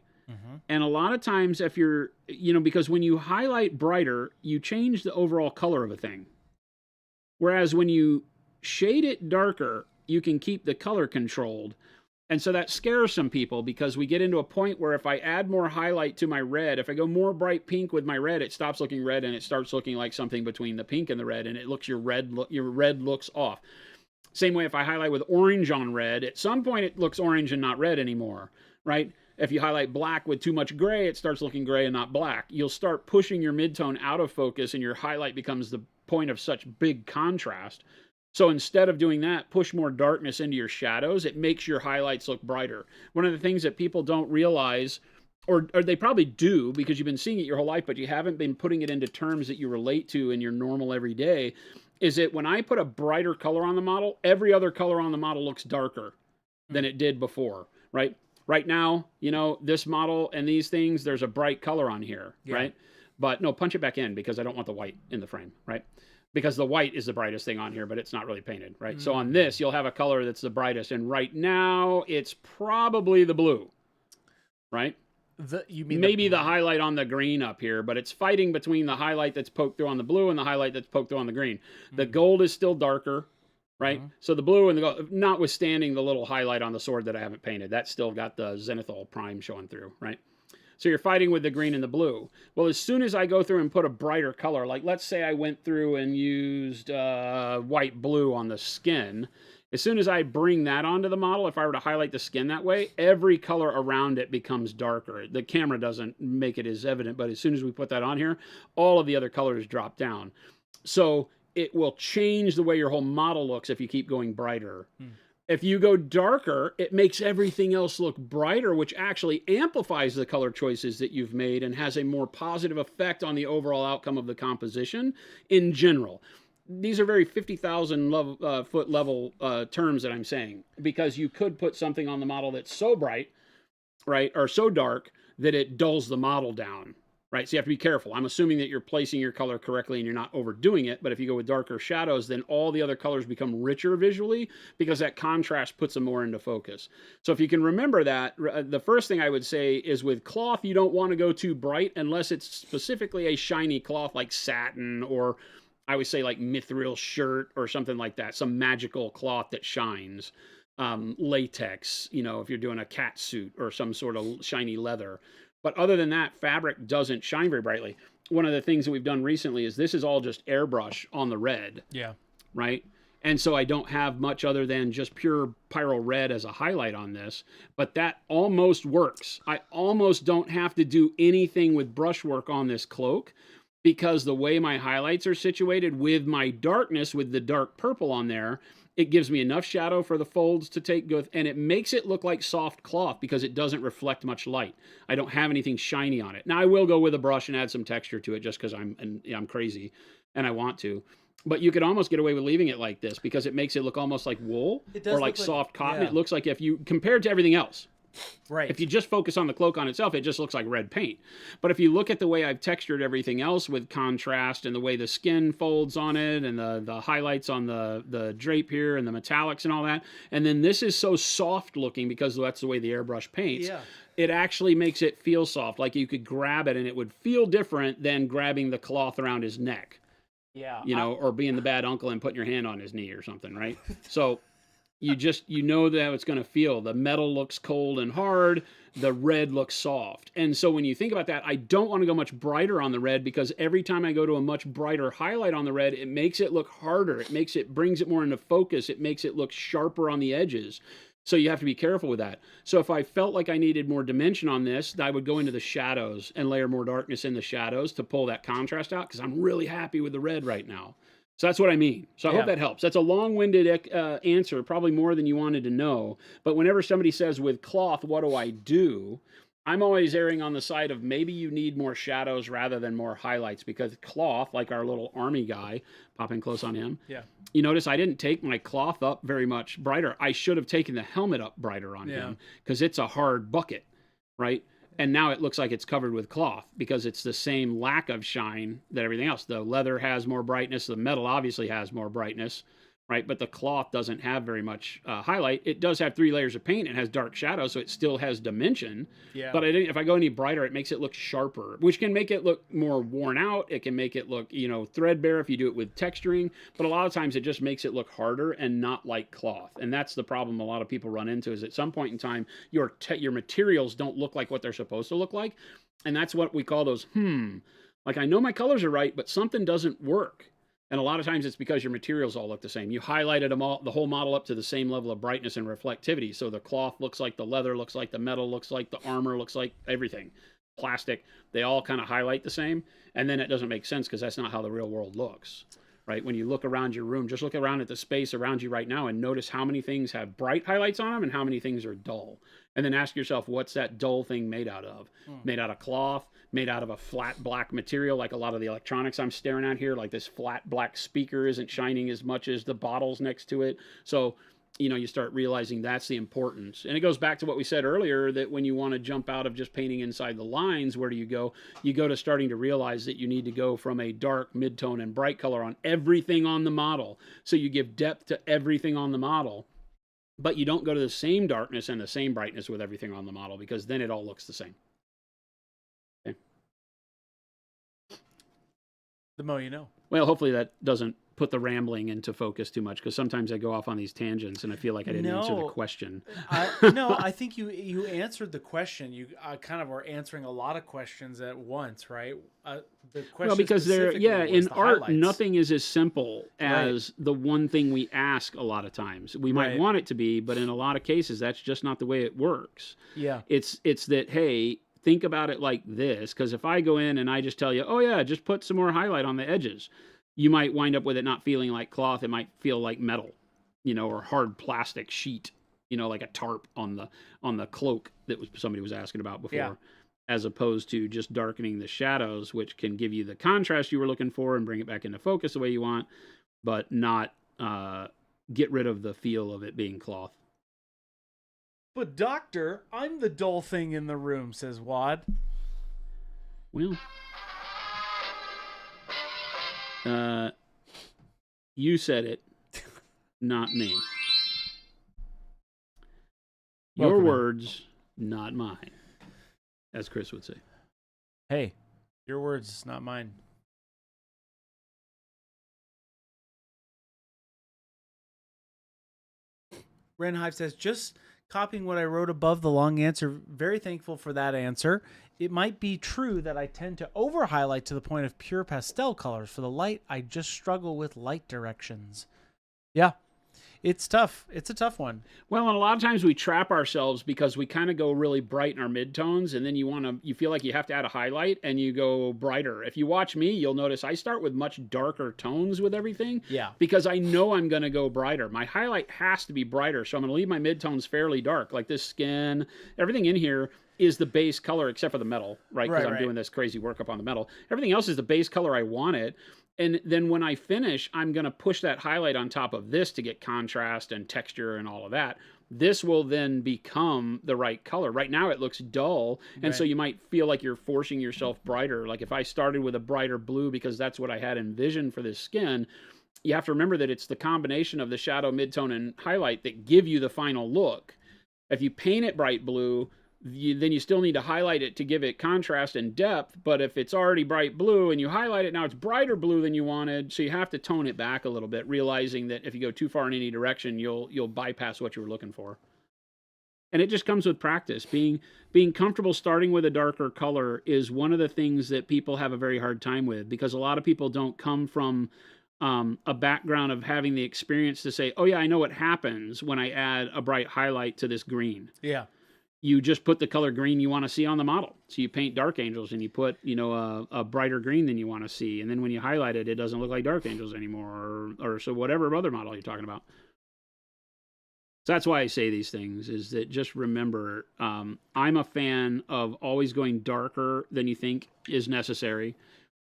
And a lot of times if you're, because when you highlight brighter, you change the overall color of a thing. Whereas when you shade it darker, you can keep the color controlled. And so that scares some people, because we get into a point where if I add more highlight to my red, if I go more bright pink with my red, it stops looking red and it starts looking like something between the pink and the red, and it looks your red looks off. Same way if I highlight with orange on red, at some point it looks orange and not red anymore, right? If you highlight black with too much gray, it starts looking gray and not black. You'll start pushing your midtone out of focus, and your highlight becomes the point of such big contrast. So instead of doing that, push more darkness into your shadows. It makes your highlights look brighter. One of the things that people don't realize, or they probably do because you've been seeing it your whole life, but you haven't been putting it into terms that you relate to in your normal everyday, is that when I put a brighter color on the model, every other color on the model looks darker than it did before, right? Right now, this model and these things, there's a bright color on here, right? But no, punch it back in, because I don't want the white in the frame, right? Because the white is the brightest thing on here, but it's not really painted, right? So on this, you'll have a color that's the brightest, and right now, it's probably the blue, right? You mean maybe the highlight on the green up here, but it's fighting between the highlight that's poked through on the blue and the highlight that's poked through on the green. The gold is still darker, right? So the blue and the gold, notwithstanding the little highlight on the sword that I haven't painted, that's still got the zenithal prime showing through, right? So you're fighting with the green and the blue. Well, as soon as I go through and put a brighter color, like let's say I went through and used white blue on the skin, as soon as I bring that onto the model, if I were to highlight the skin that way, every color around it becomes darker. The camera doesn't make it as evident, but as soon as we put that on here, all of the other colors drop down. So it will change the way your whole model looks if you keep going brighter. If you go darker, it makes everything else look brighter, which actually amplifies the color choices that you've made and has a more positive effect on the overall outcome of the composition in general. These are very 50,000 foot level terms that I'm saying, because you could put something on the model that's so bright, right, or so dark that it dulls the model down. Right, so you have to be careful. I'm assuming that you're placing your color correctly and you're not overdoing it, but if you go with darker shadows, then all the other colors become richer visually, because that contrast puts them more into focus. So if you can remember that, the first thing I would say is with cloth, you don't want to go too bright unless it's specifically a shiny cloth like satin, or I would say like mithril shirt or something like that, some magical cloth that shines. Latex, if you're doing a cat suit or some sort of shiny leather. But other than that, fabric doesn't shine very brightly. One of the things that we've done recently is this is all just airbrush on the red. Yeah. Right? And so I don't have much other than just pure pyro red as a highlight on this. But that almost works. I almost don't have to do anything with brushwork on this cloak, because the way my highlights are situated with my darkness, with the dark purple on there, it gives me enough shadow for the folds to take good, and it makes it look like soft cloth because it doesn't reflect much light. I don't have anything shiny on it. Now I will go with a brush and add some texture to it just because I'm crazy and I want to. But you could almost get away with leaving it like this because it makes it look almost like wool or like soft cotton. Yeah. It looks like if you compared to everything else. Right. If you just focus on the cloak on itself, it just looks like red paint. But if you look at the way I've textured everything else with contrast and the way the skin folds on it and the highlights on the drape here and the metallics and all that, and then this is so soft looking because that's the way the airbrush paints. Yeah. It actually makes it feel soft, like you could grab it and it would feel different than grabbing the cloth around his neck. Yeah. You know, or being the bad uncle and putting your hand on his knee or something, right? So you know how it's going to feel. The metal looks cold and hard. The red looks soft. And so when you think about that, I don't want to go much brighter on the red because every time I go to a much brighter highlight on the red, it makes it look harder. It brings it more into focus. It makes it look sharper on the edges. So you have to be careful with that. So if I felt like I needed more dimension on this, I would go into the shadows and layer more darkness in the shadows to pull that contrast out because I'm really happy with the red right now. So that's what I mean. So I hope that helps. That's a long-winded answer, probably more than you wanted to know. But whenever somebody says with cloth, what do I do? I'm always erring on the side of maybe you need more shadows rather than more highlights because cloth, like our little army guy, popping close on him. Yeah. You notice I didn't take my cloth up very much brighter. I should have taken the helmet up brighter on him because it's a hard bucket, right? And now it looks like it's covered with cloth because it's the same lack of shine that everything else. The leather has more brightness. The metal obviously has more brightness, right? But the cloth doesn't have very much highlight. It does have 3 layers of paint. It has dark shadows, so it still has dimension. Yeah. But if I go any brighter, it makes it look sharper, which can make it look more worn out. It can make it look, threadbare if you do it with texturing. But a lot of times it just makes it look harder and not like cloth. And that's the problem a lot of people run into is at some point in time, your materials don't look like what they're supposed to look like. And that's what we call those, like I know my colors are right, but something doesn't work. And a lot of times it's because your materials all look the same. You highlighted them all, the whole model up to the same level of brightness and reflectivity. So the cloth looks like the leather, looks like the metal, looks like the armor, looks like everything. Plastic, they all kind of highlight the same. And then it doesn't make sense because that's not how the real world looks, right? When you look around your room, just look around at the space around you right now and notice how many things have bright highlights on them and how many things are dull. And then ask yourself, what's that dull thing made out of? Made out of cloth, made out of a flat black material, like a lot of the electronics I'm staring at here, like this flat black speaker isn't shining as much as the bottles next to it. So, you start realizing that's the importance. And it goes back to what we said earlier, that when you want to jump out of just painting inside the lines, where do you go? You go to starting to realize that you need to go from a dark, mid-tone, and bright color on everything on the model. So you give depth to everything on the model. But you don't go to the same darkness and the same brightness with everything on the model because then it all looks the same. Okay. The more you know. Well, hopefully that doesn't put the rambling into focus too much because sometimes I go off on these tangents and I feel like I didn't answer the question. I think you answered the question. You kind of are answering a lot of questions at once, right? The question because in art, highlights. nothing is as simple as the one thing we ask a lot of times. We might want it to be, but in a lot of cases, that's just not the way it works. Yeah. It's that, hey, think about it like this, because if I go in and I just tell you, oh yeah, just put some more highlight on the edges, you might wind up with it not feeling like cloth. It might feel like metal, or hard plastic sheet, like a tarp on the cloak that somebody was asking about before, as opposed to just darkening the shadows, which can give you the contrast you were looking for and bring it back into focus the way you want, but not get rid of the feel of it being cloth. But doctor, I'm the dull thing in the room, says Wad. Well, you said it, not me. Your words, not mine, as Chris would say. Hey, your words, not mine. Renhive says, just copying what I wrote above the long answer. Very thankful for that answer. It might be true that I tend to over-highlight to the point of pure pastel colors. For the light, I just struggle with light directions. Yeah, it's tough. It's a tough one. Well, and a lot of times we trap ourselves because we kind of go really bright in our midtones, and then you feel like you have to add a highlight, and you go brighter. If you watch me, you'll notice I start with much darker tones with everything. Yeah. Because I know I'm going to go brighter. My highlight has to be brighter, so I'm going to leave my midtones fairly dark, like this skin. Everything in here is the base color, except for the metal, right? Because I'm doing this crazy work up on the metal. Everything else is the base color I want it. And then when I finish, I'm going to push that highlight on top of this to get contrast and texture and all of that. this will then become the right color. Right now it looks dull, and so you might feel like you're forcing yourself brighter. Like if I started with a brighter blue because that's what I had envisioned for this skin, you have to remember that it's the combination of the shadow, midtone, and highlight that give you the final look. If you paint it bright blue, then you still need to highlight it to give it contrast and depth. But if it's already bright blue and you highlight it, now it's brighter blue than you wanted, so you have to tone it back a little bit, realizing that if you go too far in any direction, you'll bypass what you were looking for. And it just comes with practice. Being comfortable starting with a darker color is one of the things that people have a very hard time with, because a lot of people don't come from a background of having the experience to say, oh yeah, I know what happens when I add a bright highlight to this green. Yeah. You just put the color green you want to see on the model. So you paint Dark Angels and you put, a brighter green than you want to see. And then when you highlight it, it doesn't look like Dark Angels anymore, or so whatever other model you're talking about. So that's why I say these things, is that just remember, I'm a fan of always going darker than you think is necessary,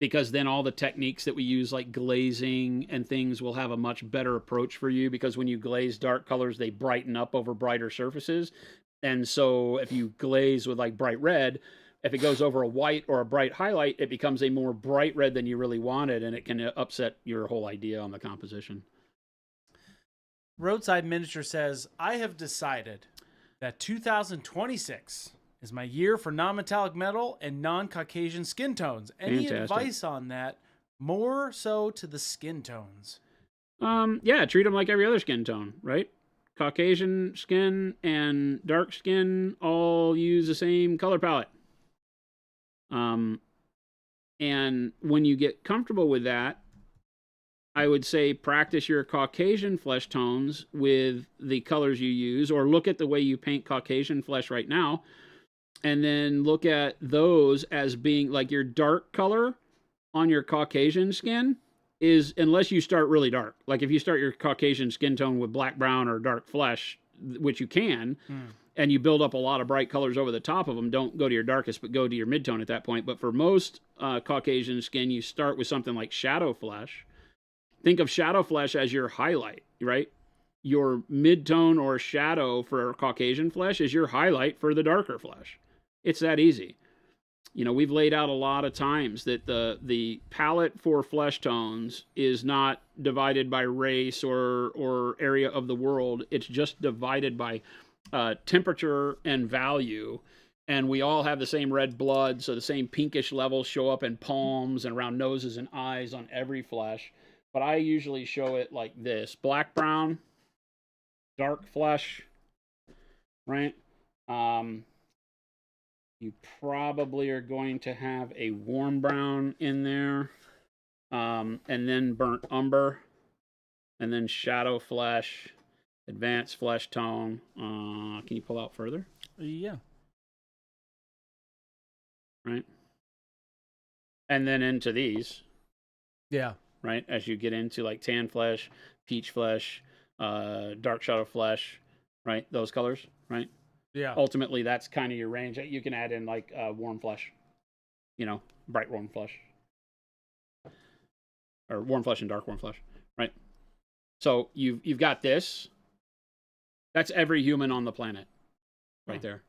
because then all the techniques that we use, like glazing and things, will have a much better approach for you, because when you glaze dark colors, they brighten up over brighter surfaces. And so if you glaze with like bright red, if it goes over a white or a bright highlight, it becomes a more bright red than you really wanted, and it can upset your whole idea on the composition. Roadside Miniature says, I have decided that 2026 is my year for non-metallic metal and non-Caucasian skin tones. Any advice on that? More so to the skin tones. Yeah, treat them like every other skin tone, right? Caucasian skin and dark skin all use the same color palette. And when you get comfortable with that, I would say practice your Caucasian flesh tones with the colors you use, or look at the way you paint Caucasian flesh right now, and then look at those as being like your dark color on your Caucasian skin is, unless you start really dark. Like if you start your Caucasian skin tone with black, brown, or dark flesh, which you can, and you build up a lot of bright colors over the top of them, don't go to your darkest, but go to your midtone at that point. But for most Caucasian skin, you start with something like shadow flesh. Think of shadow flesh as your highlight, right? Your midtone or shadow for Caucasian flesh is your highlight for the darker flesh. It's that easy. We've laid out a lot of times that the palette for flesh tones is not divided by race or area of the world. It's just divided by temperature and value. And we all have the same red blood, so the same pinkish levels show up in palms and around noses and eyes on every flesh. But I usually show it like this: black, brown, dark flesh, right? You probably are going to have a warm brown in there, and then burnt umber, and then shadow flesh, advanced flesh tone. Can you pull out further? Yeah. Right. And then into these. Yeah. Right, as you get into like tan flesh, peach flesh, dark shadow flesh, right? Those colors, right? Yeah. Ultimately, that's kind of your range. You can add in like warm flesh, bright warm flesh, or warm flesh and dark warm flesh, right? So you've got this. That's every human on the planet, right there.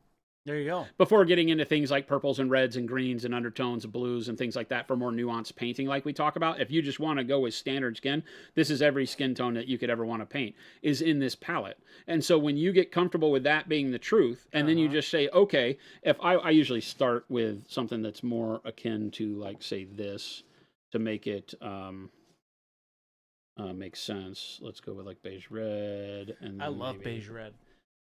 There you go. Before getting into things like purples and reds and greens and undertones and blues and things like that for more nuanced painting like we talk about, if you just want to go with standard skin, this is every skin tone that you could ever want to paint is in this palette. And so when you get comfortable with that being the truth, and then you just say, okay, if I usually start with something that's more akin to like, say, this to make it make sense. Let's go with like beige red. And I love beige red.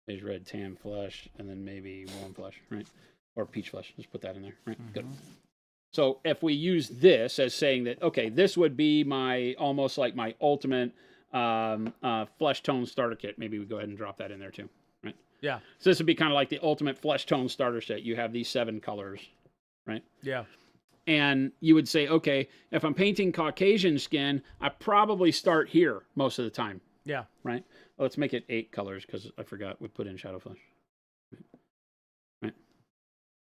Beige red, tan flesh, and then maybe warm flesh, right? Or peach flesh. Just put that in there, right? Good. So if we use this as saying that, okay, this would be my, almost like my ultimate flesh tone starter kit. Maybe we go ahead and drop that in there too, right? Yeah. So this would be kind of like the ultimate flesh tone starter set. You have these 7 colors, right? Yeah. And you would say, okay, if I'm painting Caucasian skin, I probably start here most of the time. Yeah. Right? Let's make it 8 colors because I forgot we put in shadow flesh. Right?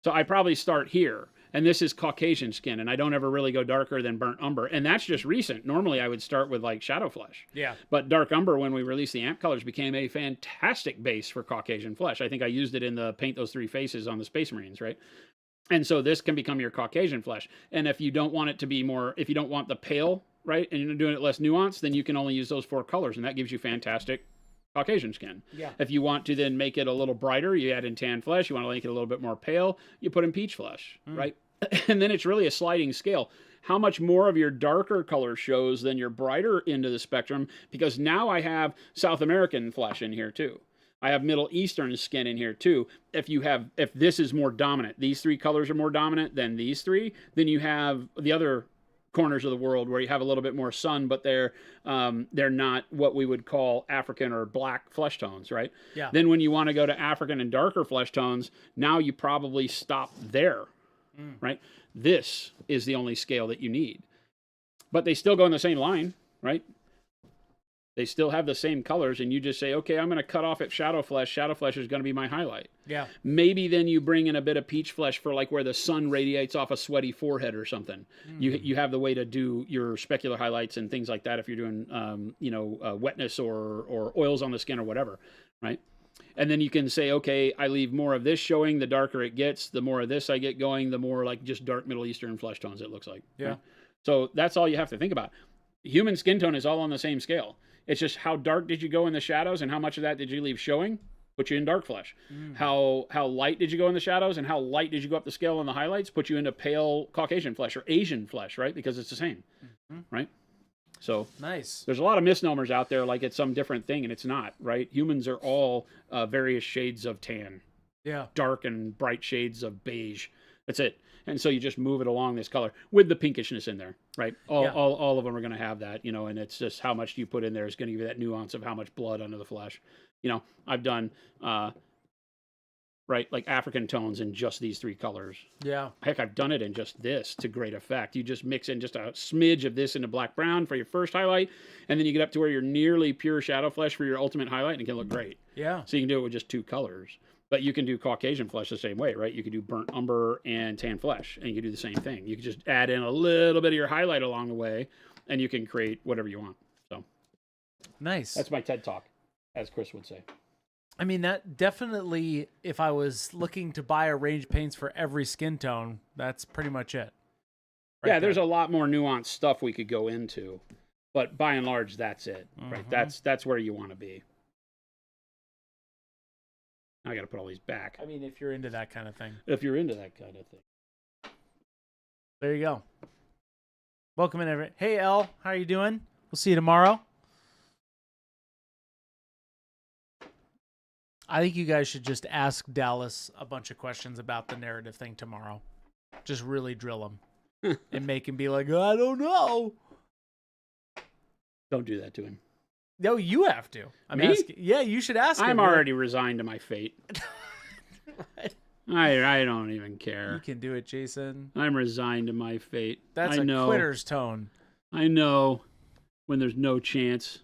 So I probably start here. And this is Caucasian skin, and I don't ever really go darker than burnt umber. And that's just recent. Normally, I would start with like shadow flesh. Yeah. But dark umber, when we released the amp colors, became a fantastic base for Caucasian flesh. I think I used it in the Paint Those Three Faces on the Space Marines, right? And so this can become your Caucasian flesh. And if you don't want it to be more, if you don't want the pale, right, and you're doing it less nuanced, then you can only use those 4 colors, and that gives you fantastic Caucasian skin. Yeah. If you want to then make it a little brighter, you add in tan flesh. You want to make it a little bit more pale, you put in peach flesh, right? And then it's really a sliding scale. How much more of your darker color shows than your brighter end of the spectrum? Because now I have South American flesh in here too. I have Middle Eastern skin in here too. If this is more dominant, these 3 colors are more dominant than these 3, then you have the other corners of the world where you have a little bit more sun, but they're not what we would call African or black flesh tones, right? Yeah. Then when you want to go to African and darker flesh tones, now you probably stop there, right? This is the only scale that you need. But they still go in the same line, right? They still have the same colors, and you just say, okay, I'm going to cut off at shadow flesh. Shadow flesh is going to be my highlight. Yeah. Maybe then you bring in a bit of peach flesh for like where the sun radiates off a sweaty forehead or something. You have the way to do your specular highlights and things like that if you're doing, wetness or oils on the skin or whatever, right? And then you can say, okay, I leave more of this showing. The darker it gets, the more of this I get going, the more like just dark Middle Eastern flesh tones it looks like. Yeah. Right? So that's all you have to think about. Human skin tone is all on the same scale. It's just how dark did you go in the shadows and how much of that did you leave showing? Put you in dark flesh. How light did you go in the shadows and how light did you go up the scale in the highlights? Put you into pale Caucasian flesh or Asian flesh, right? Because it's the same, right? So nice. There's a lot of misnomers out there like it's some different thing, and it's not, right? Humans are all various shades of tan. Yeah. Dark and bright shades of beige. That's it. And so you just move it along this color with the pinkishness in there, right? All of them are going to have that, and it's just how much you put in there is going to give you that nuance of how much blood under the flesh. I've done, like African tones in just these 3 colors. Yeah. Heck, I've done it in just this to great effect. You just mix in just a smidge of this into black brown for your first highlight, and then you get up to where you're nearly pure shadow flesh for your ultimate highlight, and it can look great. Yeah. So you can do it with just 2 colors. But you can do Caucasian flesh the same way, right? You can do burnt umber and tan flesh, and you can do the same thing. You can just add in a little bit of your highlight along the way, and you can create whatever you want. So nice. that's my TED Talk, as Chris would say. I mean, that definitely, if I was looking to buy a range of paints for every skin tone, that's pretty much it. Yeah, there's a lot more nuanced stuff we could go into, but by and large, that's it, right? That's where you want to be. I got to put all these back. I mean, if you're into that kind of thing. If you're into that kind of thing. There you go. Welcome in, everyone. Hey, Elle, how are you doing? We'll see you tomorrow. I think you guys should just ask Dallas a bunch of questions about the narrative thing tomorrow. Just really drill him and make him be like, I don't know. Don't do that to him. No, you have to. Me? Yeah, you should ask him. I'm already resigned to my fate. I don't even care. You can do it, Jason. I'm resigned to my fate. That's a quitter's tone. I know when there's no chance.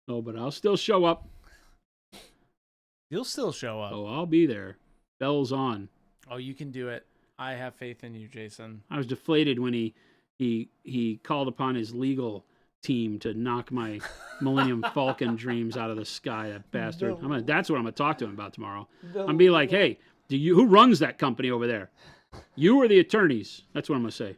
Oh, but I'll still show up. You'll still show up. Oh, I'll be there. Bells on. Oh, you can do it. I have faith in you, Jason. I was deflated when he called upon his legal team to knock my Millennium Falcon dreams out of the sky. That bastard. That's what I'm gonna talk to him about tomorrow. I'm gonna be like, hey, who runs that company over there? You or the attorneys? That's what I'm gonna say.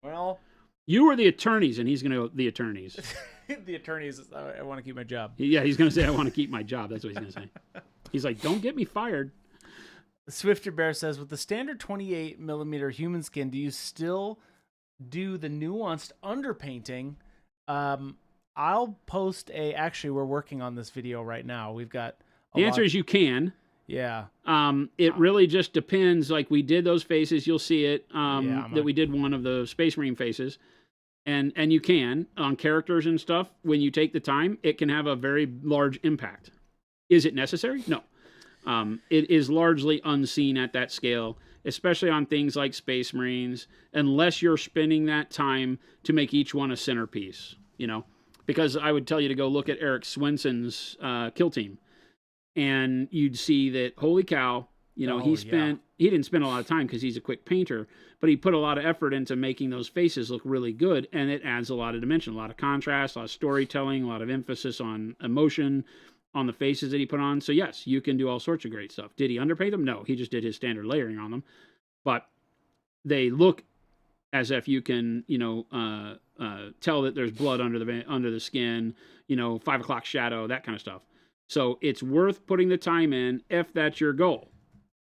Well, you or the attorneys, and he's gonna go, the attorneys. The attorneys. I want to keep my job. Yeah, he's gonna say, I want to keep my job. That's what he's gonna say. He's like, don't get me fired. Swifter Bear says, with the standard 28 millimeter human skin, do you still do the nuanced underpainting? I'll post actually, we're working on this video right now. We've got the answer is you can. Yeah. It really just depends. Like we did those faces, you'll see it. That we did one of the Space Marine faces, and you can on characters and stuff. When you take the time, it can have a very large impact. Is it necessary? No. It is largely unseen at that scale, especially on things like Space Marines, unless you're spending that time to make each one a centerpiece, because I would tell you to go look at Eric Swenson's kill team, and you'd see that, holy cow, You know, Oh, he didn't spend a lot of time because he's a quick painter, but he put a lot of effort into making those faces look really good, and it adds a lot of dimension, a lot of contrast, a lot of storytelling, a lot of emphasis on emotion on the faces that he put on. So yes, you can do all sorts of great stuff. Did he underpaint them? No, he just did his standard layering on them, but they look as if you can, tell that there's blood under the skin, 5 o'clock shadow, that kind of stuff. So it's worth putting the time in if that's your goal.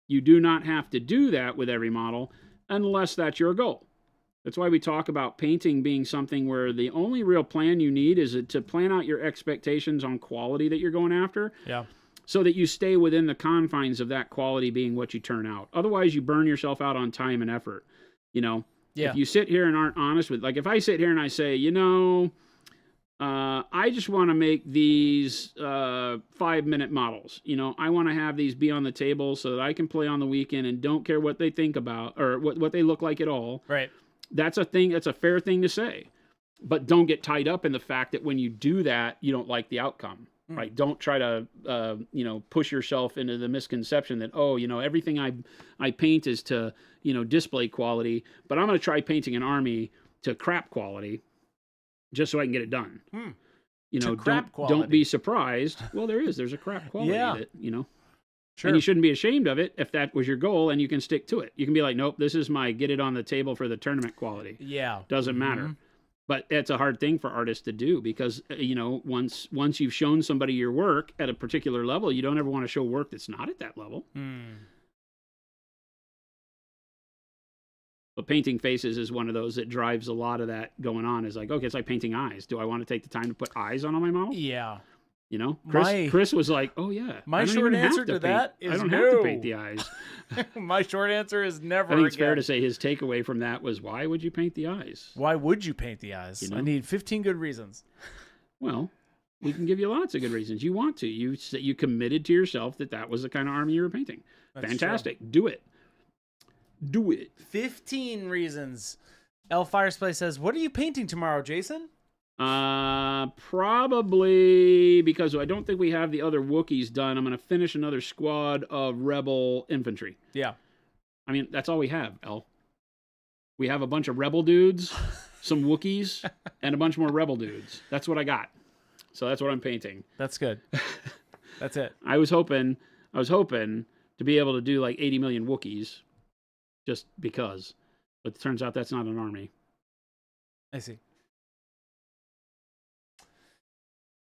You do not have to do that with every model unless that's your goal. That's why we talk about painting being something where the only real plan you need is to plan out your expectations on quality that you're going after. Yeah. So that you stay within the confines of that quality being what you turn out. Otherwise, you burn yourself out on time and effort. Yeah. If you sit here and aren't honest with, like if I sit here and I say, I just want to make these 5-minute models. I want to have these be on the table so that I can play on the weekend and don't care what they think about or what they look like at all. Right. That's a thing. That's a fair thing to say. But don't get tied up in the fact that when you do that, you don't like the outcome. Right? Don't try to, push yourself into the misconception that, everything I paint is to, display quality, but I'm going to try painting an army to crap quality just so I can get it done. Don't be surprised. Well, there's a crap quality that, Sure. And you shouldn't be ashamed of it if that was your goal and you can stick to it. You can be like, nope, this is my get it on the table for the tournament quality. Yeah. Doesn't matter. But it's a hard thing for artists to do because, once you've shown somebody your work at a particular level, you don't ever want to show work that's not at that level. But painting faces is one of those that drives a lot of that going on. Is like, okay, it's like painting eyes. Do I want to take the time to put eyes on all my models? Yeah. Chris was like, oh yeah. My short answer to that is I don't no. have to paint the eyes. My short answer is never. I think it's again. fair to say his takeaway from that was, why would you paint the eyes? Why would you paint the eyes? I need 15 good reasons. Well, we can give you lots of good reasons. You want to. You committed to yourself that was the kind of army you were painting. That's fantastic. True. Do it. Do it. 15 reasons. L Firesplay says, what are you painting tomorrow, Jason? Probably because I don't think we have the other Wookiees done. I'm going to finish another squad of Rebel infantry. Yeah. I mean, that's all we have, L. We have a bunch of Rebel dudes, some Wookiees, and a bunch more Rebel dudes. That's what I got. So that's what I'm painting. That's good. That's it. I was hoping to be able to do like 80 million Wookiees just because. But it turns out that's not an army. I see.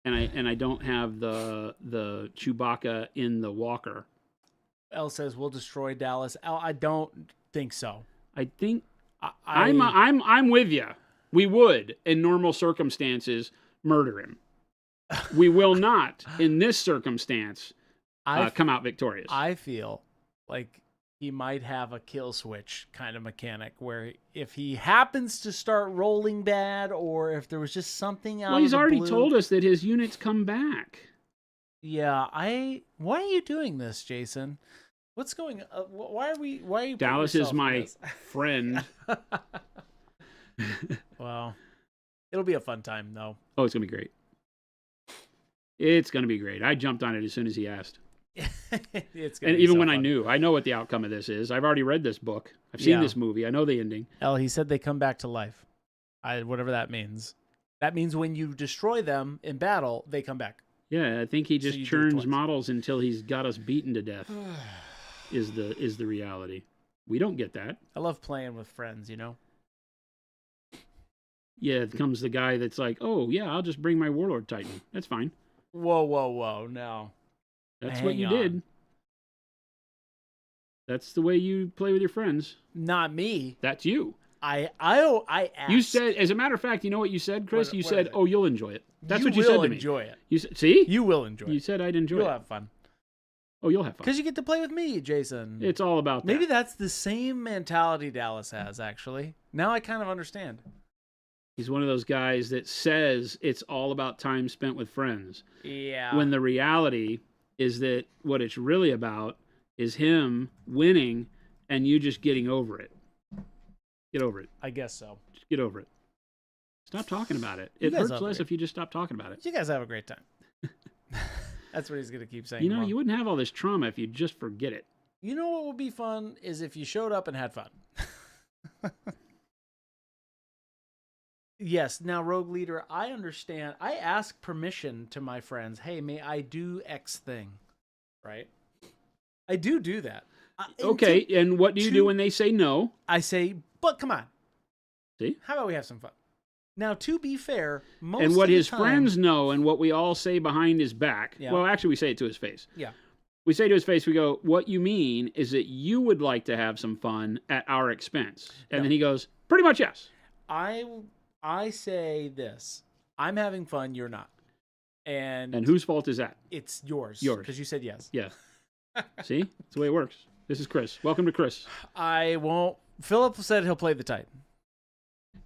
And I don't have the Chewbacca in the walker. L says we'll destroy Dallas. L, I don't think so. I think I'm with you. We would, in normal circumstances, murder him. We will not, in this circumstance, come out victorious. I feel like he might have a kill switch kind of mechanic where if he happens to start rolling bad or if there was just something out well, he's of the already blue, told us that his units come back. Yeah, why are you doing this, Jason? What's going why are you Dallas is my friend. Well, it'll be a fun time though. Oh, it's going to be great. It's going to be great. I jumped on it as soon as he asked. And even when I know what the outcome of this is. I've already read this book. I've seen this movie. I know the ending. Hell, he said they come back to life. Whatever that means. That means when you destroy them in battle, they come back. Yeah, I think he just churns models until he's got us beaten to death. is the reality. We don't get that. I love playing with friends, Yeah, it comes the guy that's like, oh yeah, I'll just bring my Warlord Titan. That's fine. Whoa, no. That's what you did. That's the way you play with your friends. Not me. That's you. I asked. You said, as a matter of fact, you know what you said, Chris? You said, "Oh, you'll enjoy it." That's what you said to me. You will enjoy it. You said, "See, you will enjoy it." You said I'd enjoy it. You'll have fun. Oh, you'll have fun because you get to play with me, Jason. It's all about that. Maybe that's the same mentality Dallas has. Actually, now I kind of understand. He's one of those guys that says it's all about time spent with friends. Yeah. When the reality is that what it's really about is him winning and you just getting over it. Get over it. I guess so. Just get over it. Stop talking about it. It hurts less if you just stop talking about it. You guys have a great time. That's what he's going to keep saying. You wouldn't have all this trauma if you just forget it. You know what would be fun is if you showed up and had fun. Yes. Now, Rogue Leader, I understand. I ask permission to my friends. Hey, may I do X thing? Right? I do that. Okay, and what do you do when they say no? I say, but come on. See? How about we have some fun? Now, to be fair, most and what of the his time, friends know and what we all say behind his back. Yeah. Well, actually, we say it to his face. Yeah. We say to his face, we go, what you mean is that you would like to have some fun at our expense. And No. then he goes, pretty much yes. I say this. I'm having fun, you're not. And whose fault is that? it's yours. Yours. Because you said yes. Yeah. See? That's the way it works. This is Chris. Welcome to Chris. I won't. Philip said he'll play the Titan.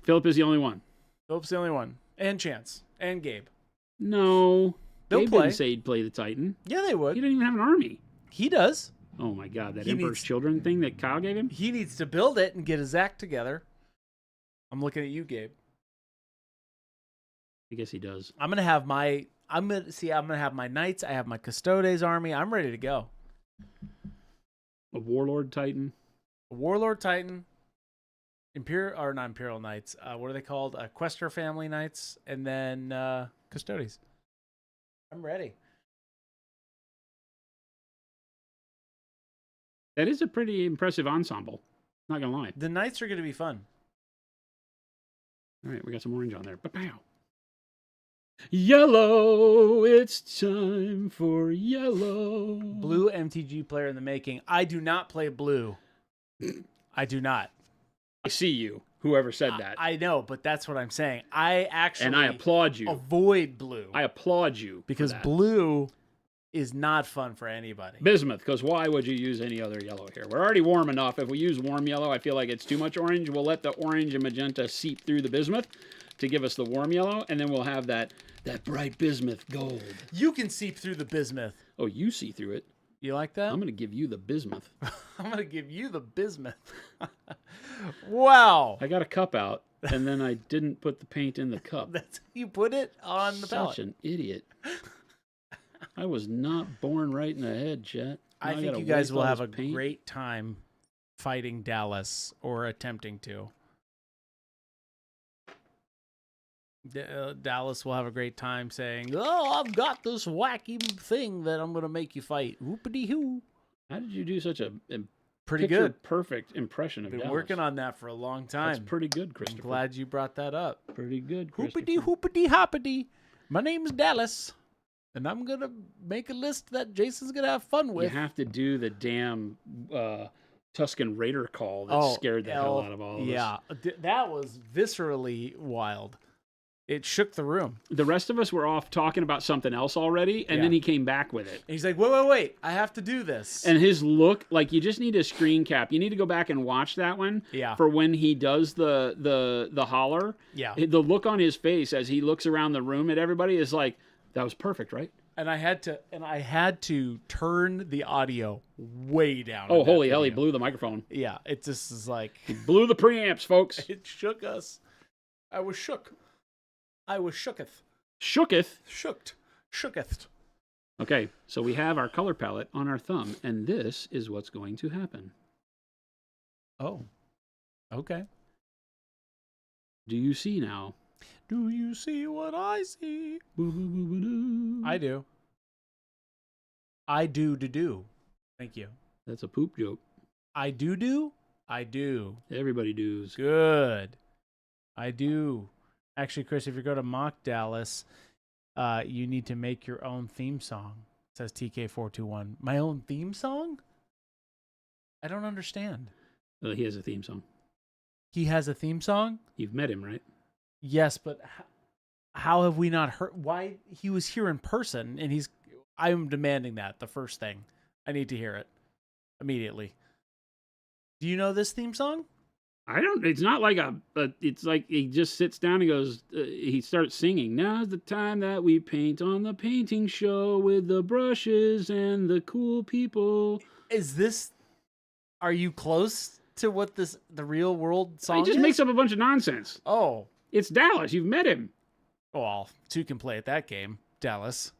Philip is the only one. Philip's the only one. And Chance. And Gabe. No. They'll Gabe play. didn't say he'd play the Titan. Yeah, they would. He didn't even have an army. He does. Oh my God, that He Emperor's needs- Children thing that Kyle gave him? He needs to build it and get his act together. I'm looking at you, Gabe. I guess he does. I'm gonna have my knights. I have my Custodes army. I'm ready to go. A Warlord Titan. A Warlord Titan, not Imperial Knights. What are they called? Quester family knights, and then Custodes. I'm ready. That is a pretty impressive ensemble. Not gonna lie. The knights are gonna be fun. All right, we got some orange on there. Ba-pow. Yellow, it's time for yellow. Blue MTG player in the making. I do not play blue. I do not. I see you, whoever said that. I know, but that's what I'm saying. I actually and I applaud you. avoid blue. I applaud you. because for that. blue is not fun for anybody. Bismuth, because why would you use any other yellow here? We're already warm enough. If we use warm yellow, I feel like it's too much orange. We'll let the orange and magenta seep through the bismuth to give us the warm yellow, and then we'll have that bright bismuth gold. You can seep through the bismuth. Oh, you see through it. You like that? I'm going to give you the bismuth. I'm going to give you the bismuth. Wow. I got a cup out, and then I didn't put the paint in the cup. That's you put it on the palette. Such an idiot. I was not born right in the head, Chet. I Now think gotta you guys waste will all have this a paint. great time fighting Dallas or attempting to. Dallas will have a great time saying, "Oh, I've got this wacky thing that I'm going to make you fight." Whoopity hoo! How did you do such a Pretty good. perfect impression of Been Dallas? working on that for a long time. That's pretty good, I'm Christopher. glad you brought that up. Pretty good, Christopher. Hoopity hoopity hoppity. My name's Dallas, and I'm gonna make a list that Jason's gonna have fun You with. have to do the damn Tuscan Raider call that scared the hell out of all of us. Yeah, that was viscerally wild. It shook the room. The rest of us were off talking about something else already, and then he came back with it. And he's like, wait, I have to do this. And his look, like, you just need a screen cap. You need to go back and watch that one. Yeah. For when he does the holler. Yeah. The look on his face as he looks around the room at everybody is like, that was perfect, right? And I had to turn the audio way down. Oh, holy hell, he blew the microphone. Yeah, it just is like He blew the preamps, folks. it shook us. I was shook. I was shooketh. Shooketh. Shooketh. Okay, so we have our color palette on our thumb, and this is what's going to happen. Oh. Okay. Do you see now? Do you see what I see? Boo-boo-boo-boo-doo. I do. I do. Thank you. That's a poop joke. I do. I do. Everybody does. Good. I do. Actually, Chris, if you go to Mock Dallas, you need to make your own theme song. It says TK421. My own theme song? I don't understand. He has a theme song. He has a theme song? You've met him, right? Yes, but how have we not heard? Why? He was here in person, and I'm demanding that, the first thing. I need to hear it immediately. Do you know this theme song? I don't. It's not like it's like he just sits down and goes. He starts singing. Now's the time that we paint on the painting show with the brushes and the cool people. Are you close to what the real world song is? He just makes up a bunch of nonsense. Oh. It's Dallas. You've met him. Well, two can play at that game, Dallas.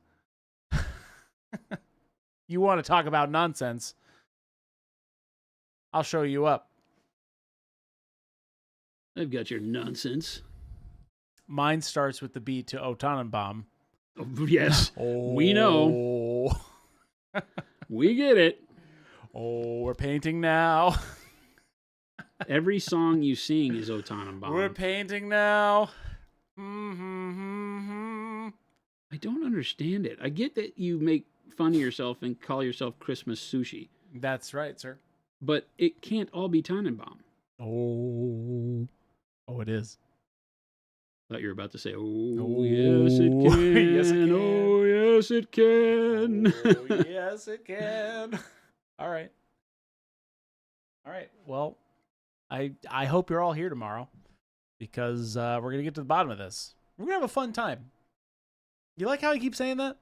You want to talk about nonsense. I'll show you up. I've got your nonsense. Mine starts with the beat to O Tannenbaum. Oh, yes, we know. We get it. Oh, we're painting now. Every song you sing is O Tannenbaum. We're painting now. Mm-hmm. I don't understand it. I get that you make fun of yourself and call yourself Christmas sushi. That's right, sir. But it can't all be Tannenbaum. Oh, it is. I thought you were about to say, Oh, yes, it can. yes, it can. Oh, yes, it can. Oh, yes, it can. All right. Well, I hope you're all here tomorrow because we're going to get to the bottom of this. We're going to have a fun time. You like how I keep saying that?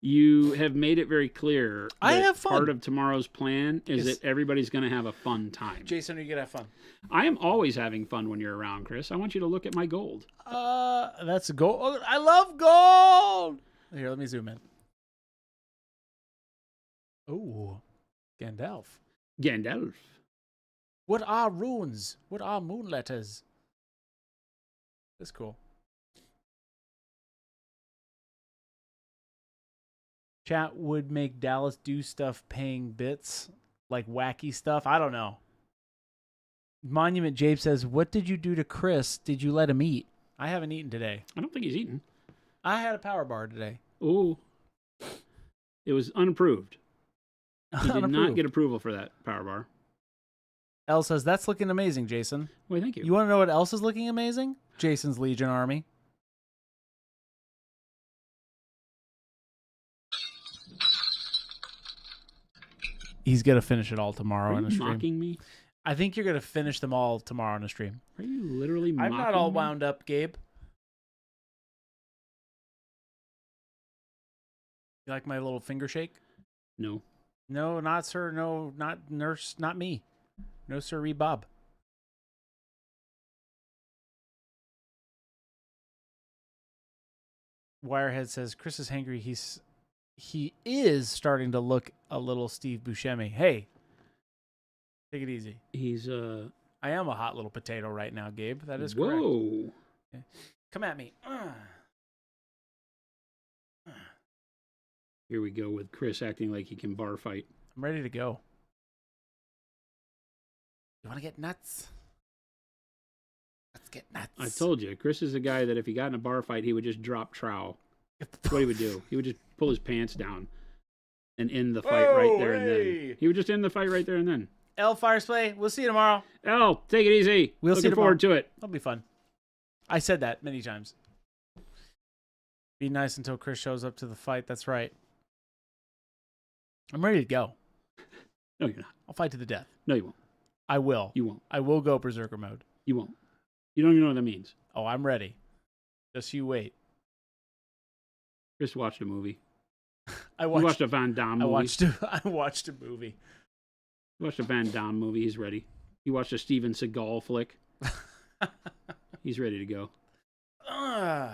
You have made it very clear that I have fun. part of tomorrow's plan is that everybody's going to have a fun time. Jason, are you going to have fun? I am always having fun when you're around, Chris. I want you to look at my gold. That's gold. Oh, I love gold. Here, let me zoom in. Oh, Gandalf. Gandalf. What are runes? What are moon letters? That's cool. Chat would make Dallas do stuff paying bits, like wacky stuff. I don't know. Monument Jabe says, what did you do to Chris? Did you let him eat? I haven't eaten today. I don't think he's eaten. I had a power bar today. Oh. It was unapproved. He did not get approval for that power bar. Elle says, that's looking amazing, Jason. Wait, thank you. You want to know what else is looking amazing? Jason's Legion Army. He's going to finish it all tomorrow on the stream. Are you mocking me? I think you're going to finish them all tomorrow on the stream. Are you literally mocking me? I'm not all wound up, Gabe. You like my little finger shake? No. No, not sir. No, not nurse. Not me. No, sir, Bob. Wirehead says Chris is hangry. He is starting to look a little Steve Buscemi. Hey, take it easy. I am a hot little potato right now, Gabe. That is correct. Whoa. Okay. Come at me. Here we go with Chris acting like he can bar fight. I'm ready to go. You want to get nuts? Let's get nuts. I told you, Chris is a guy that if he got in a bar fight, he would just drop trowel. That's what he would do. He would just pull his pants down and end the fight right there and then. He would just end the fight right there and then. L Firesplay, we'll see you tomorrow. L, take it easy. We'll see you Looking forward to it. It'll be fun. I said that many times. Be nice until Chris shows up to the fight. That's right. I'm ready to go. No, you're not. I'll fight to the death. No, you won't. I will. You won't. I will go berserker mode. You won't. You don't even know what that means. Oh, I'm ready. Just you wait. Chris watched a movie. I watched a Van Damme movie. I watched a movie. He watched a Van Damme movie. He's ready. He watched a Steven Seagal flick. He's ready to go. I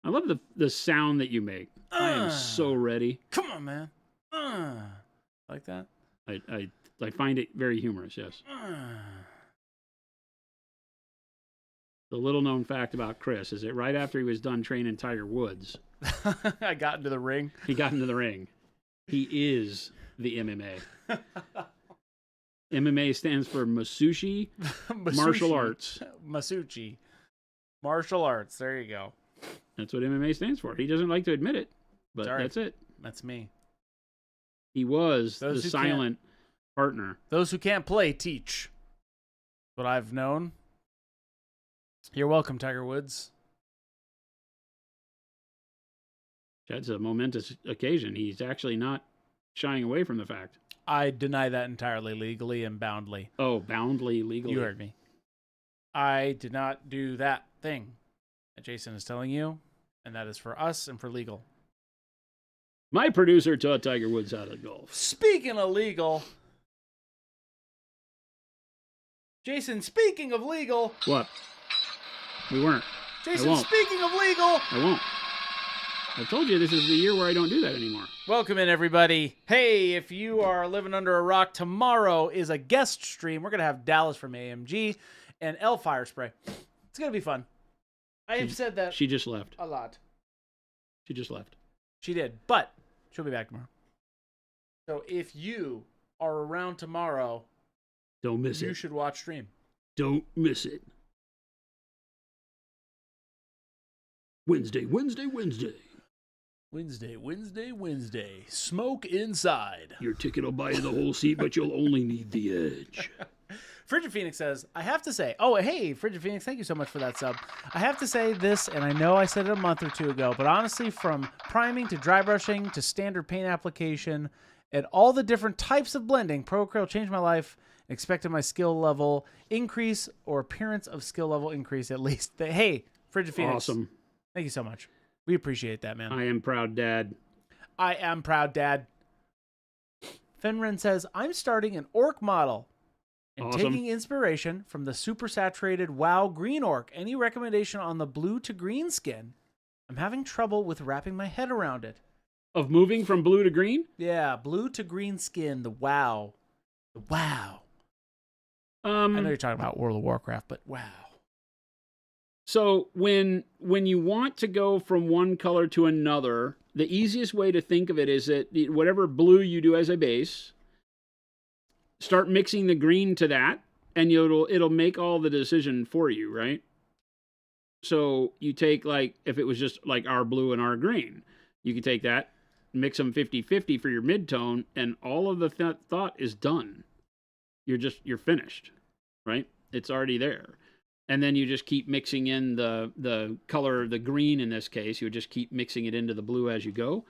love the sound that you make. I am so ready. Come on, man. Like that? I find it very humorous, yes. The little known fact about Chris is that right after he was done training Tiger Woods, I got into the ring. He got into the ring. He is the MMA. MMA stands for Masushi Martial Arts. Masuchi. Martial Arts. There you go. That's what MMA stands for. He doesn't like to admit it, but that's it. That's me. He was the silent partner. Those who can't play, teach. What I've known. You're welcome, Tiger Woods. That's a momentous occasion. He's actually not shying away from the fact. I deny that entirely, legally and boundly. Oh, boundly, legally. You heard me. I did not do that thing that Jason is telling you, and that is for us and for legal. My producer taught Tiger Woods how to golf. Speaking of legal, Jason, speaking of legal. What? We weren't. Jason, speaking of legal. I won't. I told you this is the year where I don't do that anymore. Welcome in, everybody. Hey, if you are living under a rock, tomorrow is a guest stream. We're going to have Dallas from AMG and L Firespray. It's going to be fun. I have said that She just left. a lot. She just left. She did, but she'll be back tomorrow. So if you are around tomorrow, Don't miss you it. should watch stream. Don't miss it. Wednesday. Wednesday. Smoke inside. Your ticket will buy you the whole seat, but you'll only need the edge. Frigid Phoenix says, I have to say, oh, hey, Frigid Phoenix, thank you so much for that sub. I have to say this, and I know I said it a month or two ago, but honestly, from priming to dry brushing to standard paint application and all the different types of blending, Pro Acryl changed my life, expected my skill level increase or appearance of skill level increase at least. Hey, Frigid Phoenix. Awesome. Thank you so much. We appreciate that, man. I am proud, Dad. I am proud, Dad. Fenren says, I'm starting an orc model and Awesome. taking inspiration from the super saturated WoW green orc. Any recommendation on the blue to green skin? I'm having trouble with wrapping my head around it. Of moving from blue to green? Yeah, blue to green skin, the WoW. The WoW. I know you're talking about World of Warcraft, but WoW. So when you want to go from one color to another, the easiest way to think of it is that whatever blue you do as a base, start mixing the green to that, and it'll make all the decision for you, right? So you take, like, if it was just like our blue and our green, you could take that, mix them 50-50 for your mid-tone, and all of the thought is done. You're finished, right? It's already there. And then you just keep mixing in the color, the green in this case. You would just keep mixing it into the blue as you go,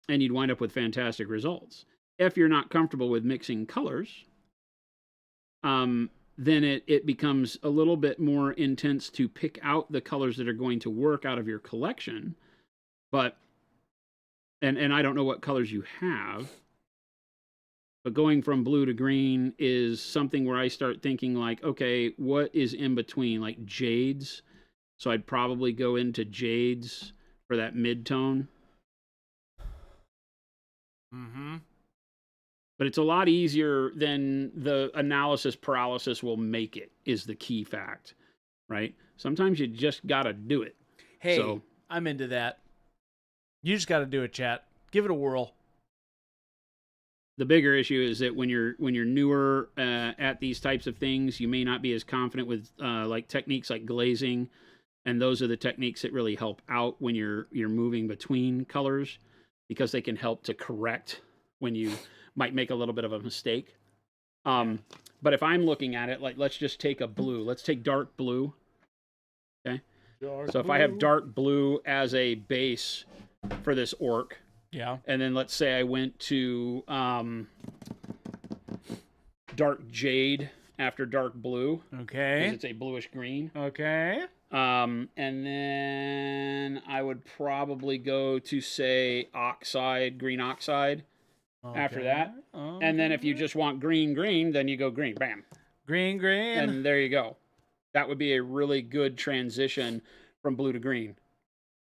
and you'd wind up with fantastic results. If you're not comfortable with mixing colors, then it becomes a little bit more intense to pick out the colors that are going to work out of your collection. But, and I don't know what colors you have, but going from blue to green is something where I start thinking like, okay, what is in between? Like jades. So I'd probably go into jades for that mid-tone. Mm-hmm. But it's a lot easier than the analysis paralysis will make it, is the key fact, right? Sometimes you just got to do it. Hey, So- I'm into that. You just got to do it, chat. Give it a whirl. The bigger issue is that when you're newer at these types of things, you may not be as confident with like techniques like glazing, and those are the techniques that really help out when you're moving between colors, because they can help to correct when you might make a little bit of a mistake. But if I'm looking at it, like, let's just take a blue. Let's take dark blue. Okay. So if I have dark blue as a base for this orc, Yeah. and then let's say I went to dark jade after dark blue, because Okay. it's a bluish green. Okay. And then I would probably go to, say, green oxide after that. And then if you just want green, then you go green, bam. Green. And there you go. That would be a really good transition from blue to green.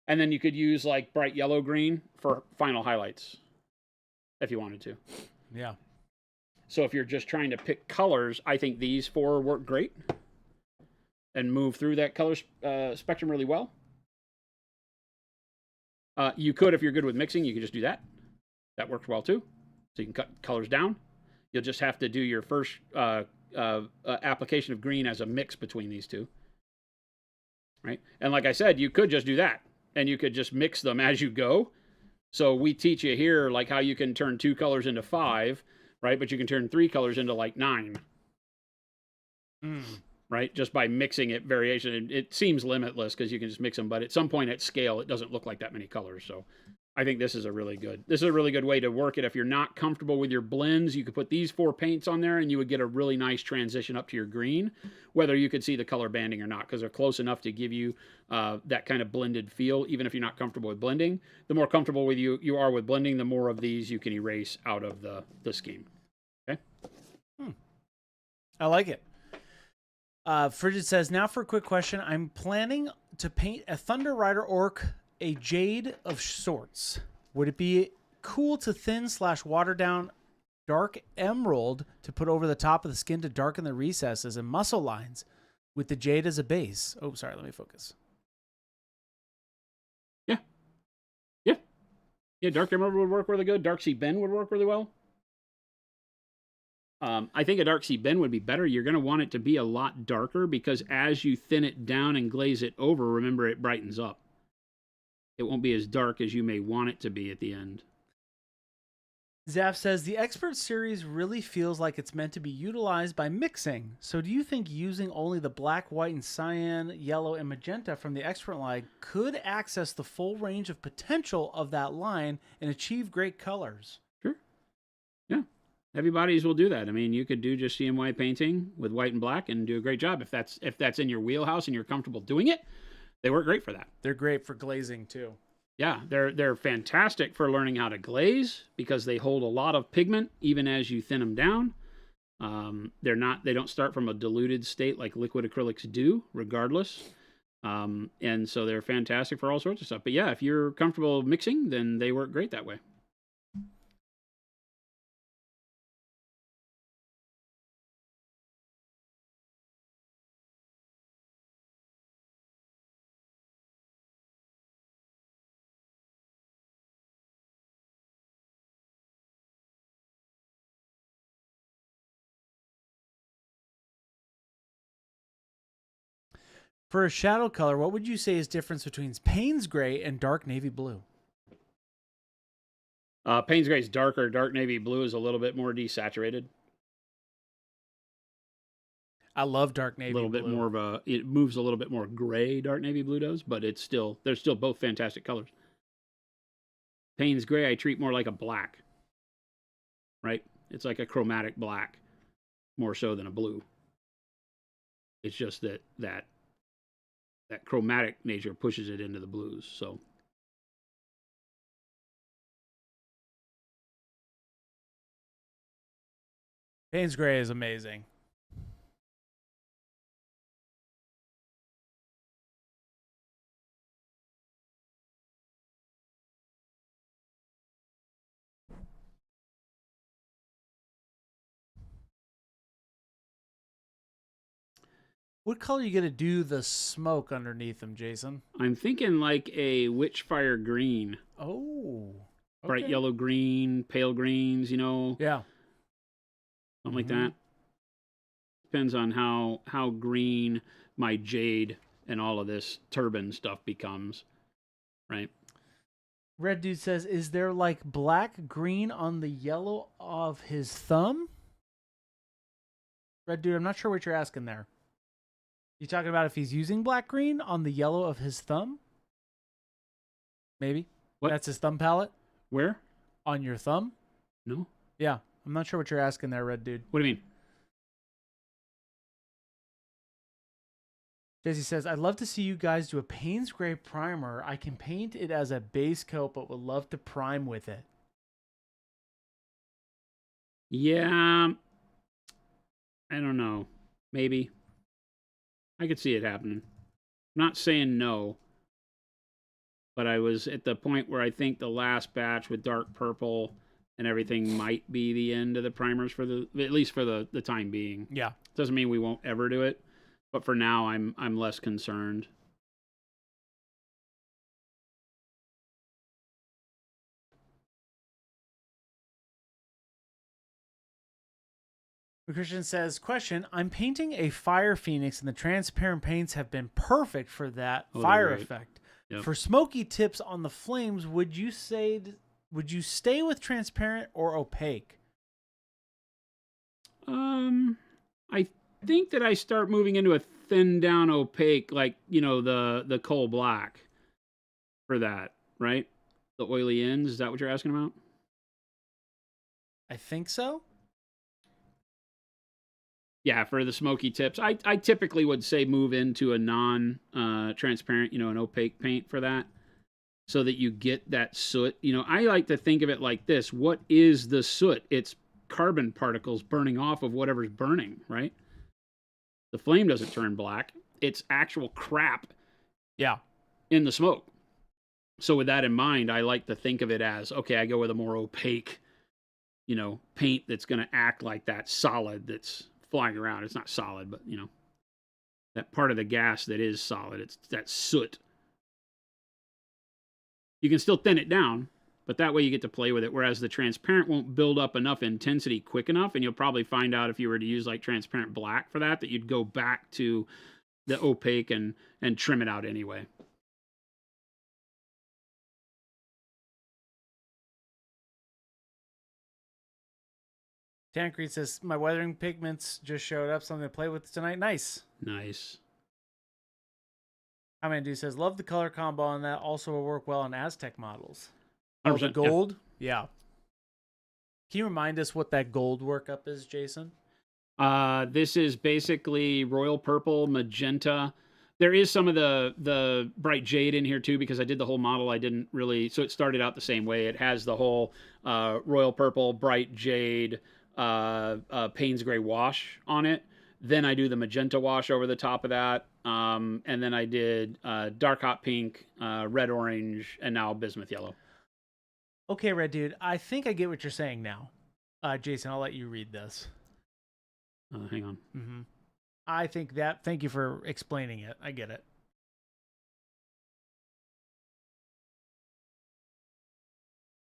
And then you could use like bright yellow green for final highlights if you wanted to. Yeah. So if you're just trying to pick colors, I think these four work great and move through that color spectrum really well. You could, if you're good with mixing, you could just do that. That works well too. So you can cut colors down. You'll just have to do your first application of green as a mix between these two. Right? And like I said, you could just do that. And you could just mix them as you go. So we teach you here like how you can turn 2 colors into 5, right? But you can turn 3 colors into like 9. Right? Just by mixing it, variation. It seems limitless because you can just mix them, but at some point at scale, it doesn't look like that many colors. So I think this is a really good way to work it. If you're not comfortable with your blends, you could put these 4 paints on there and you would get a really nice transition up to your green, whether you could see the color banding or not, because they're close enough to give you that kind of blended feel, even if you're not comfortable with blending. The more comfortable with you are with blending, the more of these you can erase out of the scheme. Okay? I like it. Frigid says, now for a quick question. I'm planning to paint a Thunder Rider orc a jade of sorts. Would it be cool to thin/water down dark emerald to put over the top of the skin to darken the recesses and muscle lines with the jade as a base? Oh, sorry, let me focus. Yeah. Dark emerald would work really good. Dark sea Ben would work really well. I think a dark sea Ben would be better. You're going to want it to be a lot darker because as you thin it down and glaze it over, remember it brightens up. It won't be as dark as you may want it to be at the end. Zaf says, the Expert series really feels like it's meant to be utilized by mixing. So do you think using only the black, white, and cyan, yellow, and magenta from the Expert line could access the full range of potential of that line and achieve great colors? Sure. Yeah. Heavy bodies will do that. I mean, you could do just CMY painting with white and black and do a great job. If that's in your wheelhouse and you're comfortable doing it, they work great for that. They're great for glazing too. Yeah, they're fantastic for learning how to glaze because they hold a lot of pigment even as you thin them down. They don't start from a diluted state like liquid acrylics do, regardless. And so they're fantastic for all sorts of stuff. But yeah, if you're comfortable mixing, then they work great that way. For a shadow color, what would you say is difference between Payne's gray and dark navy blue? Payne's gray is darker. Dark navy blue is a little bit more desaturated. I love dark navy blue. A little bit more of a, it moves a little bit more gray, dark navy blue does, but they're still both fantastic colors. Payne's gray I treat more like a black, right? It's like a chromatic black, more so than a blue. It's just that chromatic nature pushes it into the blues, so. Payne's gray is amazing. What color are you going to do the smoke underneath them, Jason? I'm thinking like a Witchfire green. Oh. Okay. Bright yellow green, pale greens, Yeah. Something like that. Depends on how green my jade and all of this turban stuff becomes, right? Red Dude says, is there like black green on the yellow of his thumb? Red Dude, I'm not sure what you're asking there. You talking about if he's using black green on the yellow of his thumb? Maybe. What? That's his thumb palette? Where? On your thumb? No. Yeah. I'm not sure what you're asking there, Red Dude. What do you mean? Jesse says, I'd love to see you guys do a Payne's Gray primer. I can paint it as a base coat, but would love to prime with it. Yeah. I don't know. Maybe. I could see it happening. I'm not saying no. But I was at the point where I think the last batch with dark purple and everything might be the end of the primers at least for the time being. Yeah. Doesn't mean we won't ever do it. But for now, I'm less concerned. Christian says, question, I'm painting a fire phoenix and the transparent paints have been perfect for that fire effect. Yep. For smoky tips on the flames, would you stay with transparent or opaque? I think that I start moving into a thin down opaque, like, the coal black for that, right? The oily ends, is that what you're asking about? I think so. Yeah, for the smoky tips, I typically would say move into a non-transparent, an opaque paint for that, so that you get that soot. I like to think of it like this. What is the soot? It's carbon particles burning off of whatever's burning, right? The flame doesn't turn black. It's actual crap. Yeah. In the smoke. So with that in mind, I like to think of it as, okay, I go with a more opaque, paint that's going to act like that solid that's flying around. It's not solid, but, that part of the gas that is solid. It's that soot. You can still thin it down, but that way you get to play with it, whereas the transparent won't build up enough intensity quick enough, and you'll probably find out if you were to use like transparent black for that you'd go back to the opaque and trim it out anyway. Tancred says, my weathering pigments just showed up. Something to play with tonight. Nice. Nice. Amandu says, love the color combo on that. Also will work well on Aztec models. Oh, the 100%, gold? Yeah. Can you remind us what that gold workup is, Jason? This is basically royal purple, magenta. There is some of the bright jade in here too, because I did the whole model. I didn't really, so it started out the same way. It has the whole royal purple, bright jade, Payne's gray wash on it. Then I do the magenta wash over the top of that. And then I did dark hot pink, red orange, and now bismuth yellow. Okay, Red Dude, I think I get what you're saying now. Jason, I'll let you read this. Hang on. Mm-hmm. I think that, thank you for explaining it. I get it.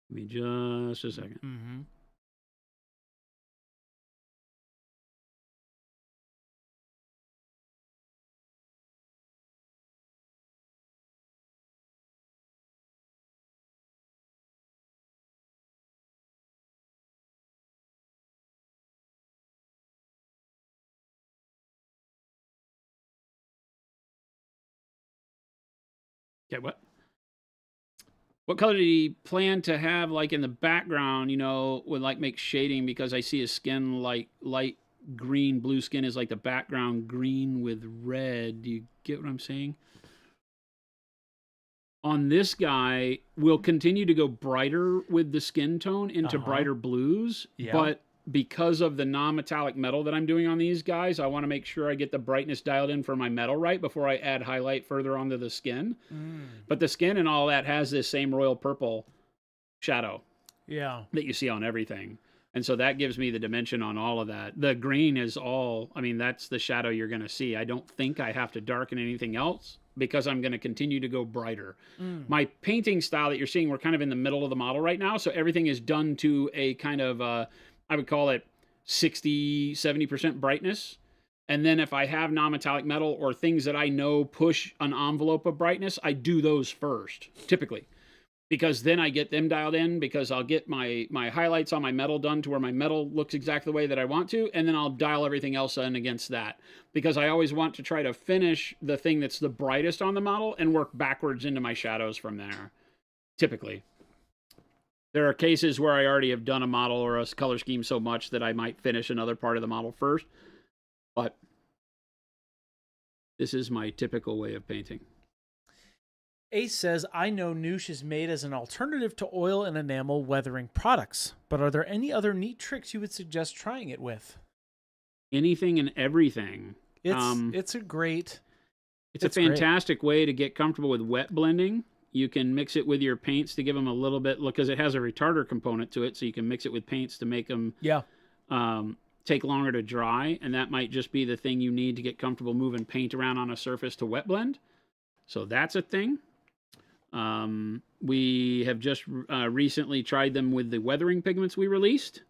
Give me just a second. Mm-hmm. Okay, what color did he plan to have like in the background, would like make shading, because I see his skin like light green, blue skin is like the background green with red. Do you get what I'm saying? On this guy, we'll continue to go brighter with the skin tone into brighter blues, but because of the non-metallic metal that I'm doing on these guys, I want to make sure I get the brightness dialed in for my metal right before I add highlight further onto the skin. But the skin and all that has this same royal purple shadow that you see on everything. And so that gives me the dimension on all of that. The green is all, that's the shadow you're going to see. I don't think I have to darken anything else because I'm going to continue to go brighter. My painting style that you're seeing, we're kind of in the middle of the model right now. So everything is done to a kind of, I would call it 60, 70% brightness. And then if I have non-metallic metal or things that I know push an envelope of brightness, I do those first, typically. Because then I get them dialed in, because I'll get my highlights on my metal done to where my metal looks exactly the way that I want to, and then I'll dial everything else in against that. Because I always want to try to finish the thing that's the brightest on the model and work backwards into my shadows from there, typically. There are cases where I already have done a model or a color scheme so much that I might finish another part of the model first. But this is my typical way of painting. Ace says, I know Noosh is made as an alternative to oil and enamel weathering products, but are there any other neat tricks you would suggest trying it with? Anything and everything. It's a fantastic way to get comfortable with wet blending. You can mix it with your paints to give them a little bit, because it has a retarder component to it, so you can mix it with paints to make them take longer to dry, and that might just be the thing you need to get comfortable moving paint around on a surface to wet blend. So that's a thing. We have just recently tried them with the weathering pigments we released,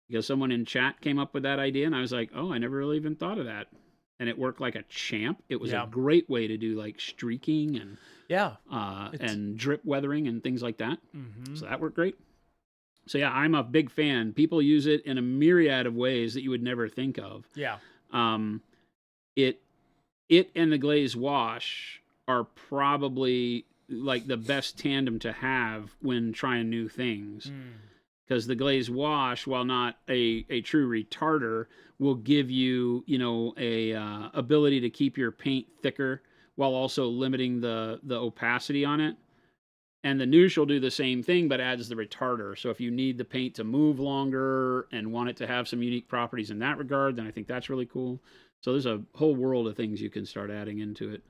because someone in chat came up with that idea, and I was like, oh, I never really even thought of that. And it worked like a champ. It was a great way to do like streaking and and drip weathering and things like that. So that worked great. So yeah, I'm a big fan. People use it in a myriad of ways that you would never think of. It and the glaze wash are probably like the best tandem to have when trying new things. Because the glaze wash, while not a true retarder, will give you, a ability to keep your paint thicker while also limiting the opacity on it. And the Noosh will do the same thing, but adds the retarder. So if you need the paint to move longer and want it to have some unique properties in that regard, then I think that's really cool. So there's a whole world of things you can start adding into it.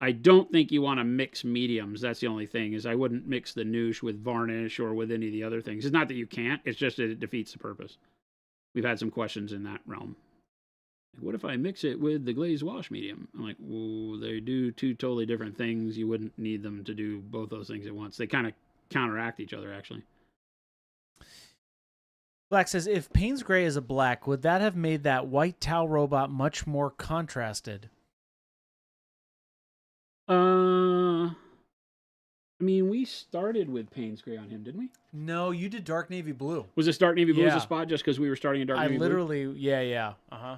I don't think you want to mix mediums. That's the only thing, is I wouldn't mix the nouche with varnish or with any of the other things. It's not that you can't. It's just that it defeats the purpose. We've had some questions in that realm. Like, what if I mix it with the glazed wash medium? I'm like, well, they do two totally different things. You wouldn't need them to do both those things at once. They kind of counteract each other, actually. Black says, if Payne's Gray is a black, would that have made that white towel robot much more contrasted? I mean, we started with Payne's Gray on him, didn't we? No, you did dark navy blue. Was this dark navy blue as Yeah. a spot just because we were starting in dark navy blue? Yeah. Uh-huh.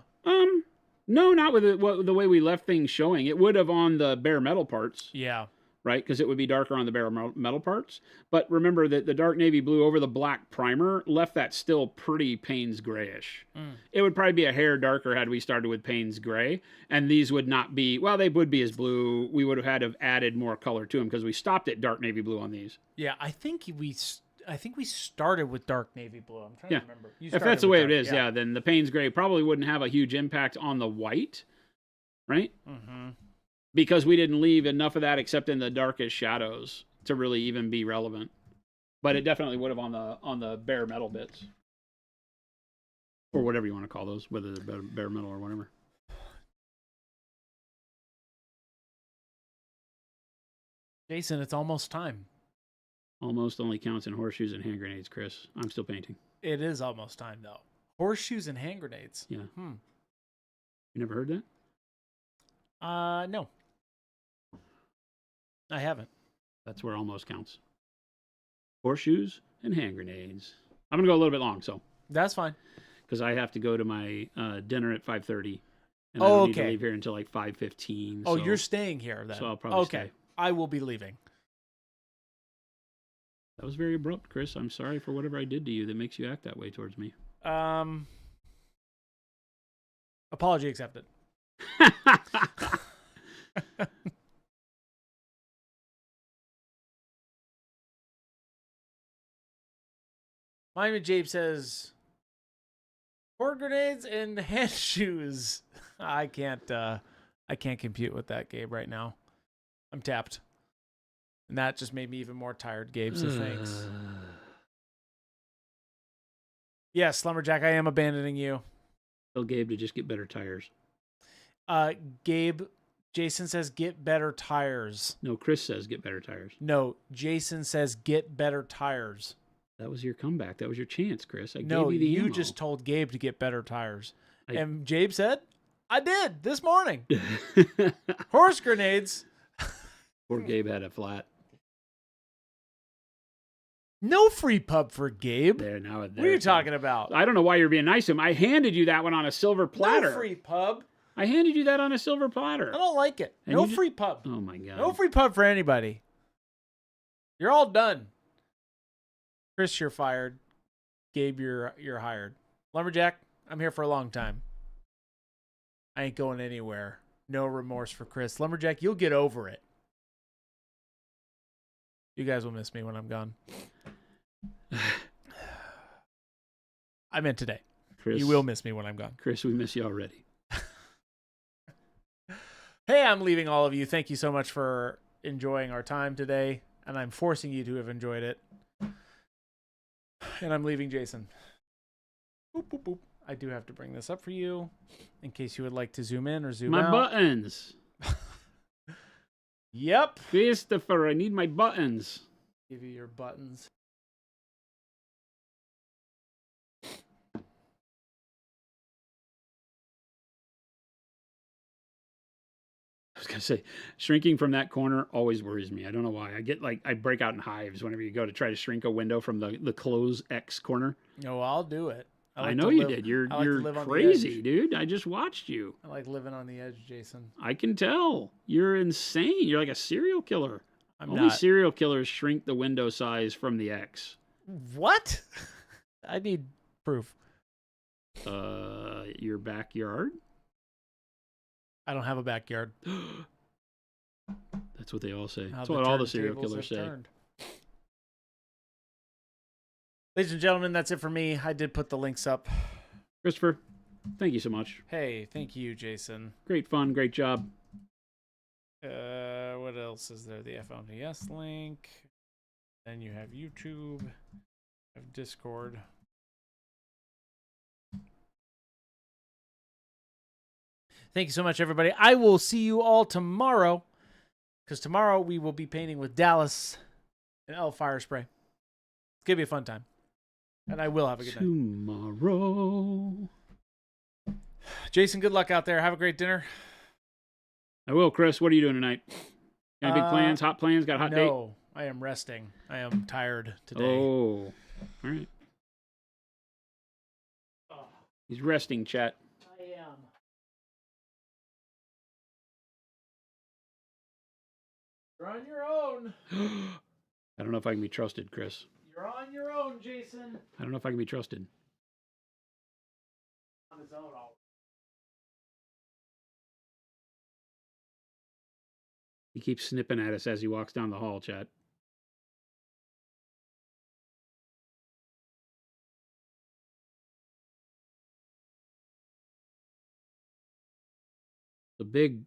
No, not with the way we left things showing. It would have on the bare metal parts. Yeah. Right? Because it would be darker on the bare metal parts. But remember that the dark navy blue over the black primer left that still pretty Payne's grayish. It would probably be a hair darker had we started with Payne's Gray. And these would not be, well, they would be as blue. We would have had to have added more color to them because we stopped at dark navy blue on these. Yeah, I think we started with dark navy blue. I'm trying to remember. If that's the way it is, then the Payne's Gray probably wouldn't have a huge impact on the white. Right? Mm-hmm. Because we didn't leave enough of that except in the darkest shadows to really even be relevant. But it definitely would have on the bare metal bits. Or whatever you want to call those, whether they're bare metal or whatever. Jason, it's almost time. Almost only counts in horseshoes and hand grenades, Chris. I'm still painting. It is almost time, though. Horseshoes and hand grenades. Yeah. You never heard that? No. I haven't. That's where almost counts. Horseshoes and hand grenades. I'm going to go a little bit long, so. That's fine. Because I have to go to my dinner at 5:30. And I don't need to leave here until like 5:15. Oh, you're staying here then. So I'll probably stay. I will be leaving. That was very abrupt, Chris. I'm sorry for whatever I did to you that makes you act that way towards me. Apology accepted. Miami Jabe says, "Pour grenades and hand shoes." I can't compute with that, Gabe, right now. I'm tapped. And that just made me even more tired, Gabe, so thanks. Yes, Lumberjack, I am abandoning you. Tell Gabe to just get better tires. Gabe, Jason says get better tires. No, Chris says get better tires. No, Jason says get better tires. That was your comeback. That was your chance, Chris. I gave you the you ammo. just told Gabe to get better tires. And Gabe said, I did this morning. Horse grenades. Poor Gabe had a flat. No free pub for Gabe. What are you talking about? I don't know why you're being nice to him. I handed you that one on a silver platter. No free pub. I handed you that on a silver platter. I don't like it. And no free pub. Oh, my God. No free pub for anybody. You're all done. Chris, you're fired. Gabe, you're hired. Lumberjack, I'm here for a long time. I ain't going anywhere. No remorse for Chris. Lumberjack, you'll get over it. You guys will miss me when I'm gone. I meant today. Chris, you will miss me when I'm gone. Chris, we miss you already. Hey, I'm leaving all of you. Thank you so much for enjoying our time today. And I'm forcing you to have enjoyed it. And I'm leaving Jason. Boop, boop, boop. I do have to bring this up for you in case you would like to zoom in or zoom out. My buttons. Yep. Christopher, I need my buttons. Give you your buttons. I was going to say, shrinking from that corner always worries me. I don't know why. I break out in hives whenever you go to try to shrink a window from the close X corner. No, I'll do it. I know you did. You're crazy, dude. I just watched you. I like living on the edge, Jason. I can tell. You're insane. You're like a serial killer. Only serial killers shrink the window size from the X. What? I need proof. Your backyard? I don't have a backyard. That's what they all say. That's what all the serial killers say. Ladies and gentlemen, that's it for me. I did put the links up. Christopher, thank you so much. Hey, thank you, Jason. Great fun. Great job. what else is there? The FLDS link. Then you have YouTube. You have Discord. Thank you so much, everybody. I will see you all tomorrow, because tomorrow we will be painting with Dallas and L Fire Spray. It's going to be a fun time. And I will have a good night. Tomorrow. Jason, good luck out there. Have a great dinner. I will, Chris. What are you doing tonight? Any big plans? Hot plans? Got a hot date? No, I am resting. I am tired today. Oh, all right. He's resting, chat. I am. You're on your own. I don't know if I can be trusted, Chris. You're on your own, Jason. I don't know if I can be trusted. On his own. He keeps snipping at us as he walks down the hall, chat. The big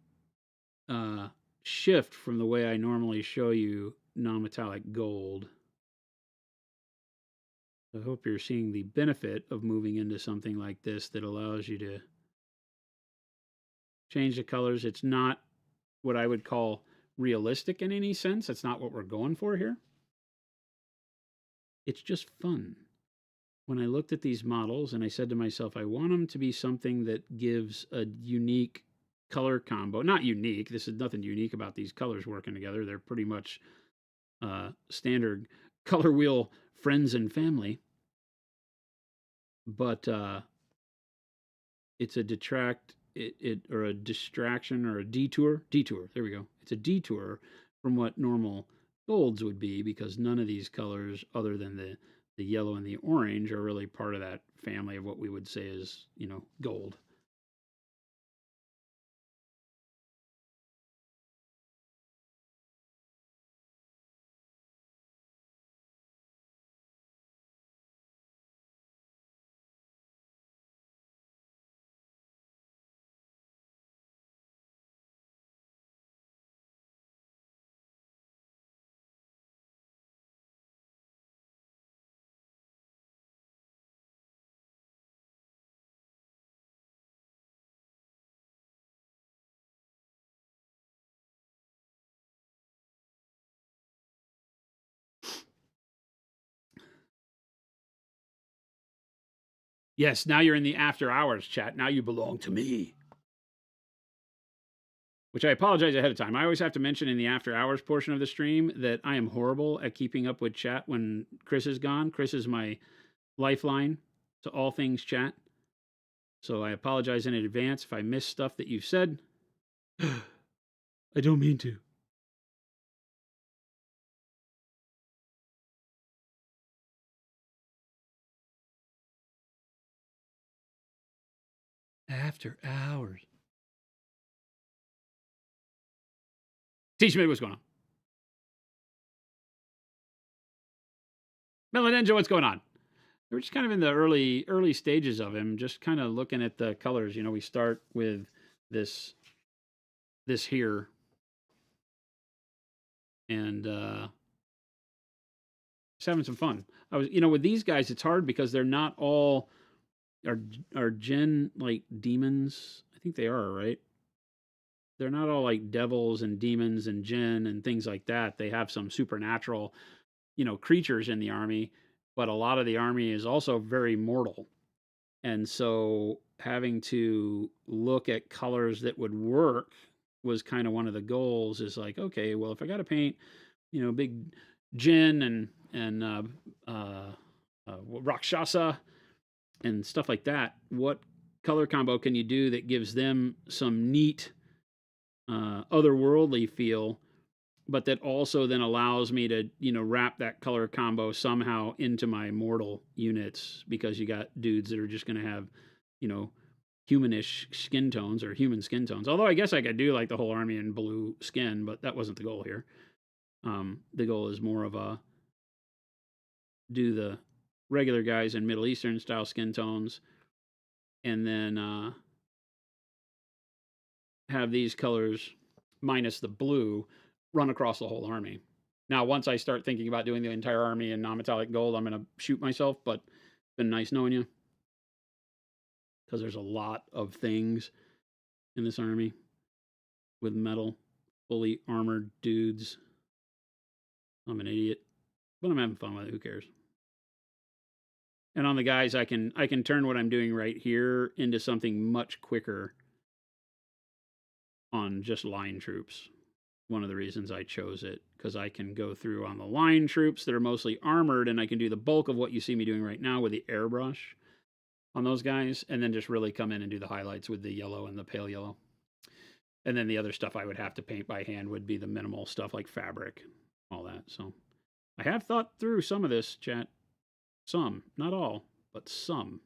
shift from the way I normally show you non-metallic gold. I hope you're seeing the benefit of moving into something like this that allows you to change the colors. It's not what I would call realistic in any sense. That's not what we're going for here. It's just fun. When I looked at these models and I said to myself, I want them to be something that gives a unique color combo. Not unique. This is nothing unique about these colors working together. They're pretty much standard color wheel friends and family. But it's a or a distraction or a detour. There we go. It's a detour from what normal golds would be, because none of these colors, other than the yellow and the orange, are really part of that family of what we would say is, gold. Yes, now you're in the after hours chat. Now you belong to me. Which I apologize ahead of time. I always have to mention in the after hours portion of the stream that I am horrible at keeping up with chat when Chris is gone. Chris is my lifeline to all things chat. So I apologize in advance if I miss stuff that you've said. I don't mean to. After hours. Teach me what's going on. Melaninja, what's going on? We're just kind of in the early stages of him, just kind of looking at the colors. We start with this here. And just having some fun. I was, with these guys, it's hard because they're not all are Jinn like demons. I think they are, right? They're not all like devils and demons and Jinn and things like that. They have some supernatural, creatures in the army, but a lot of the army is also very mortal. And so having to look at colors that would work was kind of one of the goals, is like, okay, well, if I got to paint, big Jinn and Rakshasa and stuff like that, what color combo can you do that gives them some neat otherworldly feel, but that also then allows me to, wrap that color combo somehow into my mortal units, because you got dudes that are just going to have, humanish skin tones or human skin tones. Although I guess I could do like the whole army in blue skin, but that wasn't the goal here. The goal is more of do the regular guys in Middle Eastern style skin tones, and then have these colors minus the blue run across the whole army. Now, once I start thinking about doing the entire army in non-metallic gold, I'm going to shoot myself, but it's been nice knowing you. Because there's a lot of things in this army with metal, fully armored dudes. I'm an idiot, but I'm having fun with it. Who cares? And on the guys, I can turn what I'm doing right here into something much quicker on just line troops. One of the reasons I chose it, because I can go through on the line troops that are mostly armored, and I can do the bulk of what you see me doing right now with the airbrush on those guys, and then just really come in and do the highlights with the yellow and the pale yellow. And then the other stuff I would have to paint by hand would be the minimal stuff like fabric, all that. So I have thought through some of this, chat. Some, not all, but some.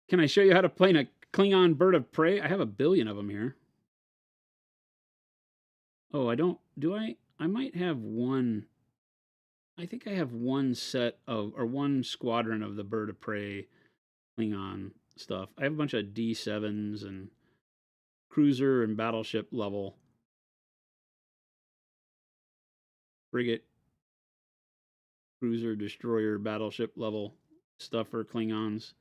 Can I show you how to play a Klingon bird of prey? I have a billion of them here. Oh, I don't. Do I? I might have one. I think I have one set of, or one squadron of the bird of prey Klingon stuff. I have a bunch of D7s and cruiser and battleship level frigate, cruiser, destroyer, battleship level stuff for Klingons.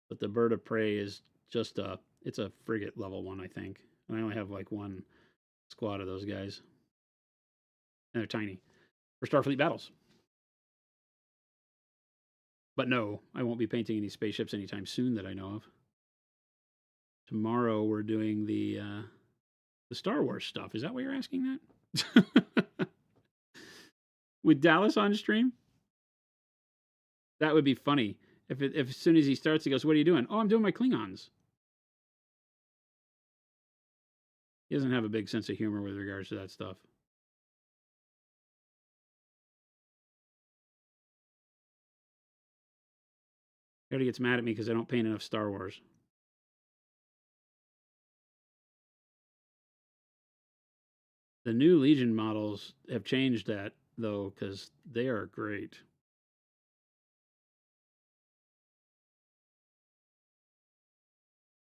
But the bird of prey is just it's a frigate level one, I think. And I only have like one squad of those guys. And they're tiny for Starfleet battles. But no, I won't be painting any spaceships anytime soon that I know of. Tomorrow we're doing the Star Wars stuff. Is that why you're asking that? With Dallas on stream? That would be funny. If as soon as he starts, he goes, "What are you doing?" "Oh, I'm doing my Klingons." He doesn't have a big sense of humor with regards to that stuff. Everybody gets mad at me because I don't paint enough Star Wars. The new Legion models have changed that, though, because they are great.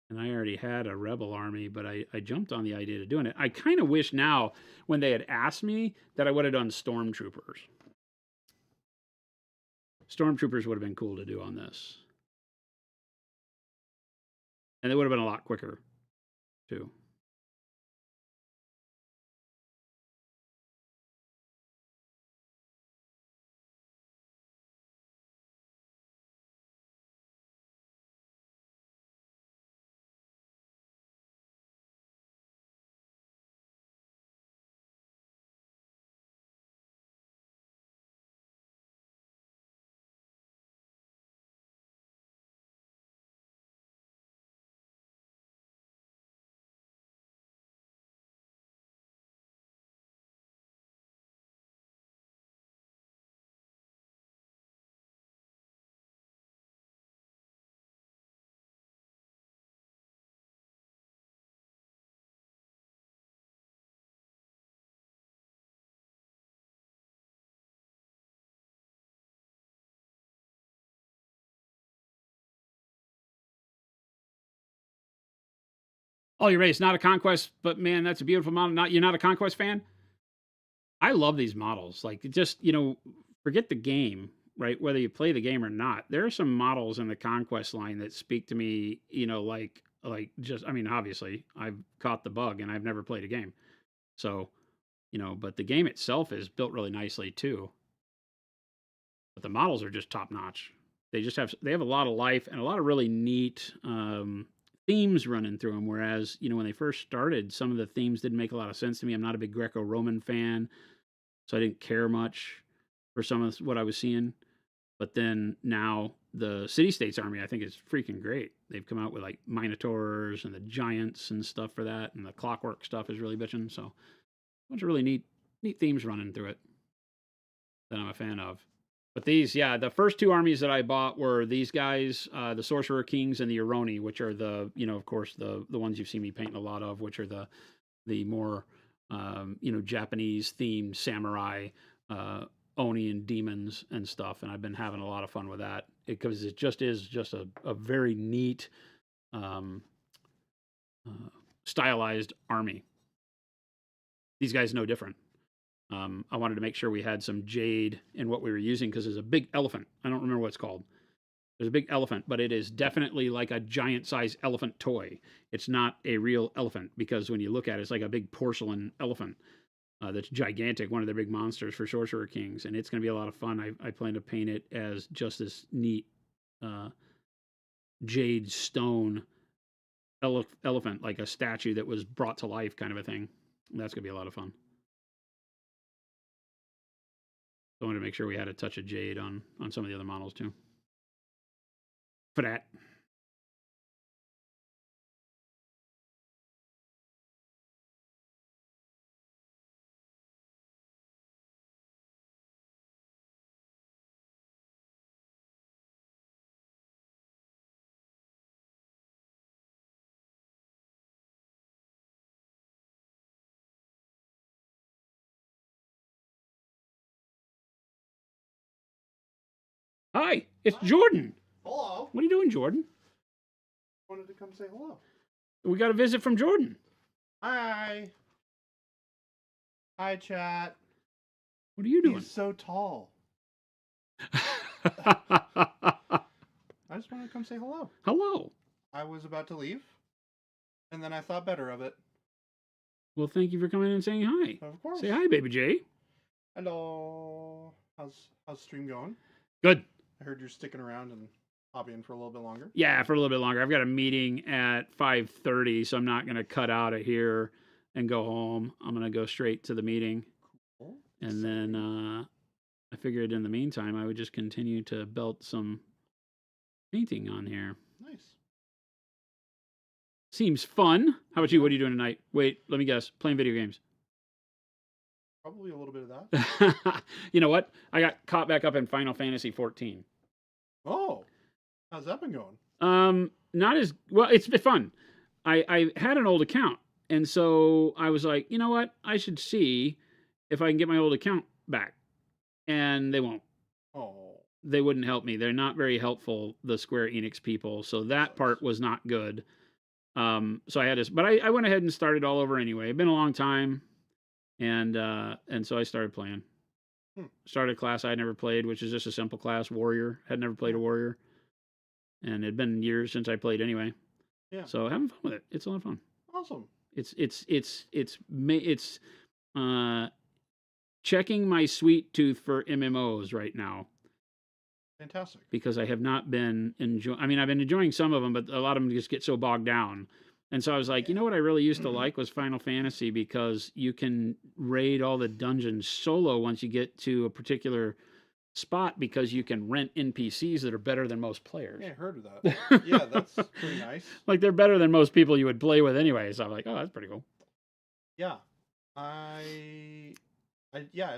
And I already had a Rebel army, but I jumped on the idea of doing it. I kind of wish now, when they had asked me, that I would have done Stormtroopers. Stormtroopers would have been cool to do on this. And it would have been a lot quicker, too. Oh, you're right. It's not a Conquest, but man, that's a beautiful model. You're not a Conquest fan? I love these models. Like, just, forget the game, right? Whether you play the game or not. There are some models in the Conquest line that speak to me, like just, I mean, obviously, I've caught the bug and I've never played a game. So, but the game itself is built really nicely too. But the models are just top notch. They have a lot of life and a lot of really neat themes running through them. Whereas, when they first started, some of the themes didn't make a lot of sense to me. I'm not a big Greco-Roman fan, so I didn't care much for some of what I was seeing. But then now the City-States army, I think, is freaking great. They've come out with like Minotaurs and the Giants and stuff for that, and the Clockwork stuff is really bitching. So a bunch of really neat themes running through it that I'm a fan of. But these, the first two armies that I bought were these guys, the Sorcerer Kings and the Aroni, which are the, of course, the ones you've seen me painting a lot of, which are the the more Japanese themed samurai Oni and demons and stuff, and I've been having a lot of fun with that because it just is just a very neat stylized army. These guys no different. I wanted to make sure we had some jade in what we were using because there's a big elephant. I don't remember what it's called. There's a big elephant, but it is definitely like a giant size elephant toy. It's not a real elephant because when you look at it, it's like a big porcelain elephant that's gigantic, one of their big monsters for Sorcerer Kings. And it's going to be a lot of fun. I plan to paint it as just this neat jade stone elephant, like a statue that was brought to life kind of a thing. That's going to be a lot of fun. I wanted to make sure we had a touch of jade on some of the other models too. For that. Hi, it's Jordan. Hello. What are you doing, Jordan? Wanted to come say hello. We got a visit from Jordan. Hi. Hi, chat. What are you doing? He's so tall. Hello. I just wanted to come say hello. Hello. I was about to leave, and then I thought better of it. Well, thank you for coming in and saying hi. Of course. Say hi, baby J. Hello. How's stream going? Good. I heard you're sticking around and hobbying for a little bit longer. Yeah, for a little bit longer. I've got a meeting at 5:30, so I'm not going to cut out of here and go home. I'm going to go straight to the meeting. Cool. And then I figured in the meantime, I would just continue to belt some painting on here. Nice. Seems fun. How about you? What are you doing tonight? Wait, let me guess. Playing video games. Probably a little bit of that. You know what? I got caught back up in Final Fantasy 14. Oh. How's that been going? Not as well. It's been fun. I had an old account, and so I was like, you know what? I should see if I can get my old account back. And they won't. Oh. They wouldn't help me. They're not very helpful, the Square Enix people. So that part was not good. So I had to, but I went ahead and started all over anyway. It'd been a long time, and so I started playing. Started a class I'd never played, which is just a simple class, Warrior. Had never played a Warrior, and it'd been years since I played anyway. Yeah. So having fun with it. It's a lot of fun. Awesome. It's checking my sweet tooth for MMOs right now. Fantastic. Because I have not been enjoying. I mean, I've been enjoying some of them, but a lot of them just get so bogged down. And so I was like, you know what I really used to like was Final Fantasy, because you can raid all the dungeons solo once you get to a particular spot, because you can rent NPCs that are better than most players. Yeah, I heard of that. Yeah, that's pretty nice. Like, they're better than most people you would play with anyway. So I'm like, oh, that's pretty cool. Yeah. I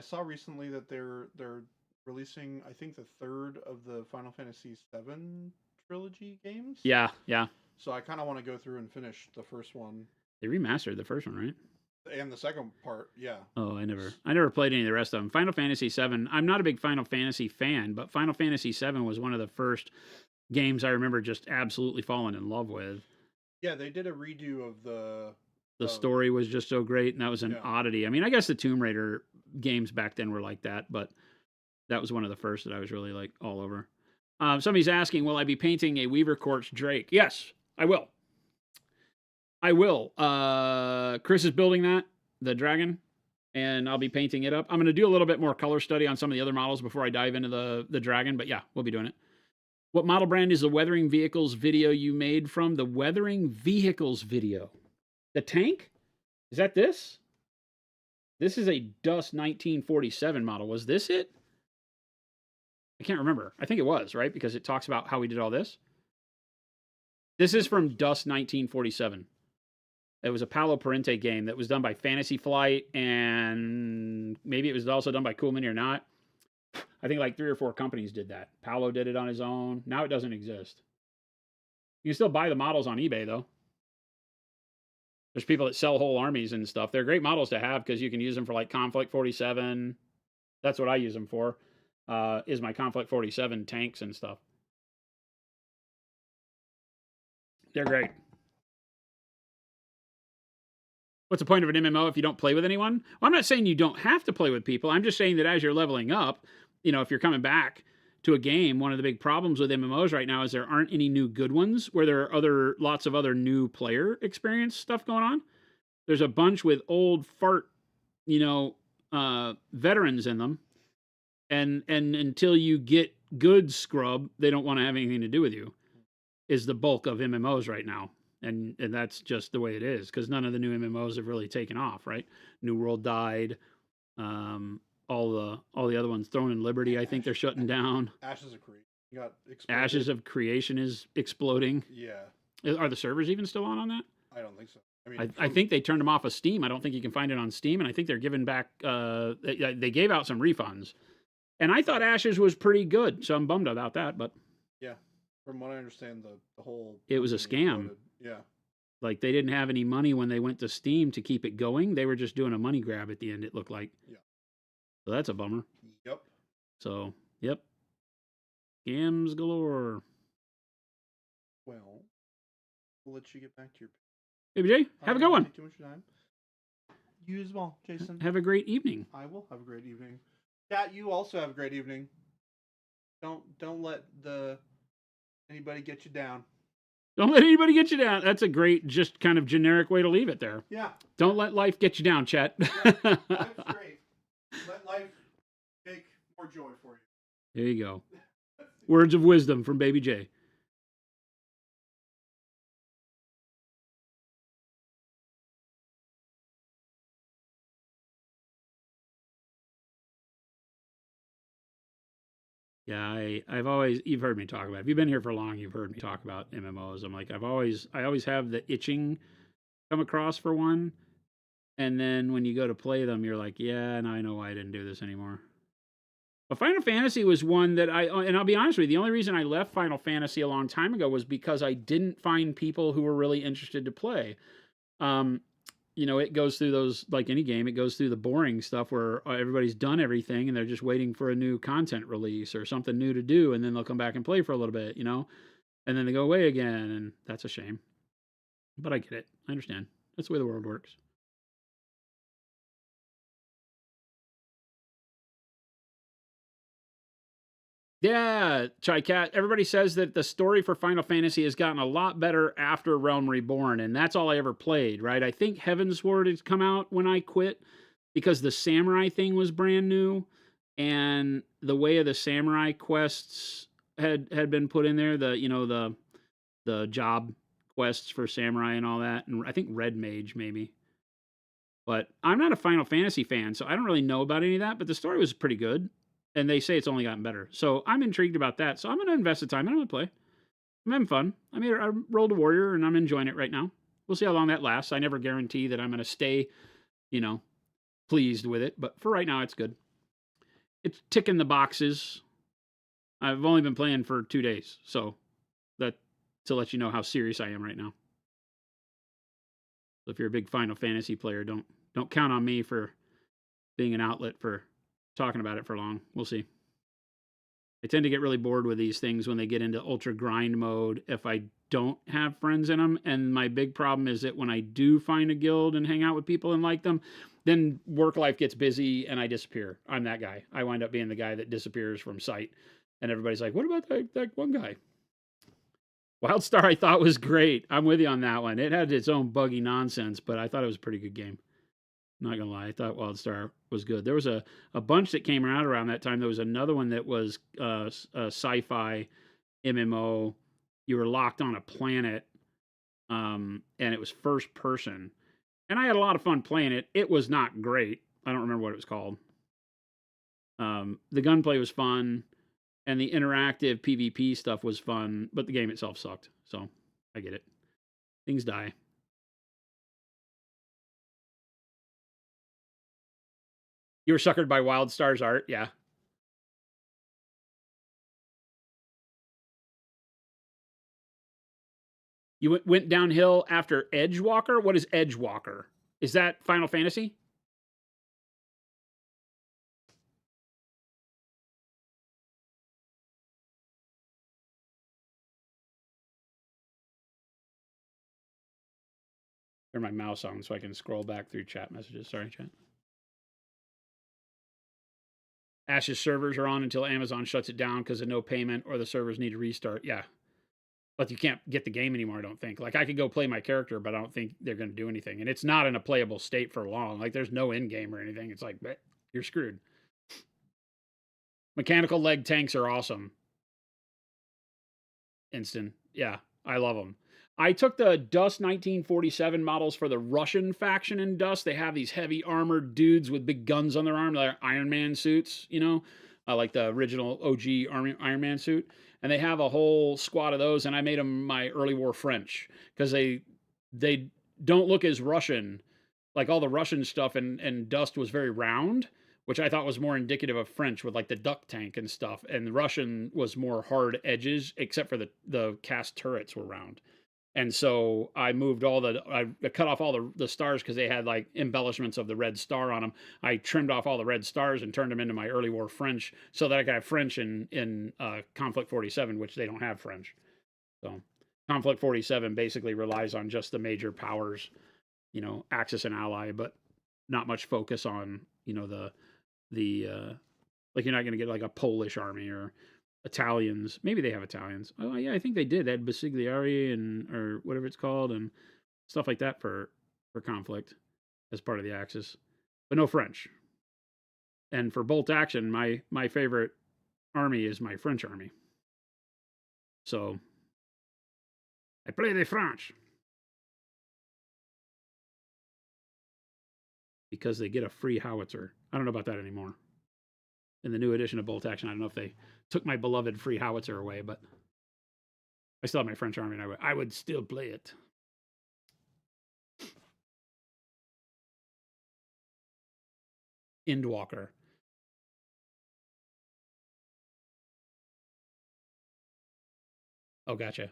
saw recently that they're releasing, I think, the third of the Final Fantasy VII trilogy games. Yeah. So I kind of want to go through and finish the first one. They remastered the first one, right? And the second part, yeah. Oh, I never played any of the rest of them. Final Fantasy VII, I'm not a big Final Fantasy fan, but Final Fantasy VII was one of the first games I remember just absolutely falling in love with. Yeah, they did a redo of the story was just so great, and that was an oddity. I mean, I guess the Tomb Raider games back then were like that, but that was one of the first that I was really like all over. Somebody's asking, will I be painting a Weaver Quartz Drake? Yes, I will. Chris is building the dragon, and I'll be painting it up. I'm going to do a little bit more color study on some of the other models before I dive into the dragon, but yeah, we'll be doing it. What model brand is the Weathering Vehicles video you made from? The Weathering Vehicles video. The tank? Is that this? This is a Dust 1947 model. Was this it? I can't remember. I think it was, right? Because it talks about how we did all this. This is from Dust 1947. It was a Paolo Parente game that was done by Fantasy Flight, and maybe it was also done by Culinary or not. I think like 3 or 4 companies did that. Paolo did it on his own. Now it doesn't exist. You can still buy the models on eBay, though. There's people that sell whole armies and stuff. They're great models to have because you can use them for like Conflict 47. That's what I use them for, is my Conflict 47 tanks and stuff. They're great. What's the point of an MMO if you don't play with anyone? Well, I'm not saying you don't have to play with people. I'm just saying that as you're leveling up, if you're coming back to a game, one of the big problems with MMOs right now is there aren't any new good ones where there are lots of other new player experience stuff going on. There's a bunch with old fart, veterans in them. And until you get good scrub, they don't want to have anything to do with you, is the bulk of MMOs right now. And that's just the way it is, because none of the new MMOs have really taken off, right? New World died. All the other ones, Throne and Liberty, I think they're shutting down. Ashes of Creation got exploded. Ashes of Creation is exploding. Yeah. Are the servers even still on that? I don't think so. I mean, I think they turned them off of Steam. I don't think you can find it on Steam, and I think they're giving back. They gave out some refunds, and I thought Ashes was pretty good, so I'm bummed about that. But yeah, from what I understand, the whole it was a scam. Exploded. Yeah. Like, they didn't have any money when they went to Steam to keep it going. They were just doing a money grab at the end, it looked like. Yeah. So that's a bummer. Yep. So, yep. Scams galore. Well, we'll let you get back to your... Baby J, have a good one. Take too much time. You as well, Jason. Have a great evening. I will have a great evening. Chat, you also have a great evening. Don't let anybody get you down. Don't let anybody get you down. That's a great, just kind of generic way to leave it there. Yeah. Don't let life get you down, Chet. Yeah, life's great. Let life make more joy for you. There you go. Words of wisdom from Baby J. Yeah, I've always, you've heard me talk about it. If you've been here for long, you've heard me talk about MMOs. I'm like, I always have the itching come across for one. And then when you go to play them, you're like, yeah, and I know why I didn't do this anymore. But Final Fantasy was one that and I'll be honest with you, the only reason I left Final Fantasy a long time ago was because I didn't find people who were really interested to play. It goes through those, like any game, it goes through the boring stuff where everybody's done everything and they're just waiting for a new content release or something new to do, and then they'll come back and play for a little bit, and then they go away again, and that's a shame. But I get it. I understand. That's the way the world works. Yeah, Chai Cat. Everybody says that the story for Final Fantasy has gotten a lot better after Realm Reborn, and that's all I ever played, right? I think Heavensward had come out when I quit because the samurai thing was brand new, and the Way of the Samurai quests had been put in there. The job quests for samurai and all that, and I think Red Mage maybe. But I'm not a Final Fantasy fan, so I don't really know about any of that. But the story was pretty good. And they say it's only gotten better. So I'm intrigued about that. So I'm going to invest the time. I'm going to play. I'm having fun. I rolled a warrior, and I'm enjoying it right now. We'll see how long that lasts. I never guarantee that I'm going to stay, pleased with it. But for right now, it's good. It's ticking the boxes. I've only been playing for 2 days. So that to let you know how serious I am right now. So if you're a big Final Fantasy player, don't count on me for being an outlet for talking about it for long. We'll see. I tend to get really bored with these things when they get into ultra grind mode if I don't have friends in them. And my big problem is that when I do find a guild and hang out with people and like them, then work life gets busy and I disappear. I'm that guy. I wind up being the guy that disappears from sight. And everybody's like, what about that one guy? Wildstar I thought was great. I'm with you on that one. It had its own buggy nonsense, but I thought it was a pretty good game. Not gonna lie, I thought Wildstar was good. There was a bunch that came out around that time. There was another one that was a sci-fi MMO. You were locked on a planet, and it was first person. And I had a lot of fun playing it. It was not great. I don't remember what it was called. The gunplay was fun, and the interactive PvP stuff was fun, but the game itself sucked. So I get it. Things die. You were suckered by Wildstar's art, yeah. You went downhill after Edgewalker? What is Edgewalker? Is that Final Fantasy? Turn my mouse on so I can scroll back through chat messages. Sorry, chat. Ash's servers are on until Amazon shuts it down because of no payment or the servers need to restart. Yeah. But you can't get the game anymore, I don't think. Like, I could go play my character, but I don't think they're going to do anything. And it's not in a playable state for long. Like, there's no end game or anything. It's like, you're screwed. Mechanical leg tanks are awesome. Instant. Yeah, I love them. I took the Dust 1947 models for the Russian faction in Dust. They have these heavy armored dudes with big guns on their arm, like Iron Man suits, you know, like the original OG Iron Man suit. And they have a whole squad of those, and I made them my early war French because they don't look as Russian. Like all the Russian stuff and Dust was very round, which I thought was more indicative of French with like the duck tank and stuff. And the Russian was more hard edges, except for the cast turrets were round. And so I moved I cut off all the stars because they had like embellishments of the red star on them. I trimmed off all the red stars and turned them into my early war French so that I could have French in Conflict 47, which they don't have French. So Conflict 47 basically relies on just the major powers, you know, Axis and Ally, but not much focus on, you know, the like you're not going to get like a Polish army or Italians. Maybe they have Italians. Oh yeah, I think they did. They had Basigliari or whatever it's called and stuff like that for conflict as part of the Axis, but no French. And for bolt action, my favorite army is my French army. So I play the French because they get a free howitzer. I don't know about that anymore. In the new edition of bolt action, I don't know if they took my beloved free howitzer away, but I still have my French army, and I would still play it. Endwalker. Oh, gotcha.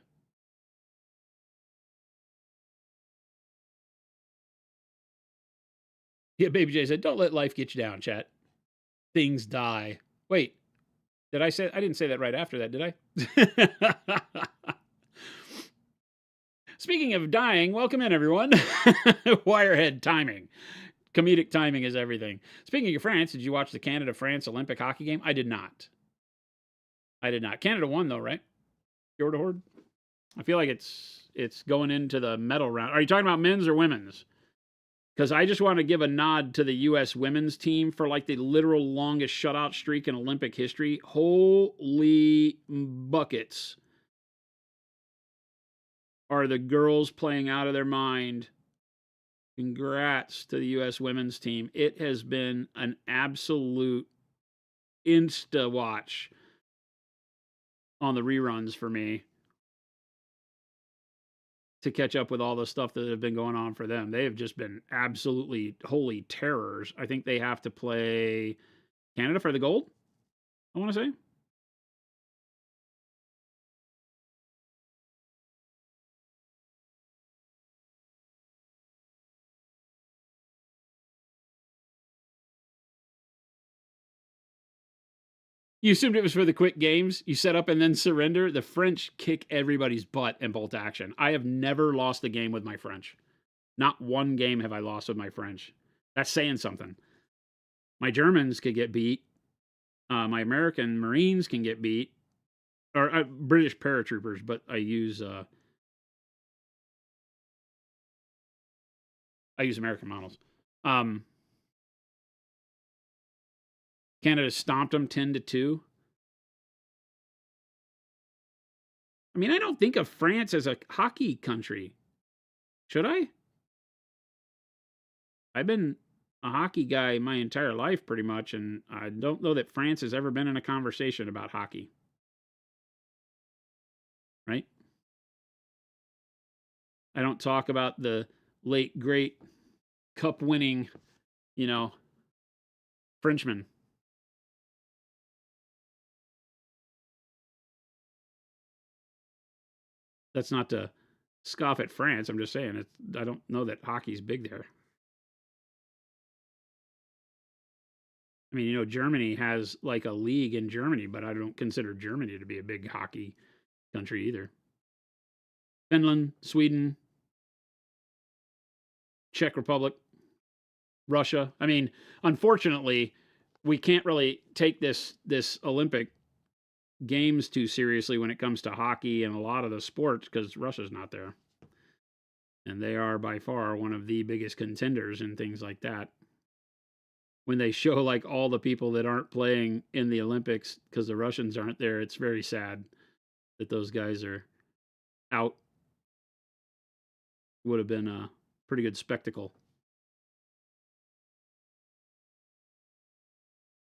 Yeah, Baby J said, don't let life get you down, chat. Things die. Wait, did I say? I didn't say that right after that, did I? Speaking of dying, welcome in, everyone. Wirehead timing. Comedic timing is everything. Speaking of France, did you watch the Canada-France Olympic hockey game? I did not. Canada won, though, right? Fjord Horde? I feel like it's going into the medal round. Are you talking about men's or women's? Because I just want to give a nod to the U.S. women's team for like the literal longest shutout streak in Olympic history. Holy buckets. Are the girls playing out of their mind? Congrats to the U.S. women's team. It has been an absolute insta watch on the reruns for me to catch up with all the stuff that have been going on for them. They have just been absolutely holy terrors. I think they have to play Canada for the gold, I want to say. You assumed it was for the quick games. You set up and then surrender. The French kick everybody's butt in bolt action. I have never lost a game with my French. Not one game have I lost with my French. That's saying something. My Germans could get beat. My American Marines can get beat. Or British paratroopers, but I use American models. Canada stomped them 10-2. I mean, I don't think of France as a hockey country. Should I? I've been a hockey guy my entire life, pretty much, and I don't know that France has ever been in a conversation about hockey. Right? I don't talk about the late, great cup-winning, Frenchman. That's not to scoff at France. I'm just saying, I don't know that hockey's big there. I mean, you know, Germany has like a league in Germany, but I don't consider Germany to be a big hockey country either. Finland, Sweden, Czech Republic, Russia. I mean, unfortunately, we can't really take this Olympic Games too seriously when it comes to hockey and a lot of the sports because Russia's not there. And they are by far one of the biggest contenders and things like that. When they show like all the people that aren't playing in the Olympics because the Russians aren't there, it's very sad that those guys are out. Would have been a pretty good spectacle.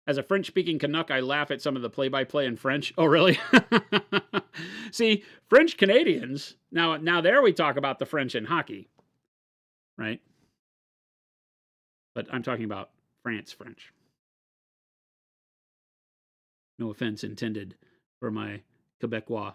As a French-speaking Canuck, I laugh at some of the play-by-play in French. Oh, really? See, French Canadians, now there we talk about the French in hockey, right? But I'm talking about France French. No offense intended for my Quebecois.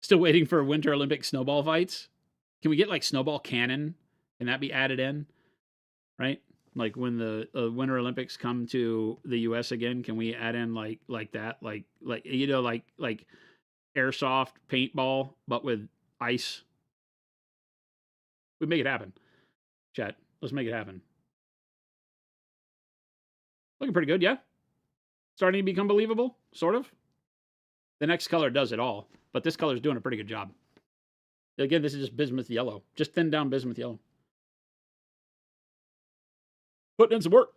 Still waiting for Winter Olympic snowball fights. Can we get like snowball cannon? Can that be added in? Right? Like when the Winter Olympics come to the U.S. again, can we add in like that? Like you know, like airsoft paintball, but with ice. We make it happen. Chat. Let's make it happen. Looking pretty good, yeah? Starting to become believable, sort of. The next color does it all, but this color is doing a pretty good job. Again, this is just bismuth yellow. Just thin down bismuth yellow. Putting in some work.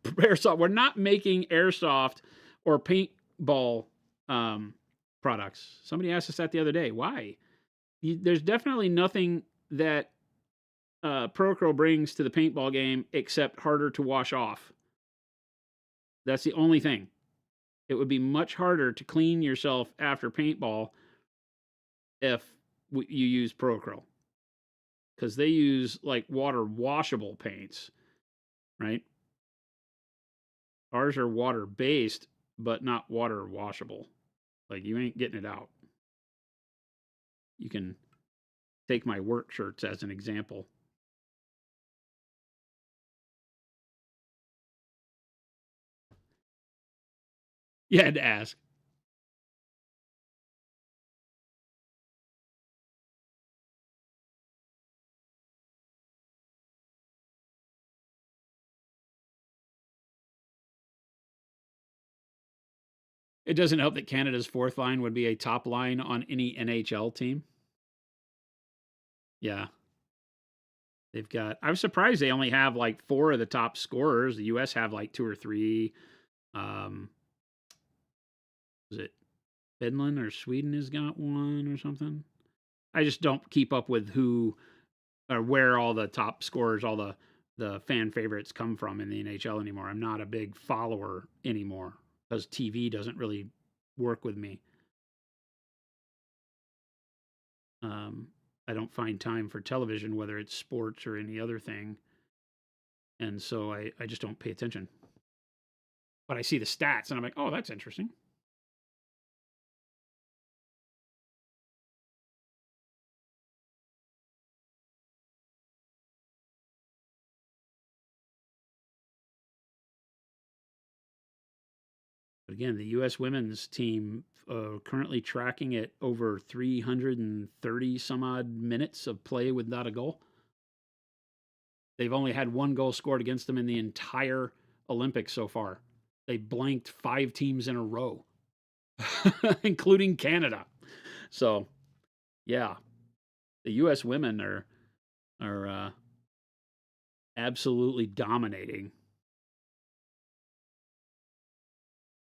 Airsoft. We're not making airsoft or paintball products. Somebody asked us that the other day. Why? There's definitely nothing that Procro brings to the paintball game except harder to wash off. That's the only thing. It would be much harder to clean yourself after paintball if you use Procro. Because they use like water washable paints, right? Ours are water based, but not water washable. Like you ain't getting it out. You can take my work shirts as an example. You had to ask. It doesn't help that Canada's fourth line would be a top line on any NHL team. Yeah. They've got, I'm surprised they only have like 4 of the top scorers. The US have like 2 or 3. Was it Finland or Sweden has got 1 or something? I just don't keep up with who or where all the top scorers, all the fan favorites come from in the NHL anymore. I'm not a big follower anymore because TV doesn't really work with me. I don't find time for television, whether it's sports or any other thing. And so I just don't pay attention. But I see the stats and I'm like, oh, that's interesting. But again, the U.S. women's team currently tracking at over 330 some odd minutes of play without a goal. They've only had 1 goal scored against them in the entire Olympics so far. They blanked 5 teams in a row, including Canada. So, yeah, the U.S. women are absolutely dominating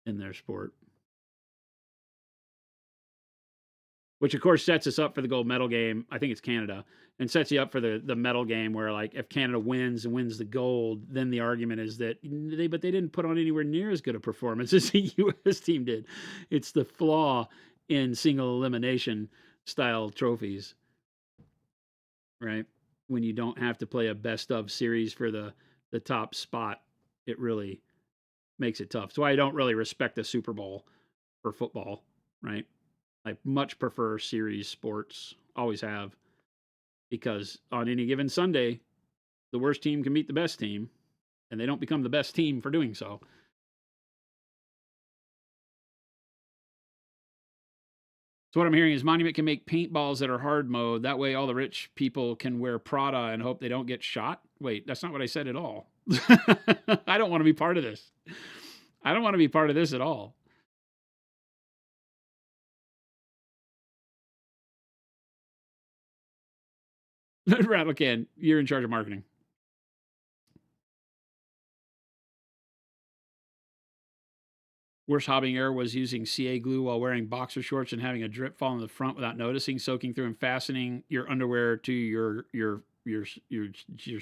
in their sport. which of course sets us up for the gold medal game. I think it's Canada, and sets you up for the medal game where, like, if Canada wins and wins the gold, then the argument is that they didn't put on anywhere near as good a performance as the U.S. team did. It's the flaw in single elimination style trophies, right? When you don't have to play a best of series for the top spot, it really makes it tough. That's why I don't really respect the Super Bowl for football, right? I much prefer series sports, always have, because on any given Sunday, the worst team can beat the best team, and they don't become the best team for doing so. So what I'm hearing is Monument can make paintballs that are hard mode. That way all the rich people can wear Prada and hope they don't get shot. Wait, that's not what I said at all. I don't want to be part of this. I don't want to be part of this at all. Rattlecan, you're in charge of marketing. Worst hobbying error was using CA glue while wearing boxer shorts and having a drip fall in the front without noticing, soaking through and fastening your underwear to your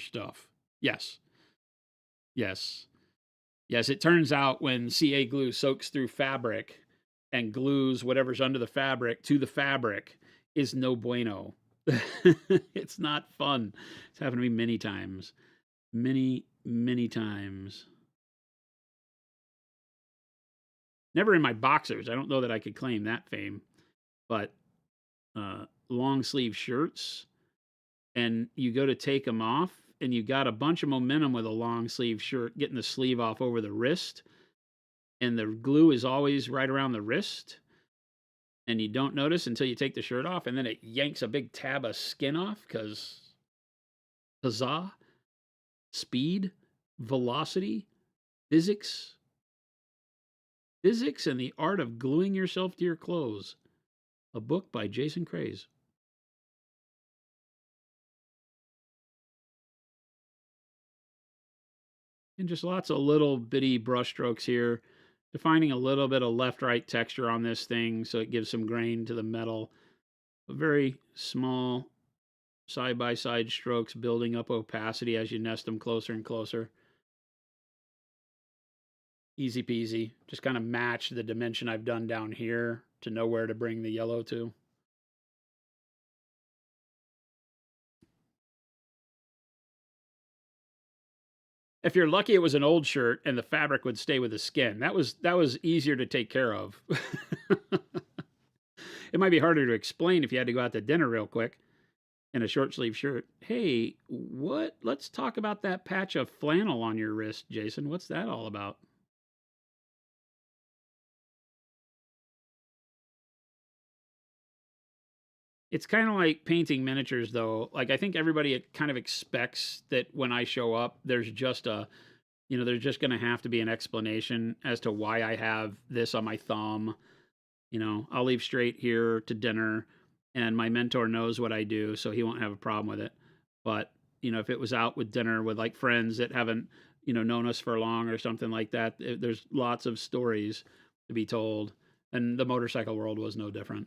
stuff. Yes. Yes. Yes, it turns out when CA glue soaks through fabric and glues whatever's under the fabric to the fabric is no bueno. It's not fun. It's happened to me many times. Many, many times. Never in my boxers. I don't know that I could claim that fame, but long sleeve shirts, and you go to take them off, and you got a bunch of momentum with a long sleeve shirt, getting the sleeve off over the wrist, and the glue is always right around the wrist, and you don't notice until you take the shirt off, and then it yanks a big tab of skin off because huzzah, speed, velocity, physics. Physics and the Art of Gluing Yourself to Your Clothes, a book by Jason Craze. And just lots of little bitty brush strokes here, defining a little bit of left-right texture on this thing so it gives some grain to the metal. But very small side-by-side strokes building up opacity as you nest them closer and closer. Easy peasy. Just kind of match the dimension I've done down here to know where to bring the yellow to. If you're lucky, it was an old shirt and the fabric would stay with the skin. That was easier to take care of. It might be harder to explain if you had to go out to dinner real quick in a short sleeve shirt. Hey, what? Let's talk about that patch of flannel on your wrist, Jason. What's that all about? It's kind of like painting miniatures, though. Like, I think everybody kind of expects that when I show up, there's just a, there's just going to have to be an explanation as to why I have this on my thumb. I'll leave straight here to dinner, and my mentor knows what I do, so he won't have a problem with it. But, if it was out with dinner with like friends that haven't, known us for long or something like that, there's lots of stories to be told. And the motorcycle world was no different.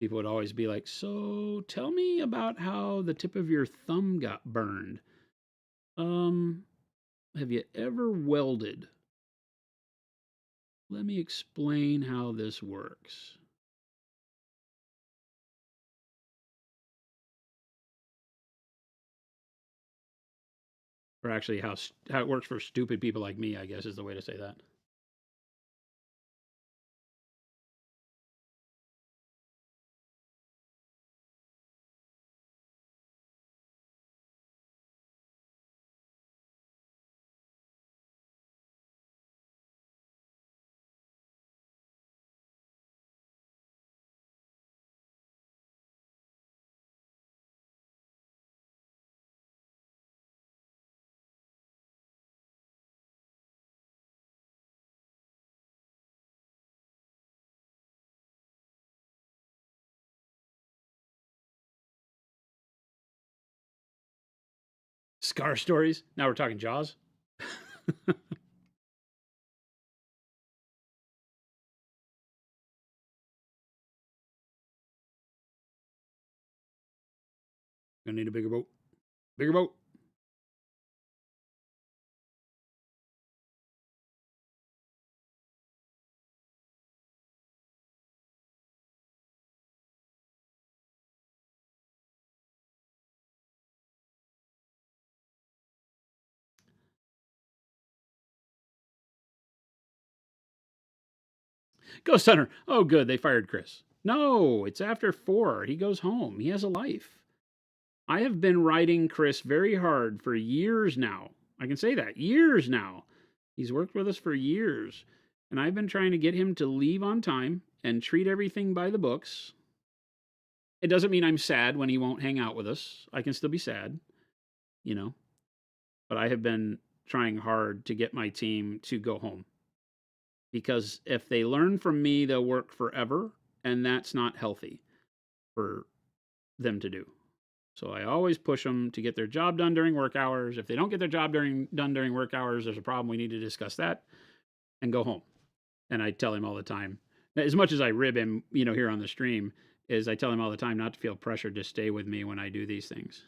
People would always be like, so tell me about how the tip of your thumb got burned. Have you ever welded? Let me explain how this works. Or actually how it works for stupid people like me, I guess is the way to say that. Scar stories? Now we're talking Jaws? Gonna need a bigger boat. Bigger boat. Ghost Hunter. Oh, good. They fired Chris. No, it's after 4. He goes home. He has a life. I have been writing Chris very hard for years now. I can say that. Years now. He's worked with us for years. And I've been trying to get him to leave on time and treat everything by the books. It doesn't mean I'm sad when he won't hang out with us. I can still be sad, you know. But I have been trying hard to get my team to go home. Because if they learn from me, they'll work forever. And that's not healthy for them to do. So I always push them to get their job done during work hours. If they don't get their job done during work hours, there's a problem. We need to discuss that and go home. And I tell him all the time, as much as I rib him, here on the stream, is I tell him all the time not to feel pressured to stay with me when I do these things.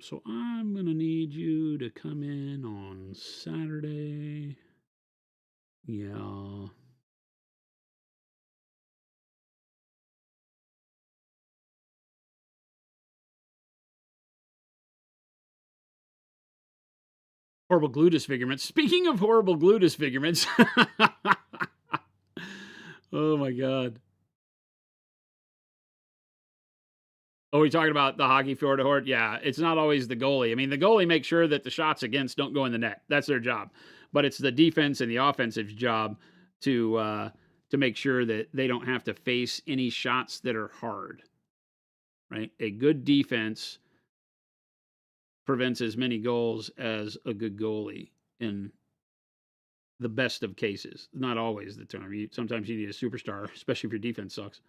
So I'm going to need you to come in on Saturday. Yeah. Horrible glue disfigurements. Speaking of horrible glue disfigurements. Oh my God. Oh, we're talking about the hockey Florida Horde? Yeah, it's not always the goalie. I mean, the goalie makes sure that the shots against don't go in the net. That's their job. But it's the defense and the offensive's job to make sure that they don't have to face any shots that are hard. Right? A good defense prevents as many goals as a good goalie in the best of cases. Not always the term. Sometimes you need a superstar, especially if your defense sucks.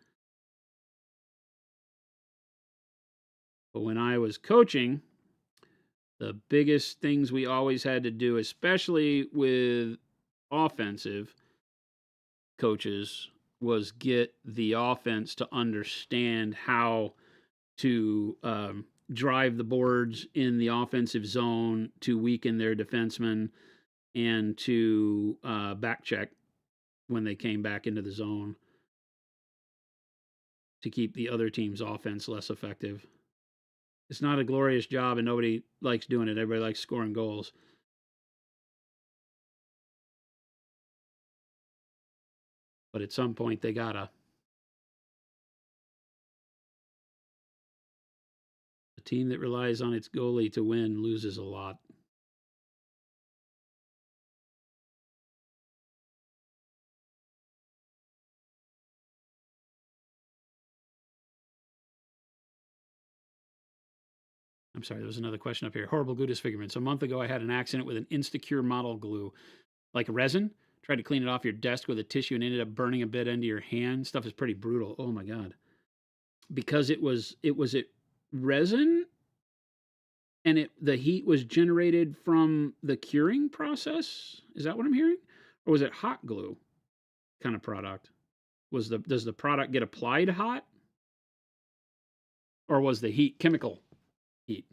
But when I was coaching, the biggest things we always had to do, especially with offensive coaches, was get the offense to understand how to drive the boards in the offensive zone to weaken their defensemen and to back check when they came back into the zone to keep the other team's offense less effective. It's not a glorious job and nobody likes doing it. Everybody likes scoring goals. But at some point they gotta. A team that relies on its goalie to win loses a lot. I'm sorry, there was another question up here. Horrible glue disfigurements. A month ago, I had an accident with an Instacure model glue, like resin. Tried to clean it off your desk with a tissue and ended up burning a bit into your hand. Stuff is pretty brutal. Oh my God. Because it was resin and the heat was generated from the curing process. Is that what I'm hearing? Or was it hot glue kind of product? Does the product get applied hot? Or was the heat chemical heat?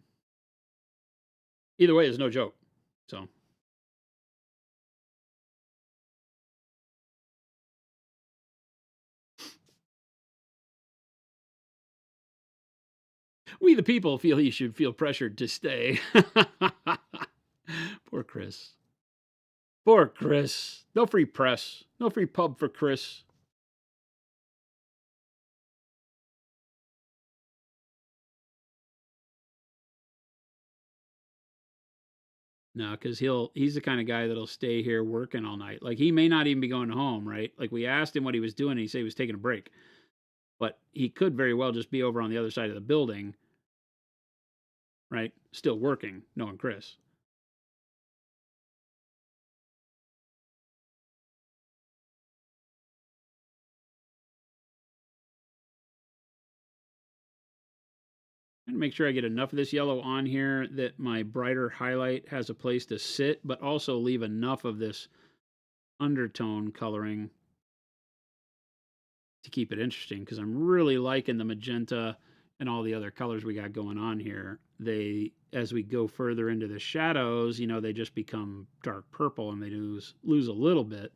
Either way, it's no joke. So we the people feel he should feel pressured to stay. Poor Chris. Poor Chris. No free press. No free pub for Chris. No, because he's the kind of guy that'll stay here working all night. Like he may not even be going home, right? Like we asked him what he was doing, and he said he was taking a break. But he could very well just be over on the other side of the building, right? Still working, knowing Chris. And make sure I get enough of this yellow on here that my brighter highlight has a place to sit, but also leave enough of this undertone coloring to keep it interesting, because I'm really liking the magenta and all the other colors we got going on here. They, as we go further into the shadows, you know, they just become dark purple and they lose a little bit,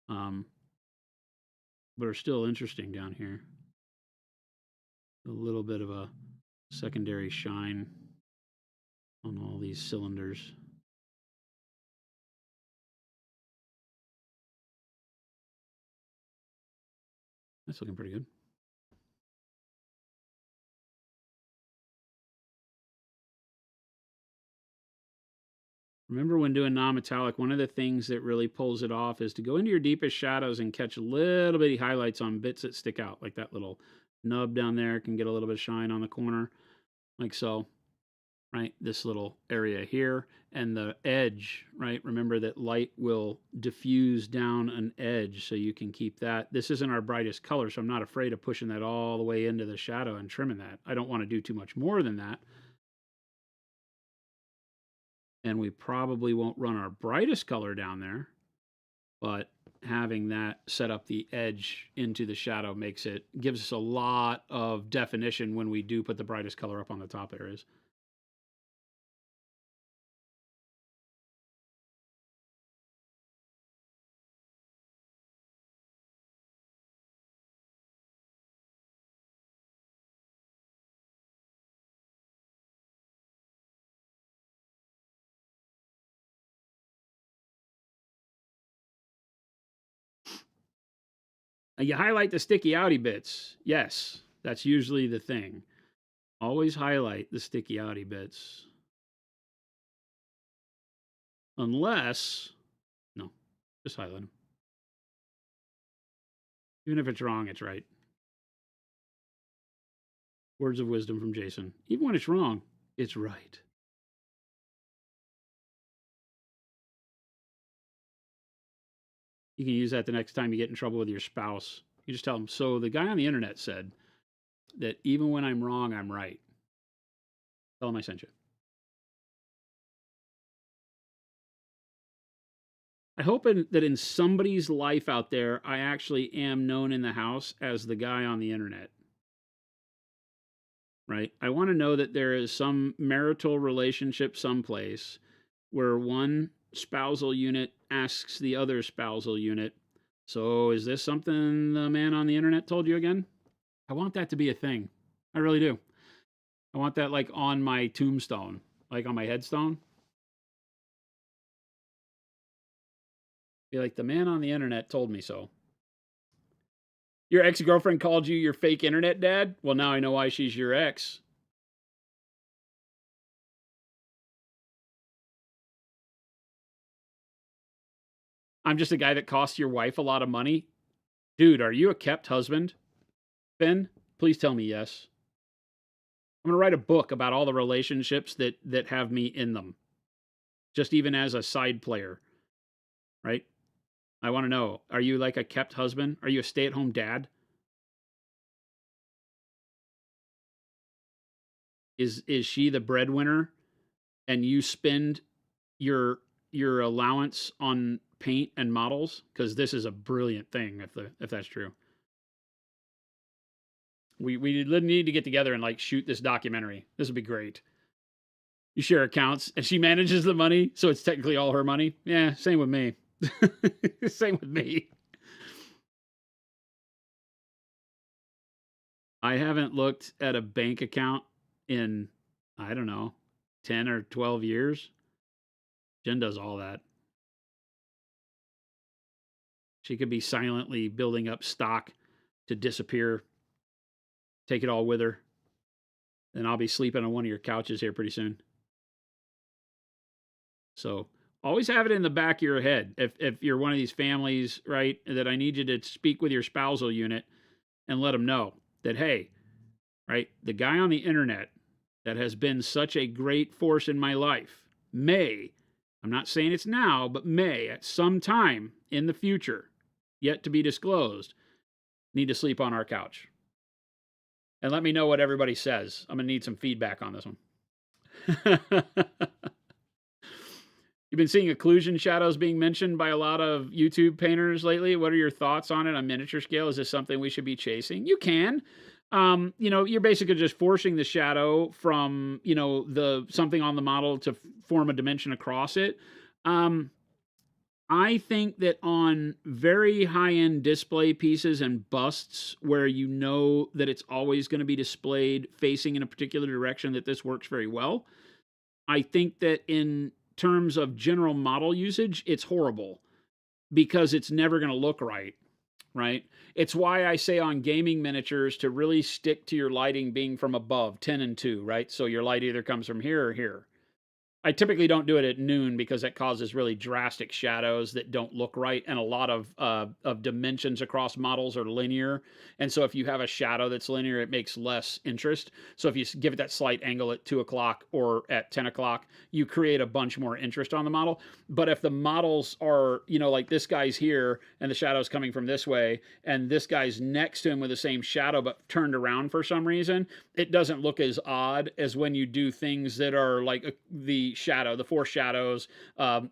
but are still interesting down here. A little bit of a secondary shine on all these cylinders. That's looking pretty good. Remember, when doing non-metallic, one of the things that really pulls it off is to go into your deepest shadows and catch little bitty highlights on bits that stick out, like that little nub down there can get a little bit of shine on the corner, like so, right? This little area here, and the edge, right? Remember that light will diffuse down an edge, so you can keep that. This isn't our brightest color, so I'm not afraid of pushing that all the way into the shadow and trimming that. I don't want to do too much more than that. And we probably won't run our brightest color down there, but having that set up the edge into the shadow gives us a lot of definition when we do put the brightest color up on the top areas. You highlight the sticky outy bits. Yes, that's usually the thing. Always highlight the sticky outy bits. Unless, no, just highlight them. Even if it's wrong, it's right. Words of wisdom from Jason. Even when it's wrong, it's right. You can use that the next time you get in trouble with your spouse. You just tell them, so the guy on the internet said that even when I'm wrong, I'm right. Tell him I sent you. I hope that in somebody's life out there, I actually am known in the house as the guy on the internet. Right? I want to know that there is some marital relationship someplace where one spousal unit asks the other spousal unit, so is this something the man on the internet told you again? I want that to be a thing. I really do. I want that like on my tombstone, like on my headstone. Be like, the man on the internet told me so. Your ex-girlfriend called you your fake internet dad? Well, now I know why she's your ex. I'm just a guy that costs your wife a lot of money. Dude, are you a kept husband? Ben, please tell me yes. I'm going to write a book about all the relationships that have me in them. Just even as a side player, right? I want to know, are you like a kept husband? Are you a stay-at-home dad? Is she the breadwinner and you spend your allowance on paint and models? Because this is a brilliant thing if that's true. We need to get together and like shoot this documentary. This would be great. You share accounts and she manages the money, so it's technically all her money. Yeah, same with me. Same with me. I haven't looked at a bank account in, I don't know, 10 or 12 years. Jen does all that. She could be silently building up stock to disappear, take it all with her. And I'll be sleeping on one of your couches here pretty soon. So always have it in the back of your head. If you're one of these families, right, that I need you to speak with your spousal unit and let them know that, hey, right, the guy on the internet that has been such a great force in my life may, I'm not saying it's now, but may at some time in the future, yet to be disclosed, need to sleep on our couch. And let me know what everybody says. I'm going to need some feedback on this one. You've been seeing occlusion shadows being mentioned by a lot of YouTube painters lately. What are your thoughts on it on miniature scale? Is this something we should be chasing? You can. You're basically just forcing the shadow from, the something on the model to form a dimension across it. I think that on very high-end display pieces and busts where you know that it's always going to be displayed facing in a particular direction, that this works very well. I think that in terms of general model usage, it's horrible because it's never going to look right? It's why I say on gaming miniatures to really stick to your lighting being from above, 10 and 2, right? So your light either comes from here or here. I typically don't do it at noon because that causes really drastic shadows that don't look right, and a lot of dimensions across models are linear. And so if you have a shadow that's linear, it makes less interest. So if you give it that slight angle at 2 o'clock or at 10 o'clock, you create a bunch more interest on the model. But if the models are, like this guy's here and the shadow's coming from this way, and this guy's next to him with the same shadow but turned around for some reason, it doesn't look as odd as when you do things that are like the shadow, the four shadows,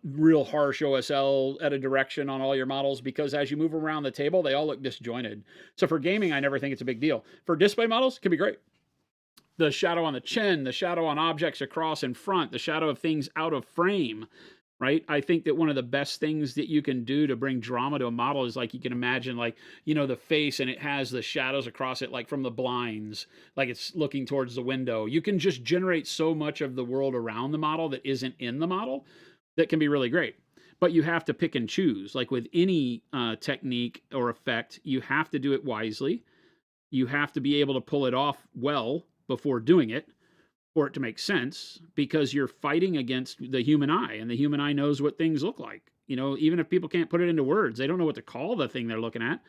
real harsh OSL at a direction on all your models, because as you move around the table, they all look disjointed. So for gaming, I never think it's a big deal. For display models, it can be great. The shadow on the chin, the shadow on objects across in front, the shadow of things out of frame, right? I think that one of the best things that you can do to bring drama to a model is, like, you can imagine, like, the face, and it has the shadows across it, like from the blinds, like it's looking towards the window. You can just generate so much of the world around the model that isn't in the model that can be really great. But you have to pick and choose. Like with any technique or effect, you have to do it wisely. You have to be able to pull it off well before doing it for it to make sense, because you're fighting against the human eye, and the human eye knows what things look like. Even if people can't put it into words, they don't know what to call the thing they're looking at,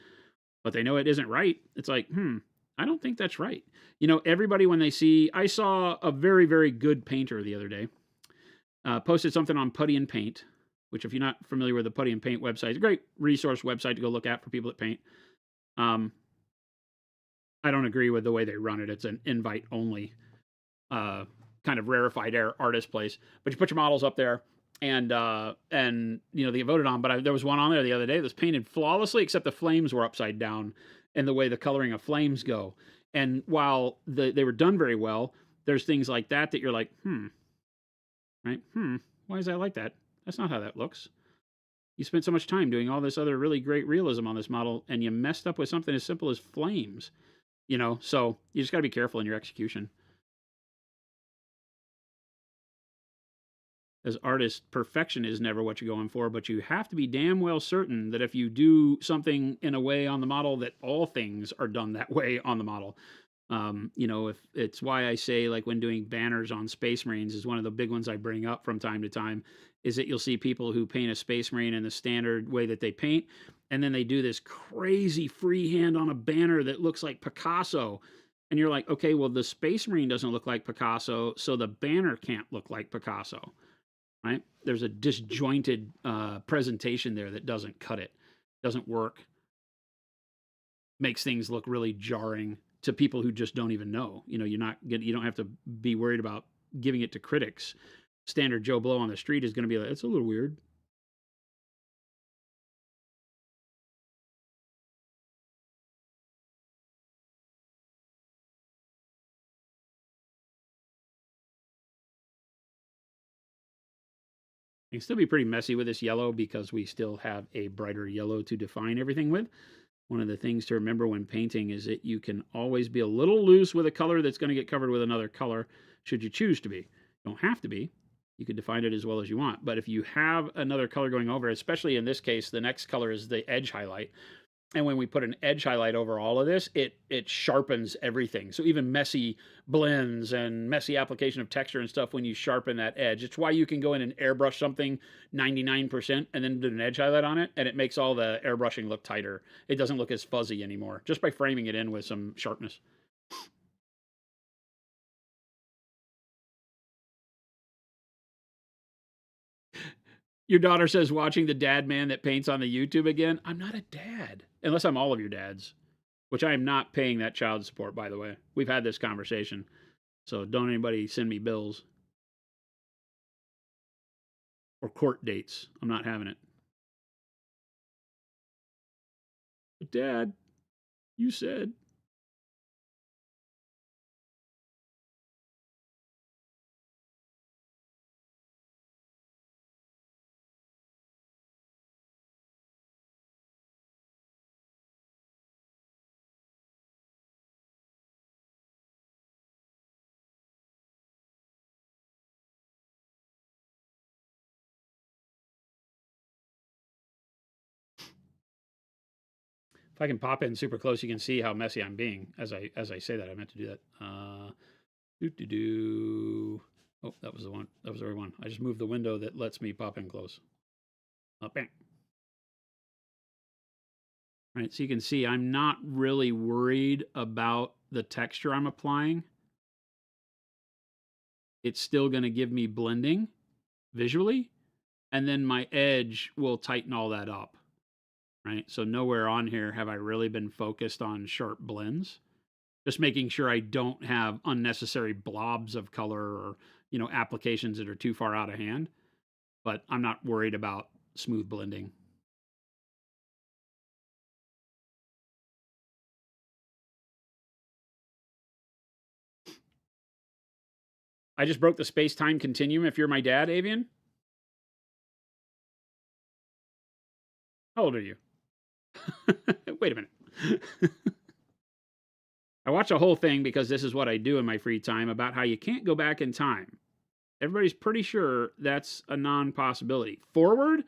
but they know it isn't right. It's like, I don't think that's right. Everybody, when they see, I saw a very, very good painter the other day, posted something on Putty and Paint, which, if you're not familiar with the Putty and Paint website, it's a great resource website to go look at for people that paint. I don't agree with the way they run it. It's an invite only kind of rarefied air artist place, but you put your models up there, and they get voted on. But there was one on there the other day that was painted flawlessly, except the flames were upside down and the way the coloring of flames go. And while they were done very well, there's things like that you're like, right? Why is that like that? That's not how that looks. You spent so much time doing all this other really great realism on this model, and you messed up with something as simple as flames. So you just got to be careful in your execution. As artists, perfection is never what you're going for, but you have to be damn well certain that if you do something in a way on the model, that all things are done that way on the model. If it's why I say, like, when doing banners on Space Marines is one of the big ones I bring up from time to time, is that you'll see people who paint a Space Marine in the standard way that they paint, and then they do this crazy freehand on a banner that looks like Picasso. And you're like, okay, well, the Space Marine doesn't look like Picasso, so the banner can't look like Picasso. Right? There's a disjointed presentation there that doesn't cut it, doesn't work, makes things look really jarring to people who just don't even know. You don't have to be worried about giving it to critics. Standard Joe Blow on the street is going to be like, it's a little weird. It can still be pretty messy with this yellow because we still have a brighter yellow to define everything with. One of the things to remember when painting is that you can always be a little loose with a color that's going to get covered with another color, should you choose to be. You don't have to be. You can define it as well as you want. But if you have another color going over, especially in this case, the next color is the edge highlight. And when we put an edge highlight over all of this, it sharpens everything. So even messy blends and messy application of texture and stuff, when you sharpen that edge, it's why you can go in and airbrush something 99% and then do an edge highlight on it, and it makes all the airbrushing look tighter. It doesn't look as fuzzy anymore, just by framing it in with some sharpness. Your daughter says, watching the dad man that paints on the YouTube again. I'm not a dad, unless I'm all of your dads. which I am not paying that child support, by the way. We've had this conversation, so don't anybody send me bills or court dates. I'm not having it. But Dad, you said. If I can pop in super close, you can see how messy I'm being as I say that. I meant to do that. Oh, that was the one. That was the right one. I just moved the window that lets me pop in close. Bang. All right, so you can see I'm not really worried about the texture I'm applying. It's still going to give me blending visually, and then my edge will tighten all that up. Right? So nowhere on here have I really been focused on sharp blends. Just making sure I don't have unnecessary blobs of color or, applications that are too far out of hand. But I'm not worried about smooth blending. I just broke the space-time continuum if you're my dad, Avian. How old are you? Wait a minute. I watch a whole thing because this is what I do in my free time about how you can't go back in time. Everybody's pretty sure that's a non-possibility. Forward,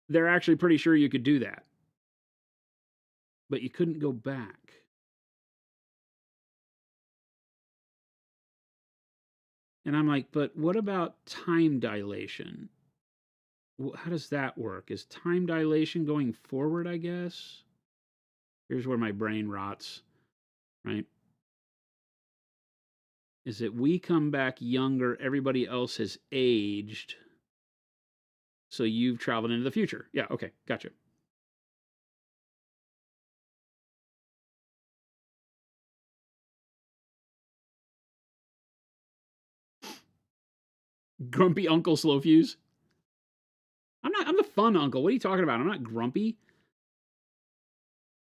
they're actually pretty sure you could do that. But you couldn't go back. And I'm like, but what about time dilation? How does that work? Is time dilation going forward, I guess? Here's where my brain rots, right? Is that we come back younger, everybody else has aged, so you've traveled into the future. Yeah, okay, gotcha. Grumpy Uncle Slowfuse. I'm the fun uncle. What are you talking about? I'm not grumpy.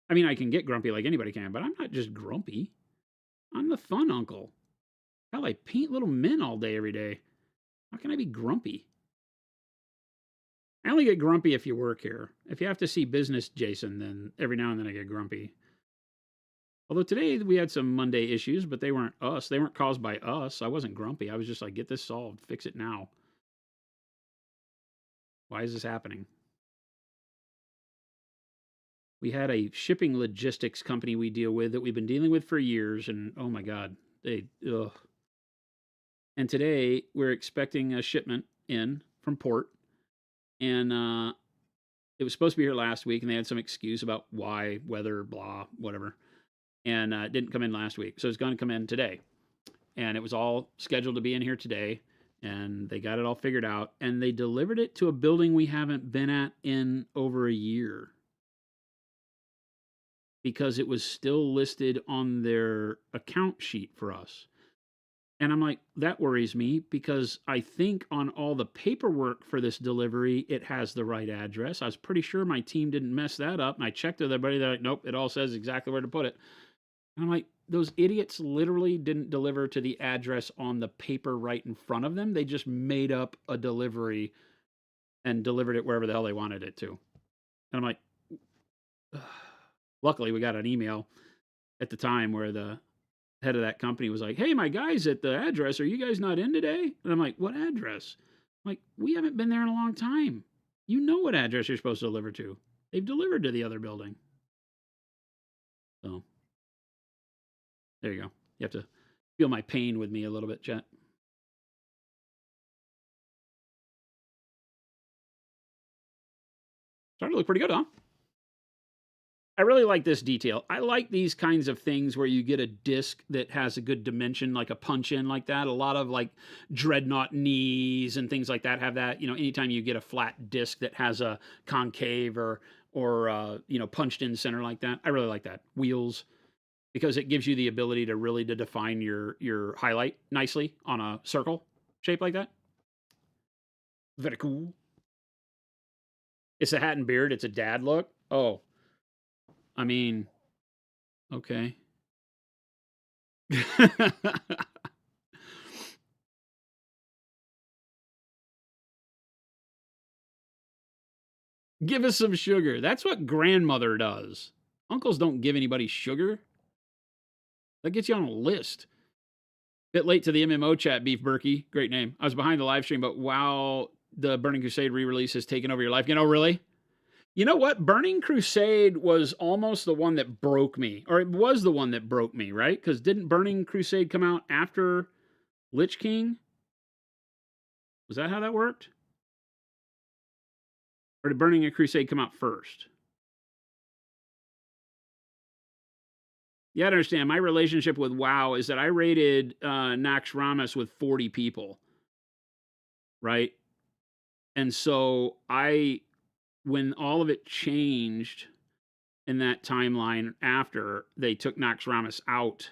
I mean, I can get grumpy like anybody can, but I'm not just grumpy. I'm the fun uncle. Hell, I paint little men all day, every day. How can I be grumpy? I only get grumpy if you work here. If you have to see business, Jason, then every now and then I get grumpy. Although today we had some Monday issues, but they weren't us. They weren't caused by us. I wasn't grumpy. I was just like, get this solved. Fix it now. Why is this happening? We had a shipping logistics company we deal with that we've been dealing with for years, and oh my God, ugh. And today we're expecting a shipment in from port, and it was supposed to be here last week, and they had some excuse about why, weather, blah, whatever, and it didn't come in last week, so it's going to come in today, and it was all scheduled to be in here today, and they got it all figured out, and they delivered it to a building we haven't been at in over a year, because it was still listed on their account sheet for us. And I'm like, that worries me, because I think on all the paperwork for this delivery, it has the right address. I was pretty sure my team didn't mess that up. And I checked with everybody. They're like, nope, it all says exactly where to put it. And I'm like, those idiots literally didn't deliver to the address on the paper right in front of them. They just made up a delivery and delivered it wherever the hell they wanted it to. And I'm like, ugh. Luckily, we got an email at the time where the head of that company was like, hey, my guy's at the address. Are you guys not in today? And I'm like, what address? I'm like, we haven't been there in a long time. You know what address you're supposed to deliver to. They've delivered to the other building. So, there you go. You have to feel my pain with me a little bit, chat. Starting to look pretty good, huh? I really like this detail. I like these kinds of things where you get a disc that has a good dimension, like a punch in like that. A lot of like dreadnought knees and things like that have that. Anytime you get a flat disc that has a concave or you know, punched in center like that. I really like that. Wheels, because it gives you the ability to really to define your highlight nicely on a circle shape like that. Very cool. It's a hat and beard. It's a dad look. Oh, I mean, okay. Give us some sugar. That's what grandmother does. Uncles don't give anybody sugar. That gets you on a list. Bit late to the MMO chat, Beef Berkey. Great name. I was behind the live stream, but wow, the Burning Crusade re-release has taken over your life. You know, really? You know what? Burning Crusade was almost the one that broke me. Or it was the one that broke me, right? Because didn't Burning Crusade come out after Lich King? Was that how that worked? Or did Burning Crusade come out first? You gotta understand, my relationship with WoW is that I rated Nax Ramas with 40 people, right? And so when all of it changed in that timeline after they took Nax Ramas out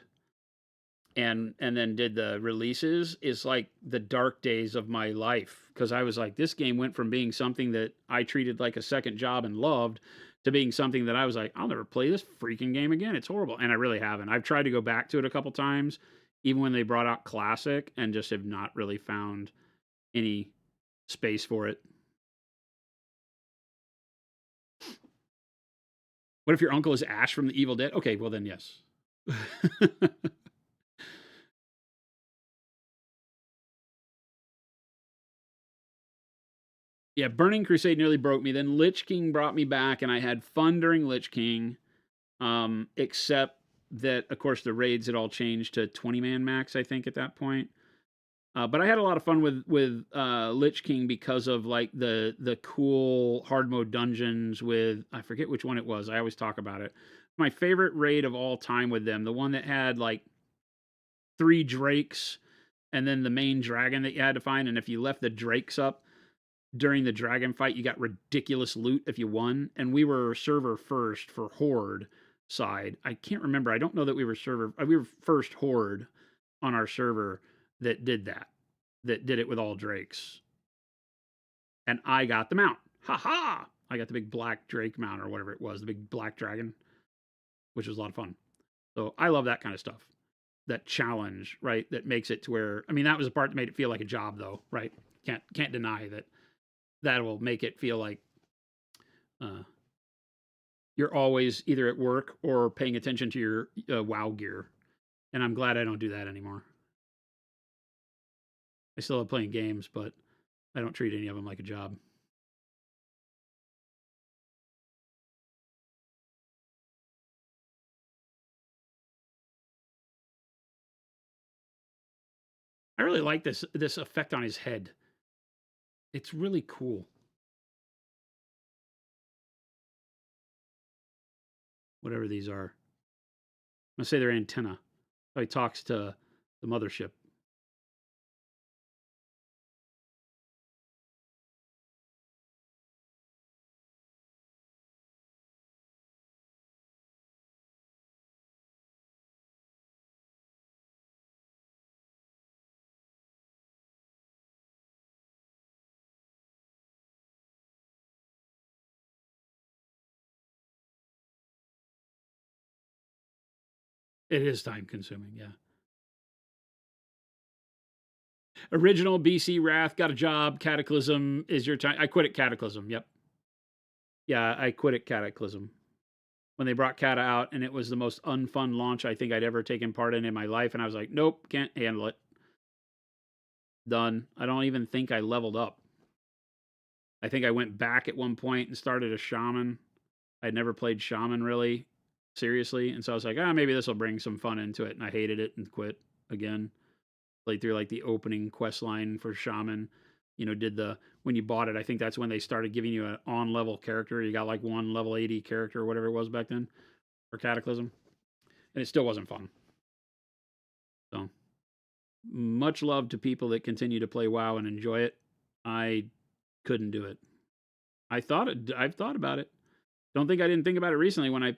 and then did the releases, is like the dark days of my life. Because I was like, this game went from being something that I treated like a second job and loved to being something that I was like, I'll never play this freaking game again. It's horrible. And I really haven't. I've tried to go back to it a couple times, even when they brought out Classic, and just have not really found any space for it. What if your uncle is Ash from The Evil Dead? Okay, well then, yes. Yeah, Burning Crusade nearly broke me. Then Lich King brought me back, and I had fun during Lich King. Except that, of course, the raids had all changed to 20-man max, I think, at that point. But I had a lot of fun with Lich King because of like the cool hard mode dungeons with, I forget which one it was. I always talk about it. My favorite raid of all time with them, the one that had like 3 drakes and then the main dragon that you had to find. And if you left the drakes up during the dragon fight, you got ridiculous loot if you won. And we were server first for Horde side. I can't remember. I don't know that we were we were first Horde on our server that did it with all drakes. And I got the mount. Ha ha! I got the big black drake mount or whatever it was, the big black dragon, which was a lot of fun. So I love that kind of stuff. That challenge, right? That makes it to where, I mean, that was the part that made it feel like a job though, right? Can't deny that. That will make it feel like you're always either at work or paying attention to your WoW gear. And I'm glad I don't do that anymore. I still love playing games, but I don't treat any of them like a job. I really like this effect on his head. It's really cool. Whatever these are. I'm gonna say they're antenna. So he talks to the mothership. It is time consuming, yeah. Original BC Wrath, got a job. Cataclysm is your time. I quit at Cataclysm, yep. Yeah, I quit at Cataclysm. When they brought Cata out, and it was the most unfun launch I think I'd ever taken part in my life, and I was like, nope, can't handle it. Done. I don't even think I leveled up. I think I went back at one point and started a shaman. I'd never played shaman really seriously, and so I was like, maybe this will bring some fun into it, and I hated it and quit again. Played through like the opening quest line for shaman. You know, when you bought it, I think that's when they started giving you an on-level character. You got like one level 80 character or whatever it was back then for Cataclysm, and it still wasn't fun. So, much love to people that continue to play WoW and enjoy it. I couldn't do it. I've thought about it. Don't think I didn't think about it recently when I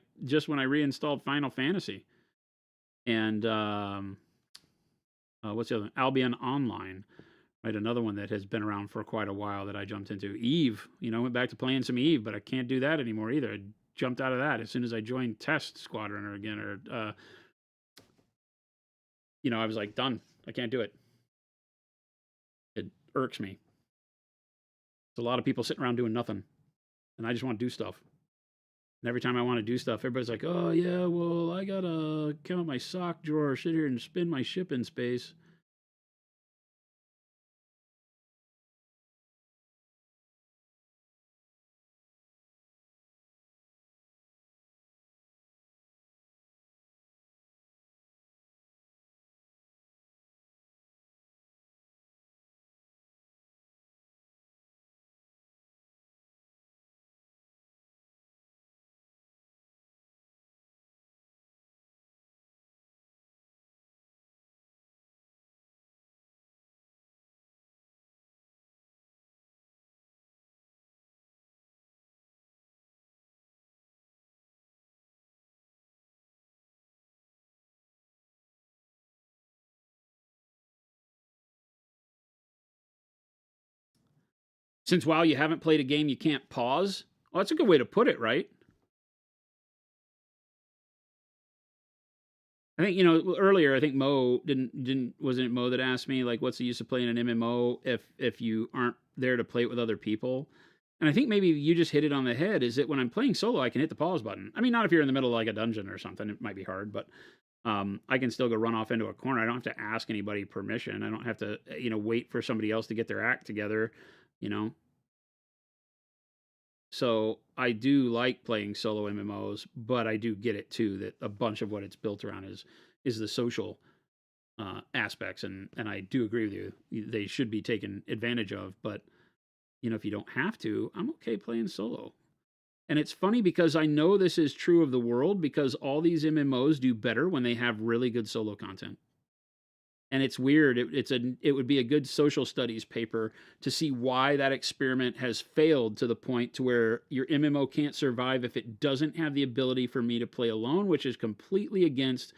reinstalled Final Fantasy. And what's the other one? Albion Online, right? Another one that has been around for quite a while that I jumped into. Eve, went back to playing some Eve, but I can't do that anymore either. I jumped out of that as soon as I joined Test Squadron I was like, done. I can't do it. It irks me. There's a lot of people sitting around doing nothing, and I just want to do stuff. And every time I want to do stuff, everybody's like, oh, yeah, well, I got to come out my sock drawer, sit here and spin my ship in space. Since, wow, you haven't played a game you can't pause? Well, that's a good way to put it, right? I think, earlier, I think Mo wasn't it Mo that asked me, like, what's the use of playing an MMO if you aren't there to play it with other people? And I think maybe you just hit it on the head, is that when I'm playing solo, I can hit the pause button. I mean, not if you're in the middle of like a dungeon or something, it might be hard, but I can still go run off into a corner. I don't have to ask anybody permission. I don't have to, wait for somebody else to get their act together, you know? So I do like playing solo MMOs, but I do get it too that a bunch of what it's built around is the social aspects, and I do agree with you. They should be taken advantage of, but if you don't have to, I'm okay playing solo. And it's funny because I know this is true of the world because all these MMOs do better when they have really good solo content. And it's weird. It would be a good social studies paper to see why that experiment has failed to the point to where your MMO can't survive if it doesn't have the ability for me to play alone, which is completely against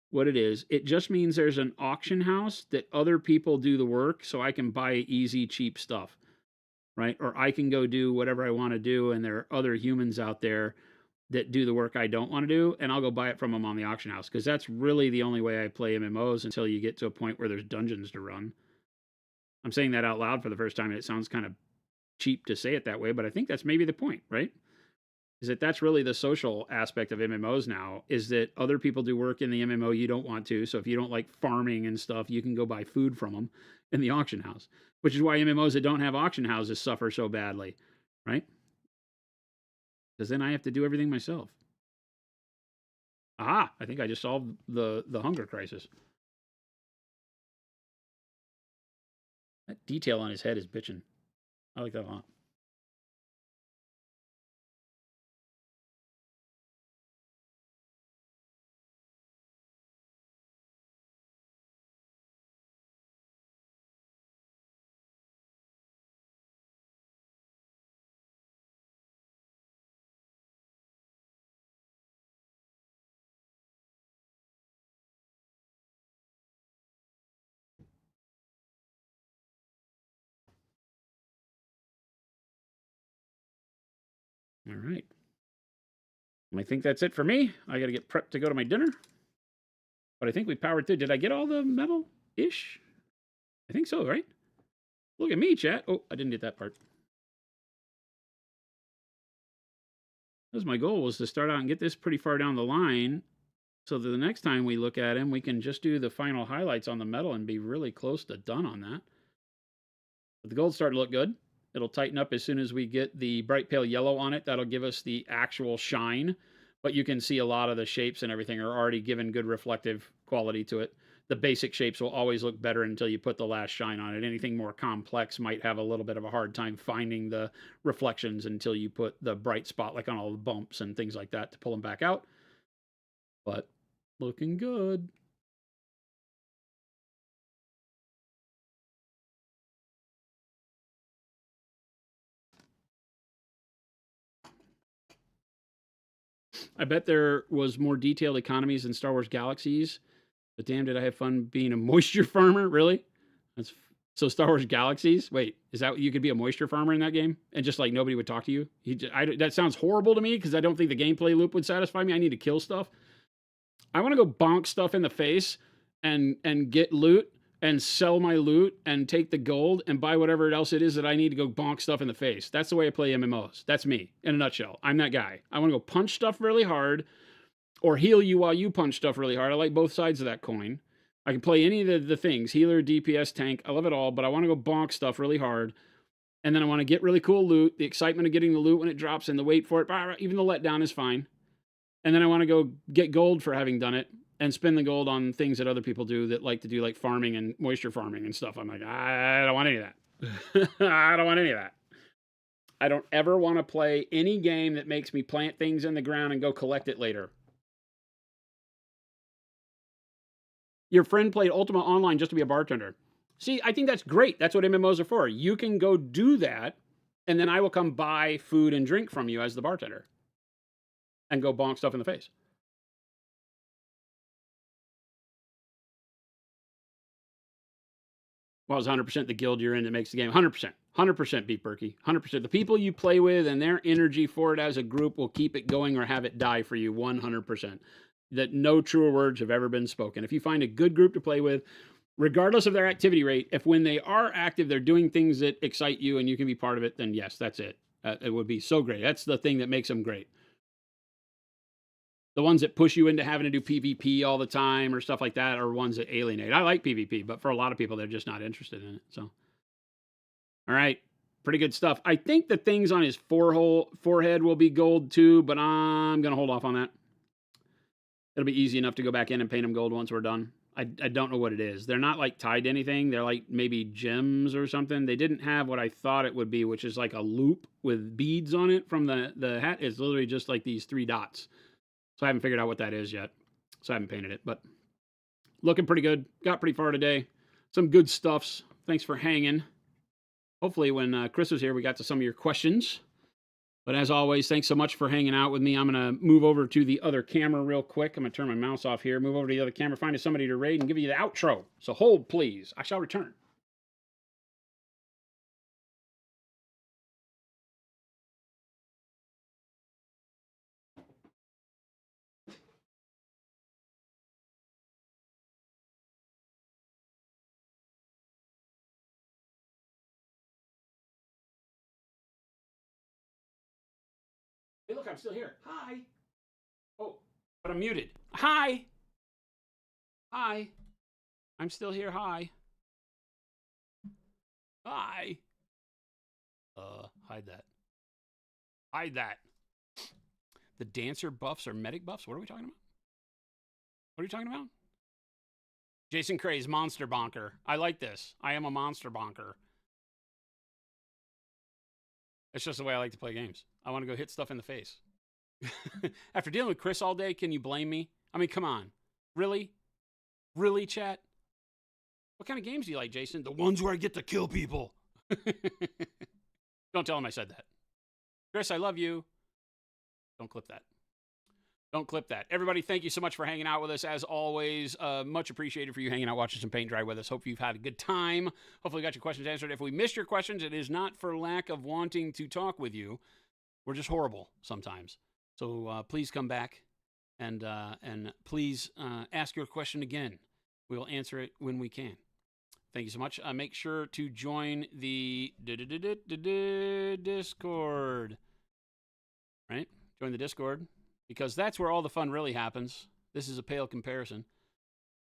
what it is. It just means there's an auction house that other people do the work so I can buy easy, cheap stuff, right? Or I can go do whatever I want to do, and there are other humans out there that do the work I don't want to do, and I'll go buy it from them on the auction house, because that's really the only way I play MMOs until you get to a point where there's dungeons to run. I'm saying that out loud for the first time, and it sounds kind of cheap to say it that way, but I think that's maybe the point, right? Is that that's really the social aspect of MMOs now, is that other people do work in the MMO you don't want to, so if you don't like farming and stuff, you can go buy food from them in the auction house, which is why MMOs that don't have auction houses suffer so badly, right? Because then I have to do everything myself. Aha! I think I just solved the hunger crisis. That detail on his head is bitching. I like that a lot. All right. I think that's it for me. I got to get prepped to go to my dinner. But I think we powered through. Did I get all the metal-ish? I think so, right? Look at me, chat. Oh, I didn't get that part. That was my goal, was to start out and get this pretty far down the line, so that the next time we look at him, we can just do the final highlights on the metal and be really close to done on that. But the gold's starting to look good. It'll tighten up as soon as we get the bright pale yellow on it. That'll give us the actual shine. But you can see a lot of the shapes and everything are already given good reflective quality to it. The basic shapes will always look better until you put the last shine on it. Anything more complex might have a little bit of a hard time finding the reflections until you put the bright spot, like on all the bumps and things like that, to pull them back out. But looking good. I bet there was more detailed economies in Star Wars Galaxies, but damn, did I have fun being a moisture farmer? Really? That's so Star Wars Galaxies. Wait, is that you could be a moisture farmer in that game and just like nobody would talk to you? That sounds horrible to me because I don't think the gameplay loop would satisfy me. I need to kill stuff. I want to go bonk stuff in the face and get loot and sell my loot and take the gold and buy whatever else it is that I need to go bonk stuff in the face. That's the way I play MMOs. That's me in a nutshell. I'm that guy. I want to go punch stuff really hard or heal you while you punch stuff really hard. I like both sides of that coin. I can play any of the things, healer, DPS, tank. I love it all, but I want to go bonk stuff really hard. And then I want to get really cool loot, the excitement of getting the loot when it drops and the wait for it. Even the letdown is fine. And then I want to go get gold for having done it and spend the gold on things that other people do that like to do like farming and moisture farming and stuff. I'm like, I don't want any of that. I don't want any of that. I don't ever want to play any game that makes me plant things in the ground and go collect it later. Your friend played Ultima Online just to be a bartender. See, I think that's great. That's what MMOs are for. You can go do that, and then I will come buy food and drink from you as the bartender and go bonk stuff in the face. Well, it's 100% the guild you're in that makes the game. 100%. 100% Beef Berkey. 100%. The people you play with and their energy for it as a group will keep it going or have it die for you 100%. That no truer words have ever been spoken. If you find a good group to play with, regardless of their activity rate, if when they are active, they're doing things that excite you and you can be part of it, then yes, that's it. It would be so great. That's the thing that makes them great. The ones that push you into having to do PvP all the time or stuff like that are ones that alienate. I like PvP, but for a lot of people, they're just not interested in it. So, all right. Pretty good stuff. I think the things on his forehead will be gold too, but I'm going to hold off on that. It'll be easy enough to go back in and paint them gold once we're done. I don't know what it is. They're not like tied to anything. They're like maybe gems or something. They didn't have what I thought it would be, which is like a loop with beads on it from the hat. It's literally just like these 3 dots. So I haven't figured out what that is yet. So I haven't painted it, but looking pretty good. Got pretty far today. Some good stuffs. Thanks for hanging. Hopefully when Chris was here, we got to some of your questions. But as always, thanks so much for hanging out with me. I'm going to move over to the other camera real quick. I'm going to turn my mouse off here, move over to the other camera, find somebody to raid, and give you the outro. So hold, please. I shall return. Hey, look, I'm still here. Hi. Oh, but I'm muted. Hi. Hi. I'm still here. Hi. Hi. Hide that. Hide that. The dancer buffs or medic buffs? What are we talking about? What are you talking about? Jason Cray's Monster Bonker. I like this. I am a Monster Bonker. It's just the way I like to play games. I want to go hit stuff in the face. After dealing with Chris all day, can you blame me? I mean, come on. Really? Really, chat? What kind of games do you like, Jason? The ones where I get to kill people. Don't tell him I said that. Chris, I love you. Don't clip that. Don't clip that. Everybody, thank you so much for hanging out with us. As always, much appreciated for you hanging out, watching some paint dry with us. Hope you've had a good time. Hopefully you got your questions answered. If we missed your questions, it is not for lack of wanting to talk with you. We're just horrible sometimes. So please come back and please ask your question again. We will answer it when we can. Thank you so much. Make sure to join the Discord. Right? Join the Discord. Because that's where all the fun really happens. This is a pale comparison.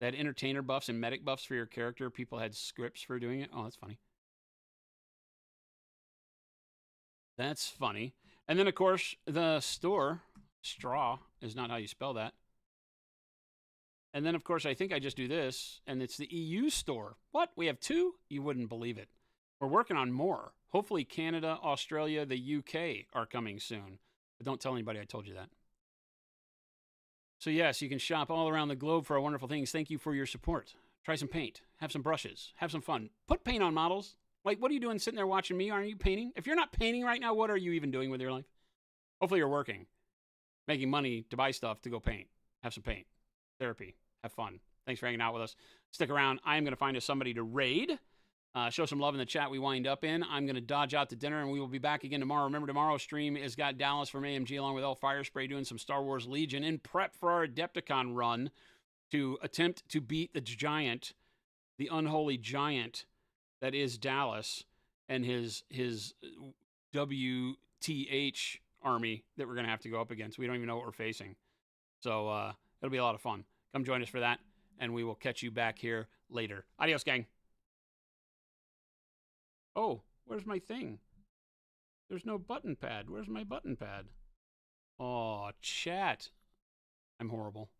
They had entertainer buffs and medic buffs for your character. People had scripts for doing it. Oh, that's funny. That's funny. And then, of course, the store, straw is not how you spell that. And then, of course, I think I just do this, and it's the EU store. What? We have 2? You wouldn't believe it. We're working on more. Hopefully Canada, Australia, the UK are coming soon. But don't tell anybody I told you that. So yes, you can shop all around the globe for our wonderful things. Thank you for your support. Try some paint. Have some brushes. Have some fun. Put paint on models. Like, what are you doing sitting there watching me? Aren't you painting? If you're not painting right now, what are you even doing with your life? Hopefully you're working. making money to buy stuff to go paint. Have some paint. Therapy. Have fun. Thanks for hanging out with us. Stick around. I am going to find us somebody to raid. Show some love in the chat we wind up in. I'm going to dodge out to dinner, and we will be back again tomorrow. Remember, tomorrow's stream has got Dallas from AMG along with El Firespray doing some Star Wars Legion in prep for our Adepticon run to attempt to beat the giant, the unholy giant that is Dallas and his WTH army that we're going to have to go up against. We don't even know what we're facing. So it'll be a lot of fun. Come join us for that, and we will catch you back here later. Adios, gang. Oh, where's my thing? There's no button pad. Where's my button pad? Oh, chat. I'm horrible.